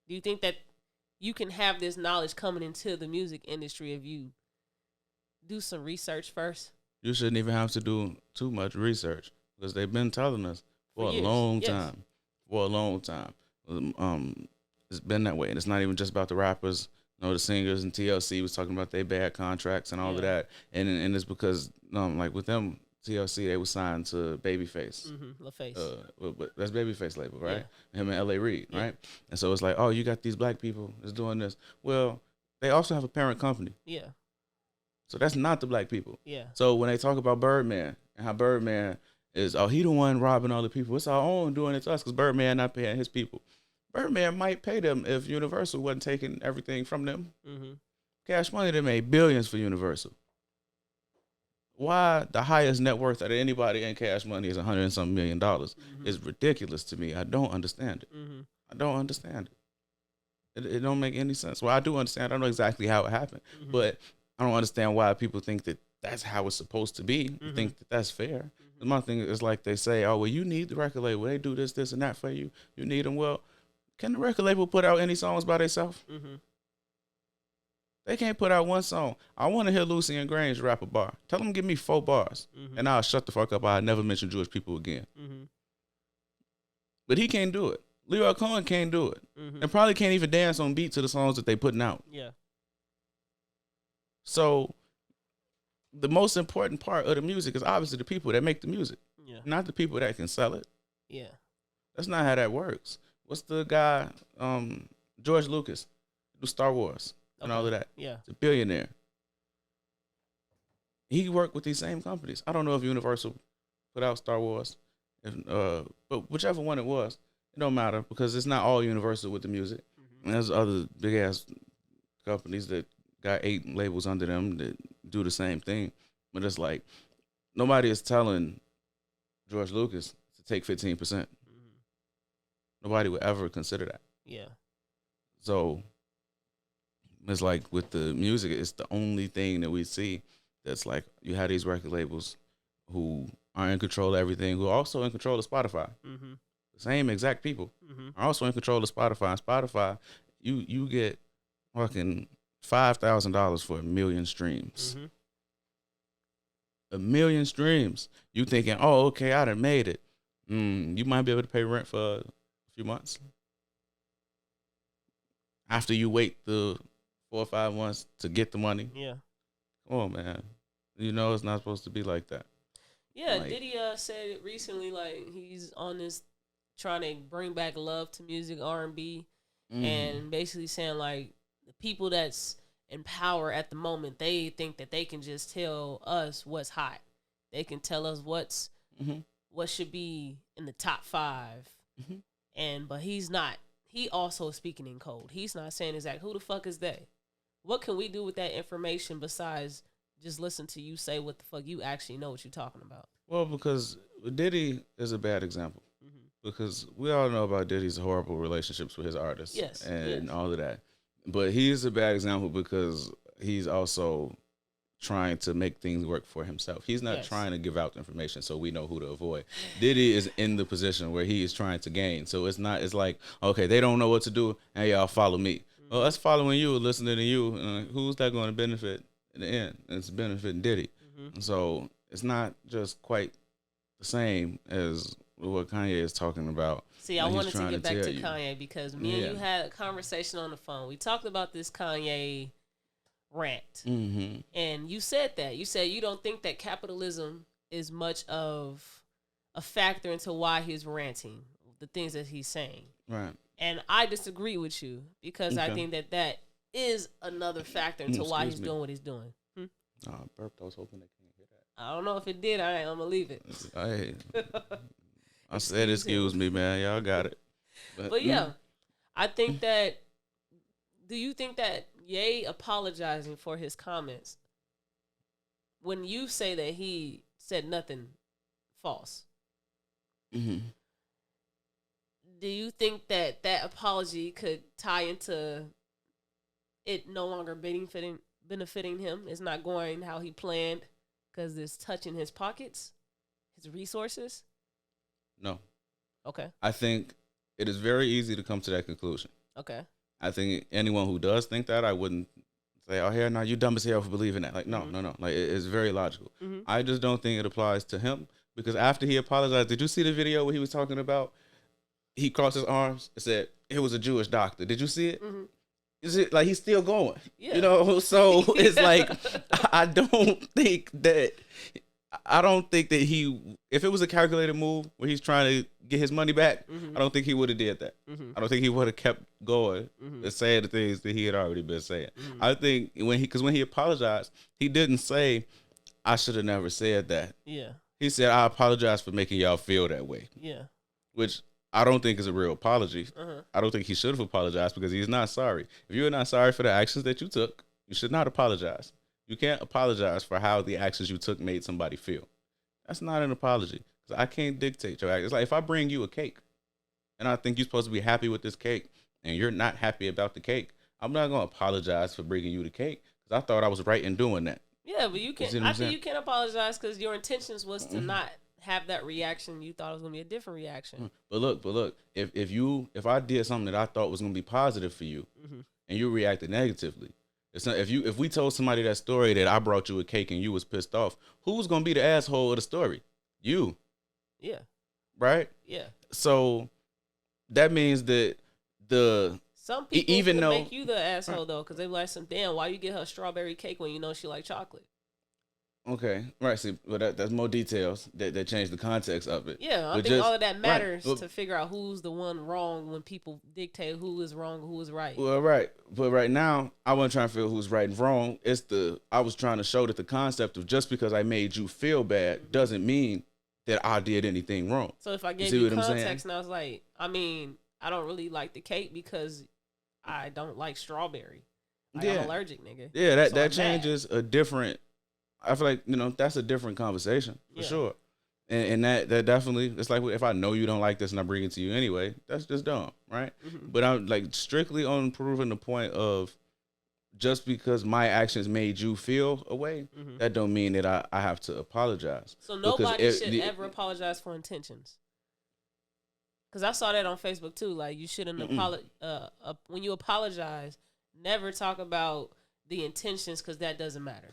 Do you think that you can have this knowledge coming into the music industry if you do some research first? You shouldn't even have to do too much research, because they've been telling us for a long time. For a long time. It's been that way. And it's not even just about the rappers. You know, the singers and TLC was talking about their bad contracts and all of that. And it's because, like with them, TLC, they were signed to Babyface. LaFace. That's Babyface label, right? Him and L.A. Reid, right? And so it's like, oh, you got these black people that's doing this. Well, they also have a parent company. So that's not the black people. So when they talk about Birdman and how Birdman is, oh, he the one robbing all the people, it's our own doing it to us because Birdman not paying his people. Birdman might pay them if Universal wasn't taking everything from them. Cash Money, they made billions for Universal. Why the highest net worth out of anybody in Cash Money is $100 and some million is ridiculous to me. I don't understand it. I don't understand it. It don't make any sense. Well, I do understand. I don't know exactly how it happened, but I don't understand why people think that that's how it's supposed to be. Think that that's fair. My thing is, like they say, oh, well, you need the record label. They do this, this, and that for you. You need them. Well, can the record label put out any songs by themselves? They can't put out one song. I want to hear Lucian Grange rap a bar. Tell them to give me 4 bars, and I'll shut the fuck up. I'll never mention Jewish people again. But he can't do it. Leroy Cohen can't do it, and probably can't even dance on beat to the songs that they putting out. So the most important part of the music is obviously the people that make the music, not the people that can sell it. That's not how that works. What's the guy, George Lucas, do Star Wars? And all of that. He's a billionaire. He worked with these same companies. I don't know if Universal put out Star Wars, but whichever one it was, it don't matter because it's not all Universal with the music. And there's other big ass companies that got 8 labels under them that do the same thing. But it's like nobody is telling George Lucas to take 15%. Mm-hmm. Nobody would ever consider that. Yeah. So it's like with the music, it's the only thing that we see that's like you have these record labels who are in control of everything, who are also in control of Spotify. Mm-hmm. The same exact people are also in control of Spotify. And Spotify, you get fucking $5,000 for 1 million streams. Mm-hmm. 1 million streams. You thinking, oh, okay, I done made it. You might be able to pay rent for a few months. After you wait the 4 or 5 months to get the money. Yeah. Come on, man. You know it's not supposed to be like that. Yeah, like, Diddy said it recently, like he's on this trying to bring back love to music, R&B, and basically saying like the people that's in power at the moment, they think that they can just tell us what's hot. They can tell us what should be in the top 5. Mm-hmm. But he's not. He also speaking in code. He's not saying exactly who the fuck is they. What can we do with that information besides just listen to you say what the fuck you actually know what you're talking about? Well, because Diddy is a bad example. Because we all know about Diddy's horrible relationships with his artists and all of that. But he's a bad example because he's also trying to make things work for himself. He's not trying to give out information so we know who to avoid. Diddy is in the position where he is trying to gain. So it's like, okay, they don't know what to do, and y'all follow me. Well, us following you, listening to you, who's that going to benefit in the end? It's benefiting Diddy. So it's not just quite the same as what Kanye is talking about. See, I wanted to get back to Kanye because me and you had a conversation on the phone. We talked about this Kanye rant. And you said that. You said you don't think that capitalism is much of a factor into why he's ranting, the things that he's saying. Right. And I disagree with you because I think that is another factor into why he's doing what he's doing. I burped. I was hoping they can't hear that. I don't know if it did. I'm going to leave it. I said excuse me, man. Y'all got it. But yeah, I think that, do you think that Ye apologizing for his comments, when you say that he said nothing false, do you think that apology could tie into it no longer benefiting him? It's not going how he planned because it's touching his pockets, his resources? No. Okay. I think it is very easy to come to that conclusion. Okay. I think anyone who does think that, I wouldn't say, oh, here, no, you dumb as hell for believing that. Like, no. Like, it's very logical. I just don't think it applies to him because after he apologized, did you see the video where he was talking about he crossed his arms and said, it was a Jewish doctor. Did you see it? Is it like he's still going? Yeah. You know, so it's like, I don't think that if it was a calculated move where he's trying to get his money back, I don't think he would have did that. I don't think he would have kept going and saying the things that he had already been saying. I think when he apologized, he didn't say, I should have never said that. Yeah. He said, I apologize for making y'all feel that way. Yeah. Which I don't think is a real apology. I don't think he should have apologized because he's not sorry. If you're not sorry for the actions that you took, you should not apologize. You can't apologize for how the actions you took made somebody feel. That's not an apology. Because I can't dictate your actions. It's like if I bring you a cake and I think you're supposed to be happy with this cake and you're not happy about the cake, I'm not going to apologize for bringing you the cake because I thought I was right in doing that. Yeah, but you can't. I think you can't apologize because your intentions was to not have that reaction. You thought it was going to be a different reaction. But look, if I did something that I thought was going to be positive for you and you reacted negatively, it's not, if we told somebody that story that I brought you a cake and you was pissed off, who's gonna be the asshole of the story? You. Yeah. Right? Yeah. So that means that some people make you the asshole though, because they like damn, why you get her strawberry cake when you know she like chocolate? Okay, right. See, but that's more details that change the context of it. Yeah, I think all of that matters to figure out who's the one wrong when people dictate who is wrong and who is right. Well, right. But right now, I wasn't trying to figure who's right and wrong. I was trying to show that the concept of just because I made you feel bad doesn't mean that I did anything wrong. So if I gave you context and I was like, I mean, I don't really like the cake because I don't like strawberry. Like, I'm allergic, nigga. Yeah, that So I'm changes a different. I feel like that's a different conversation for sure. And that definitely, it's like if I know you don't like this and I bring it to you anyway, that's just dumb, right? Mm-hmm. But I'm like strictly on proving the point of just because my actions made you feel a way, that don't mean that I have to apologize. So nobody should ever apologize for intentions. Because I saw that on Facebook too. Like, you shouldn't apologize. When you apologize, never talk about the intentions, because that doesn't matter.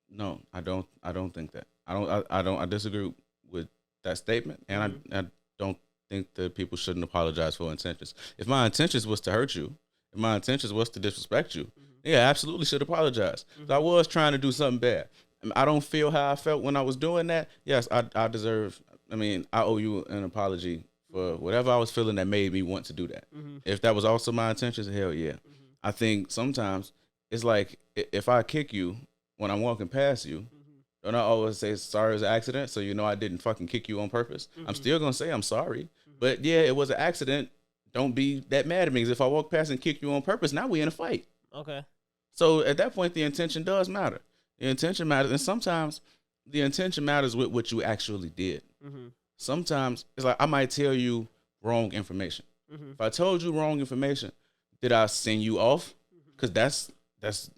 No, I don't think that. I disagree with that statement, and I don't think that people shouldn't apologize for intentions. If my intentions was to hurt you, if my intentions was to disrespect you, yeah, I absolutely should apologize. So I was trying to do something bad. I don't feel how I felt when I was doing that. Yes, I deserve. I mean, I owe you an apology for whatever I was feeling that made me want to do that. If that was also my intentions, hell yeah. I think sometimes it's like if I kick you when I'm walking past you, don't I always say sorry, it was an accident, so I didn't fucking kick you on purpose? I'm still gonna say I'm sorry, but yeah, it was an accident. Don't be that mad at me, because if I walk past and kick you on purpose, now we in a fight. Okay. So at that point, the intention does matter. The intention matters, and sometimes the intention matters with what you actually did. Sometimes it's like I might tell you wrong information. If I told you wrong information, did I send you off? Because that's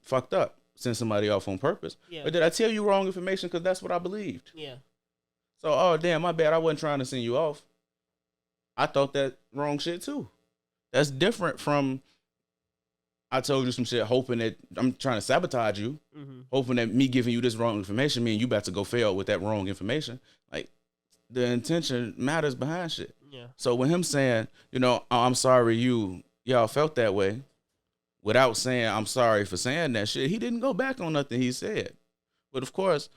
fucked up. Send somebody off on purpose. Yeah. Or did I tell you wrong information because that's what I believed? Yeah. So, oh damn, my bad. I wasn't trying to send you off. I thought that wrong shit too. That's different from I told you some shit hoping that I'm trying to sabotage you, hoping that me giving you this wrong information means you about to go fail with that wrong information. Like, the intention matters behind shit. Yeah. So when him saying, oh, I'm sorry y'all felt that way, without saying I'm sorry for saying that shit, he didn't go back on nothing he said. But of course,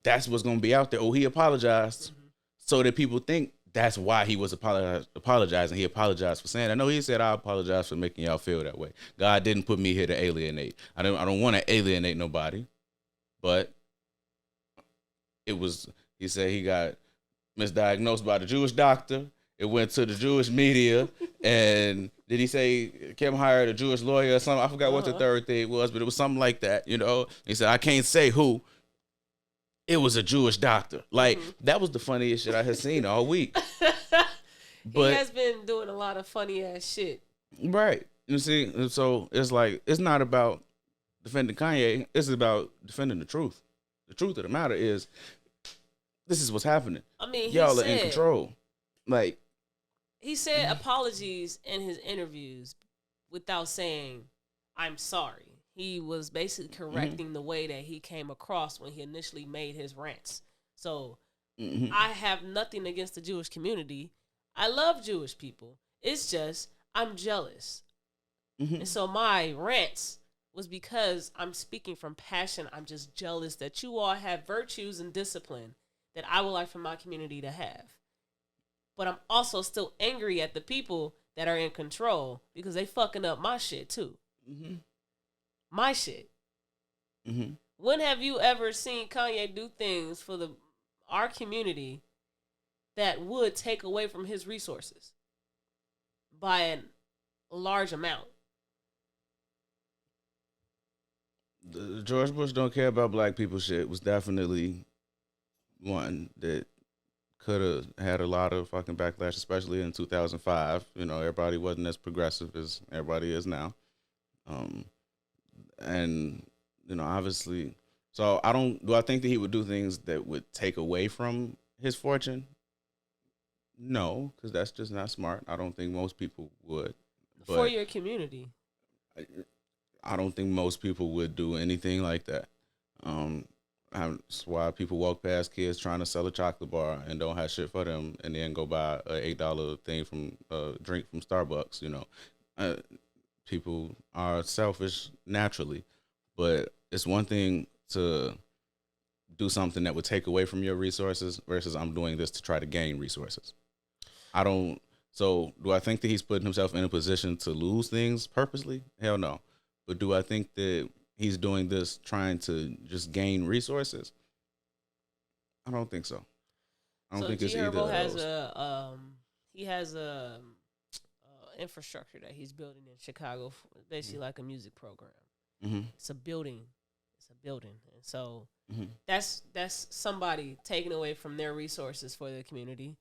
that's what's gonna be out there. Oh, he apologized, so that people think that's why he was apologizing. He apologized for saying that. No, he said, I apologize for making y'all feel that way. God didn't put me here to alienate. I don't want to alienate nobody. But he said he got misdiagnosed by the Jewish doctor. It went to the Jewish media. And did he say Kim hired a Jewish lawyer or something? I forgot what the third thing was, but it was something like that, He said, I can't say who. It was a Jewish doctor. Like, that was the funniest shit I had seen all week. But he has been doing a lot of funny ass shit. Right. You see, so it's like, it's not about defending Kanye. It's about defending the truth. The truth of the matter is, this is what's happening. I mean, y'all are in control. Like, he said apologies in his interviews without saying, I'm sorry. He was basically correcting the way that he came across when he initially made his rants. So I have nothing against the Jewish community. I love Jewish people. It's just I'm jealous. And so my rants was because I'm speaking from passion. I'm just jealous that you all have virtues and discipline that I would like for my community to have. But I'm also still angry at the people that are in control because they fucking up my shit too. My shit. When have you ever seen Kanye do things for our community that would take away from his resources by a large amount? The George Bush don't care about black people shit was definitely one that could have had a lot of fucking backlash, especially in 2005. Everybody wasn't as progressive as everybody is now. And obviously, so do I think that he would do things that would take away from his fortune? No, because that's just not smart. I don't think most people would. But for your community, I don't think most people would do anything like that. That's why people walk past kids trying to sell a chocolate bar and don't have shit for them, and then go buy a $8 thing from drink from Starbucks. People are selfish naturally, but it's one thing to do something that would take away from your resources versus I'm doing this to try to gain resources. So do I think that he's putting himself in a position to lose things purposely? Hell no. But do I think that he's doing this trying to just gain resources? I don't think so. I don't think it's either of those. He has a infrastructure that he's building in Chicago, basically like a music program. It's a building. It's a building, and so Mm-hmm. that's somebody taking away from their resources for the community.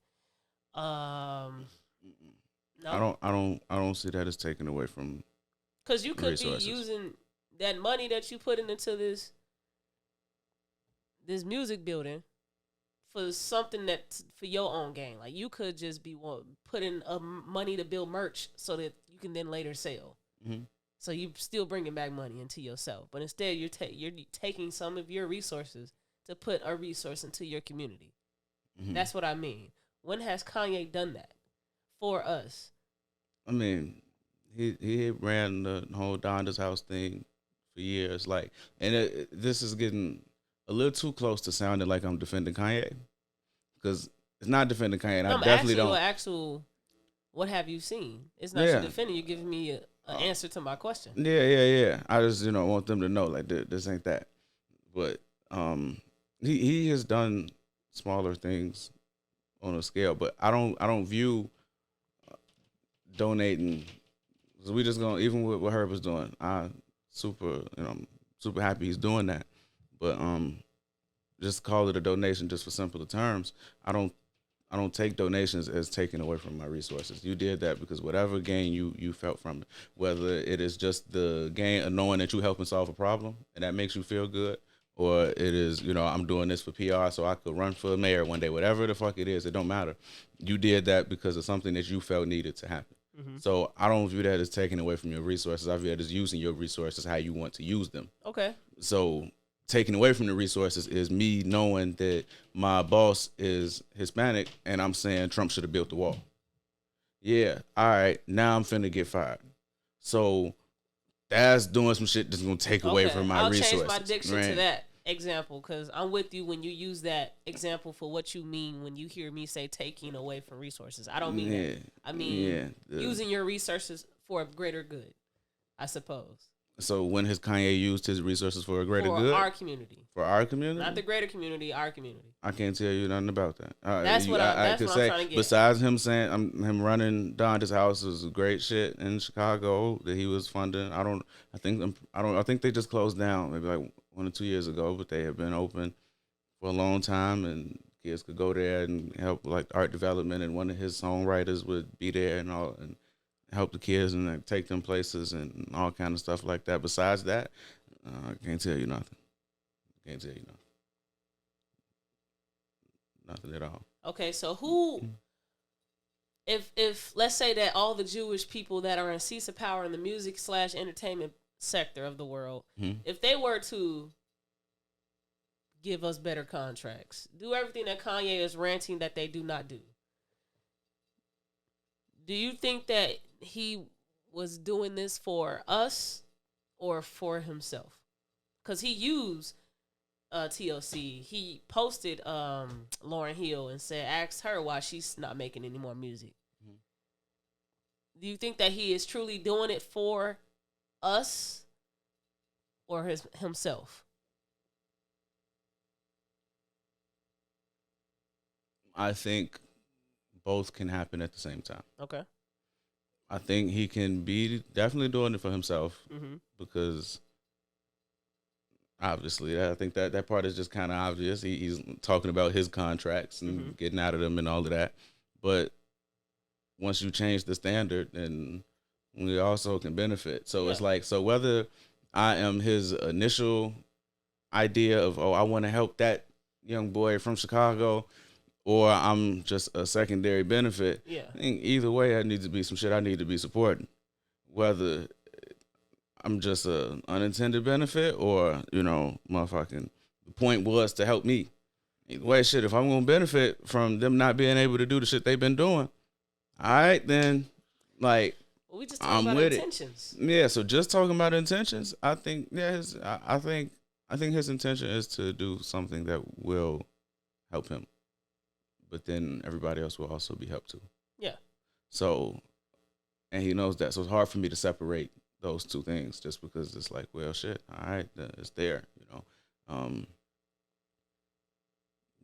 No, I don't see that as taken away from because you could resources. be using that money that you put into this music building for something that for your own gain. Like you could just be putting money to build merch so that you can then later sell. Mm-hmm. So you're still bringing back money into yourself, but instead you're taking some of your resources to put a resource into your community. Mm-hmm. That's what I mean. When has Kanye done that for us? I mean, he ran the whole Donda's house thing for years, like, and this is getting a little too close to sounding like I'm defending Kanye, because it's not defending Kanye. And I definitely don't. What have you seen? It's not you defending. You're giving me an answer to my question. Yeah. I just want them to know like this ain't that. But he has done smaller things on a scale, but I don't view donating. So we just gonna, even with what Herb was doing, I'm super happy he's doing that. But just call it a donation just for simpler terms. I don't take donations as taking away from my resources. You did that because whatever gain you felt from it, whether it is just the gain of knowing that you're helping solve a problem and that makes you feel good, or it is, I'm doing this for PR so I could run for mayor one day, whatever the fuck it is, it don't matter. You did that because of something that you felt needed to happen. Mm-hmm. So I don't view that as taking away from your resources. I view that as using your resources how you want to use them. Okay. So taking away from the resources is me knowing that my boss is Hispanic and I'm saying Trump should have built the wall. Yeah, all right, now I'm finna get fired. So that's doing some shit that's gonna take away from my resources. I'll change my diction to that example because I'm with you when you use that example for what you mean when you hear me say taking away from resources. I don't mean that. I mean using your resources for a greater good, I suppose. So when has Kanye used his resources for a greater good? For our community. For our community? Not the greater community, our community. I can't tell you nothing about that. That's what I'm trying to get. Besides him saying, him running Donda's house was great shit in Chicago that he was funding. I think they just closed down maybe like 1 or 2 years ago, but they have been open for a long time and kids could go there and help like art development, and one of his songwriters would be there and all, and help the kids and like, take them places and all kind of stuff like that. Besides that, I can't tell you nothing. Nothing at all. Okay, so who, if let's say that all the Jewish people that are in seats of power in the music / entertainment sector of the world, if they were to give us better contracts, do everything that Kanye is ranting that they do not do, do you think that he was doing this for us or for himself? Because he used TLC. He posted Lauryn Hill and asked her why she's not making any more music. Mm-hmm. Do you think that he is truly doing it for us or himself? I think both can happen at the same time. Okay. I think he can be definitely doing it for himself because obviously I think that part is just kind of obvious. He's talking about his contracts and getting out of them and all of that. But once you change the standard, then we also can benefit. So it's like, so whether I am his initial idea of, I want to help that young boy from Chicago, or I'm just a secondary benefit. Yeah. I think either way, I need to be some shit I need to be supporting. Whether I'm just an unintended benefit or, motherfucking, the point was to help me. Either way, shit, if I'm going to benefit from them not being able to do the shit they've been doing, all right, then, like, we just talking about intentions. Yeah, so just talking about intentions, I think, I think his intention is to do something that will help him. But then everybody else will also be helped too. Yeah. So, and he knows that. So it's hard for me to separate those two things just because it's like, well, shit, all right, it's there,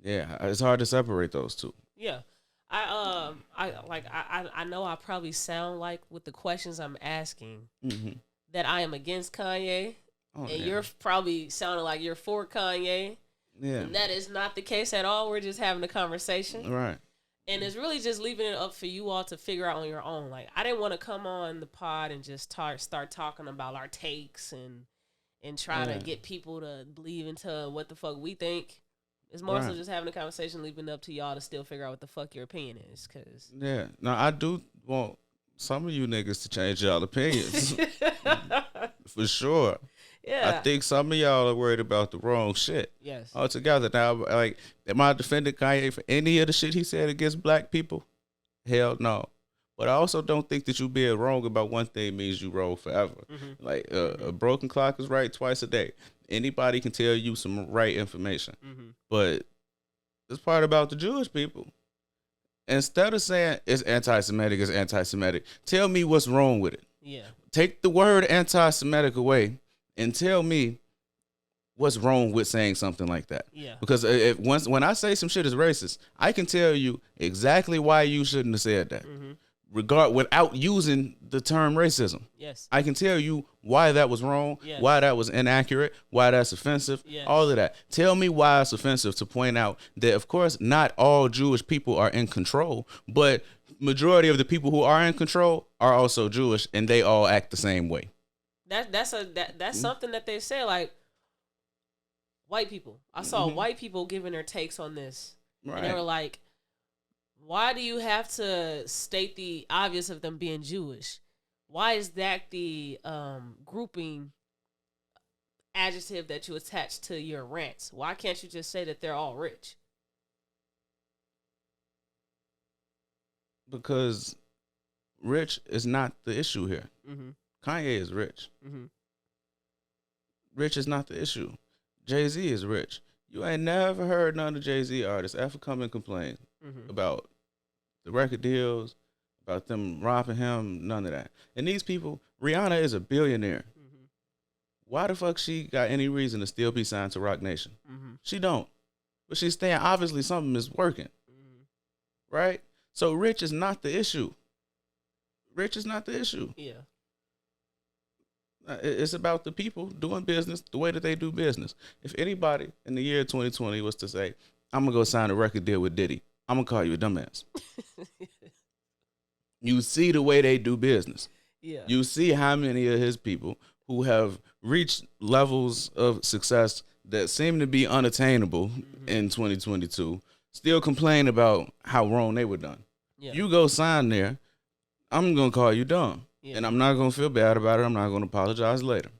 Yeah, it's hard to separate those two. Yeah. I know I probably sound like with the questions I'm asking that I am against Kanye. and you're probably sounding like you're for Kanye. Yeah. And that is not the case at all. We're just having a conversation. Right. And it's really just leaving it up for you all to figure out on your own. Like, I didn't want to come on the pod and just start talking about our takes and try to get people to believe into what the fuck we think. It's more so just having a conversation, leaving it up to y'all to still figure out what the fuck your opinion is. Cause Now, I do want some of you niggas to change y'all opinions. For sure. Yeah. I think some of y'all are worried about the wrong shit. Yes. Altogether. Now, like, am I defending Kanye for any of the shit he said against black people? Hell no. But I also don't think that you being wrong about one thing means you wrong forever. Mm-hmm. Like, a broken clock is right twice a day. Anybody can tell you some right information. Mm-hmm. But this part about the Jewish people, instead of saying it's anti-Semitic, tell me what's wrong with it. Yeah. Take the word anti-Semitic away and tell me what's wrong with saying something like that. Yeah. Because when I say some shit is racist, I can tell you exactly why you shouldn't have said that. Mm-hmm. Without using the term racism. Yes. I can tell you why that was wrong, yes. Why that was inaccurate, why that's offensive, yes. All of that. Tell me why it's offensive to point out that, of course, not all Jewish people are in control, but majority of the people who are in control are also Jewish, and they all act the same way. That's something that they say, like, white people. I saw white people giving their takes on this. Right. And they were like, why do you have to state the obvious of them being Jewish? Why is that the grouping adjective that you attach to your rants? Why can't you just say that they're all rich? Because rich is not the issue here. Mm-hmm. Kanye is rich. Mm-hmm. Rich is not the issue. Jay-Z is rich. You ain't never heard none of the Jay-Z artists ever come and complain about the record deals, about them robbing him, none of that. And these people, Rihanna is a billionaire. Mm-hmm. Why the fuck she got any reason to still be signed to Roc Nation? Mm-hmm. She don't. But she's staying, obviously something is working. Mm-hmm. Right? So rich is not the issue. Rich is not the issue. Yeah. It's about the people doing business the way that they do business. If anybody in the year 2020 was to say, I'm going to go sign a record deal with Diddy, I'm going to call you a dumbass. You see the way they do business. Yeah. You see how many of his people who have reached levels of success that seem to be unattainable in 2022 still complain about how wrong they were done. Yeah. You go sign there, I'm going to call you dumb. Yeah. And I'm not going to feel bad about it. I'm not going to apologize later.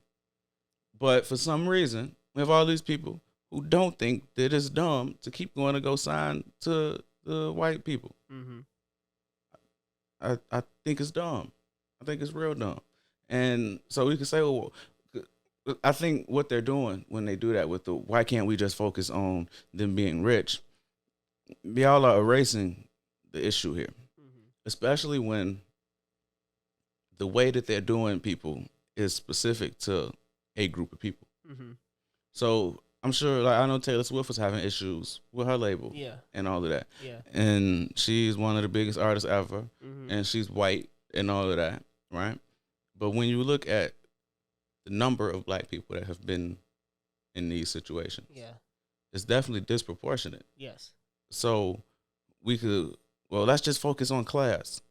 But for some reason, we have all these people who don't think that it's dumb to keep going to go sign to the white people. Mm-hmm. I think it's dumb. I think it's real dumb. And so we can say, well, I think what they're doing when they do that with the, why can't we just focus on them being rich? Y'all are erasing the issue here, especially when the way that they're doing people is specific to a group of people. Mm-hmm. So I'm sure, like, I know Taylor Swift was having issues with her label, and all of that. Yeah. And she's one of the biggest artists ever, and she's white and all of that, right? But when you look at the number of black people that have been in these situations, it's definitely disproportionate. Yes. So let's just focus on class.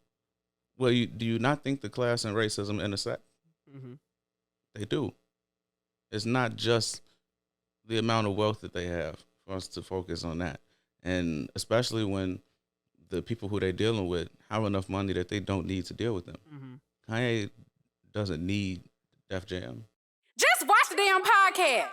Well, do you not think the class and racism intersect? Mm-hmm. They do. It's not just the amount of wealth that they have for us to focus on that. And especially when the people who they're dealing with have enough money that they don't need to deal with them. Mm-hmm. Kanye doesn't need Def Jam. Just watch the damn podcast.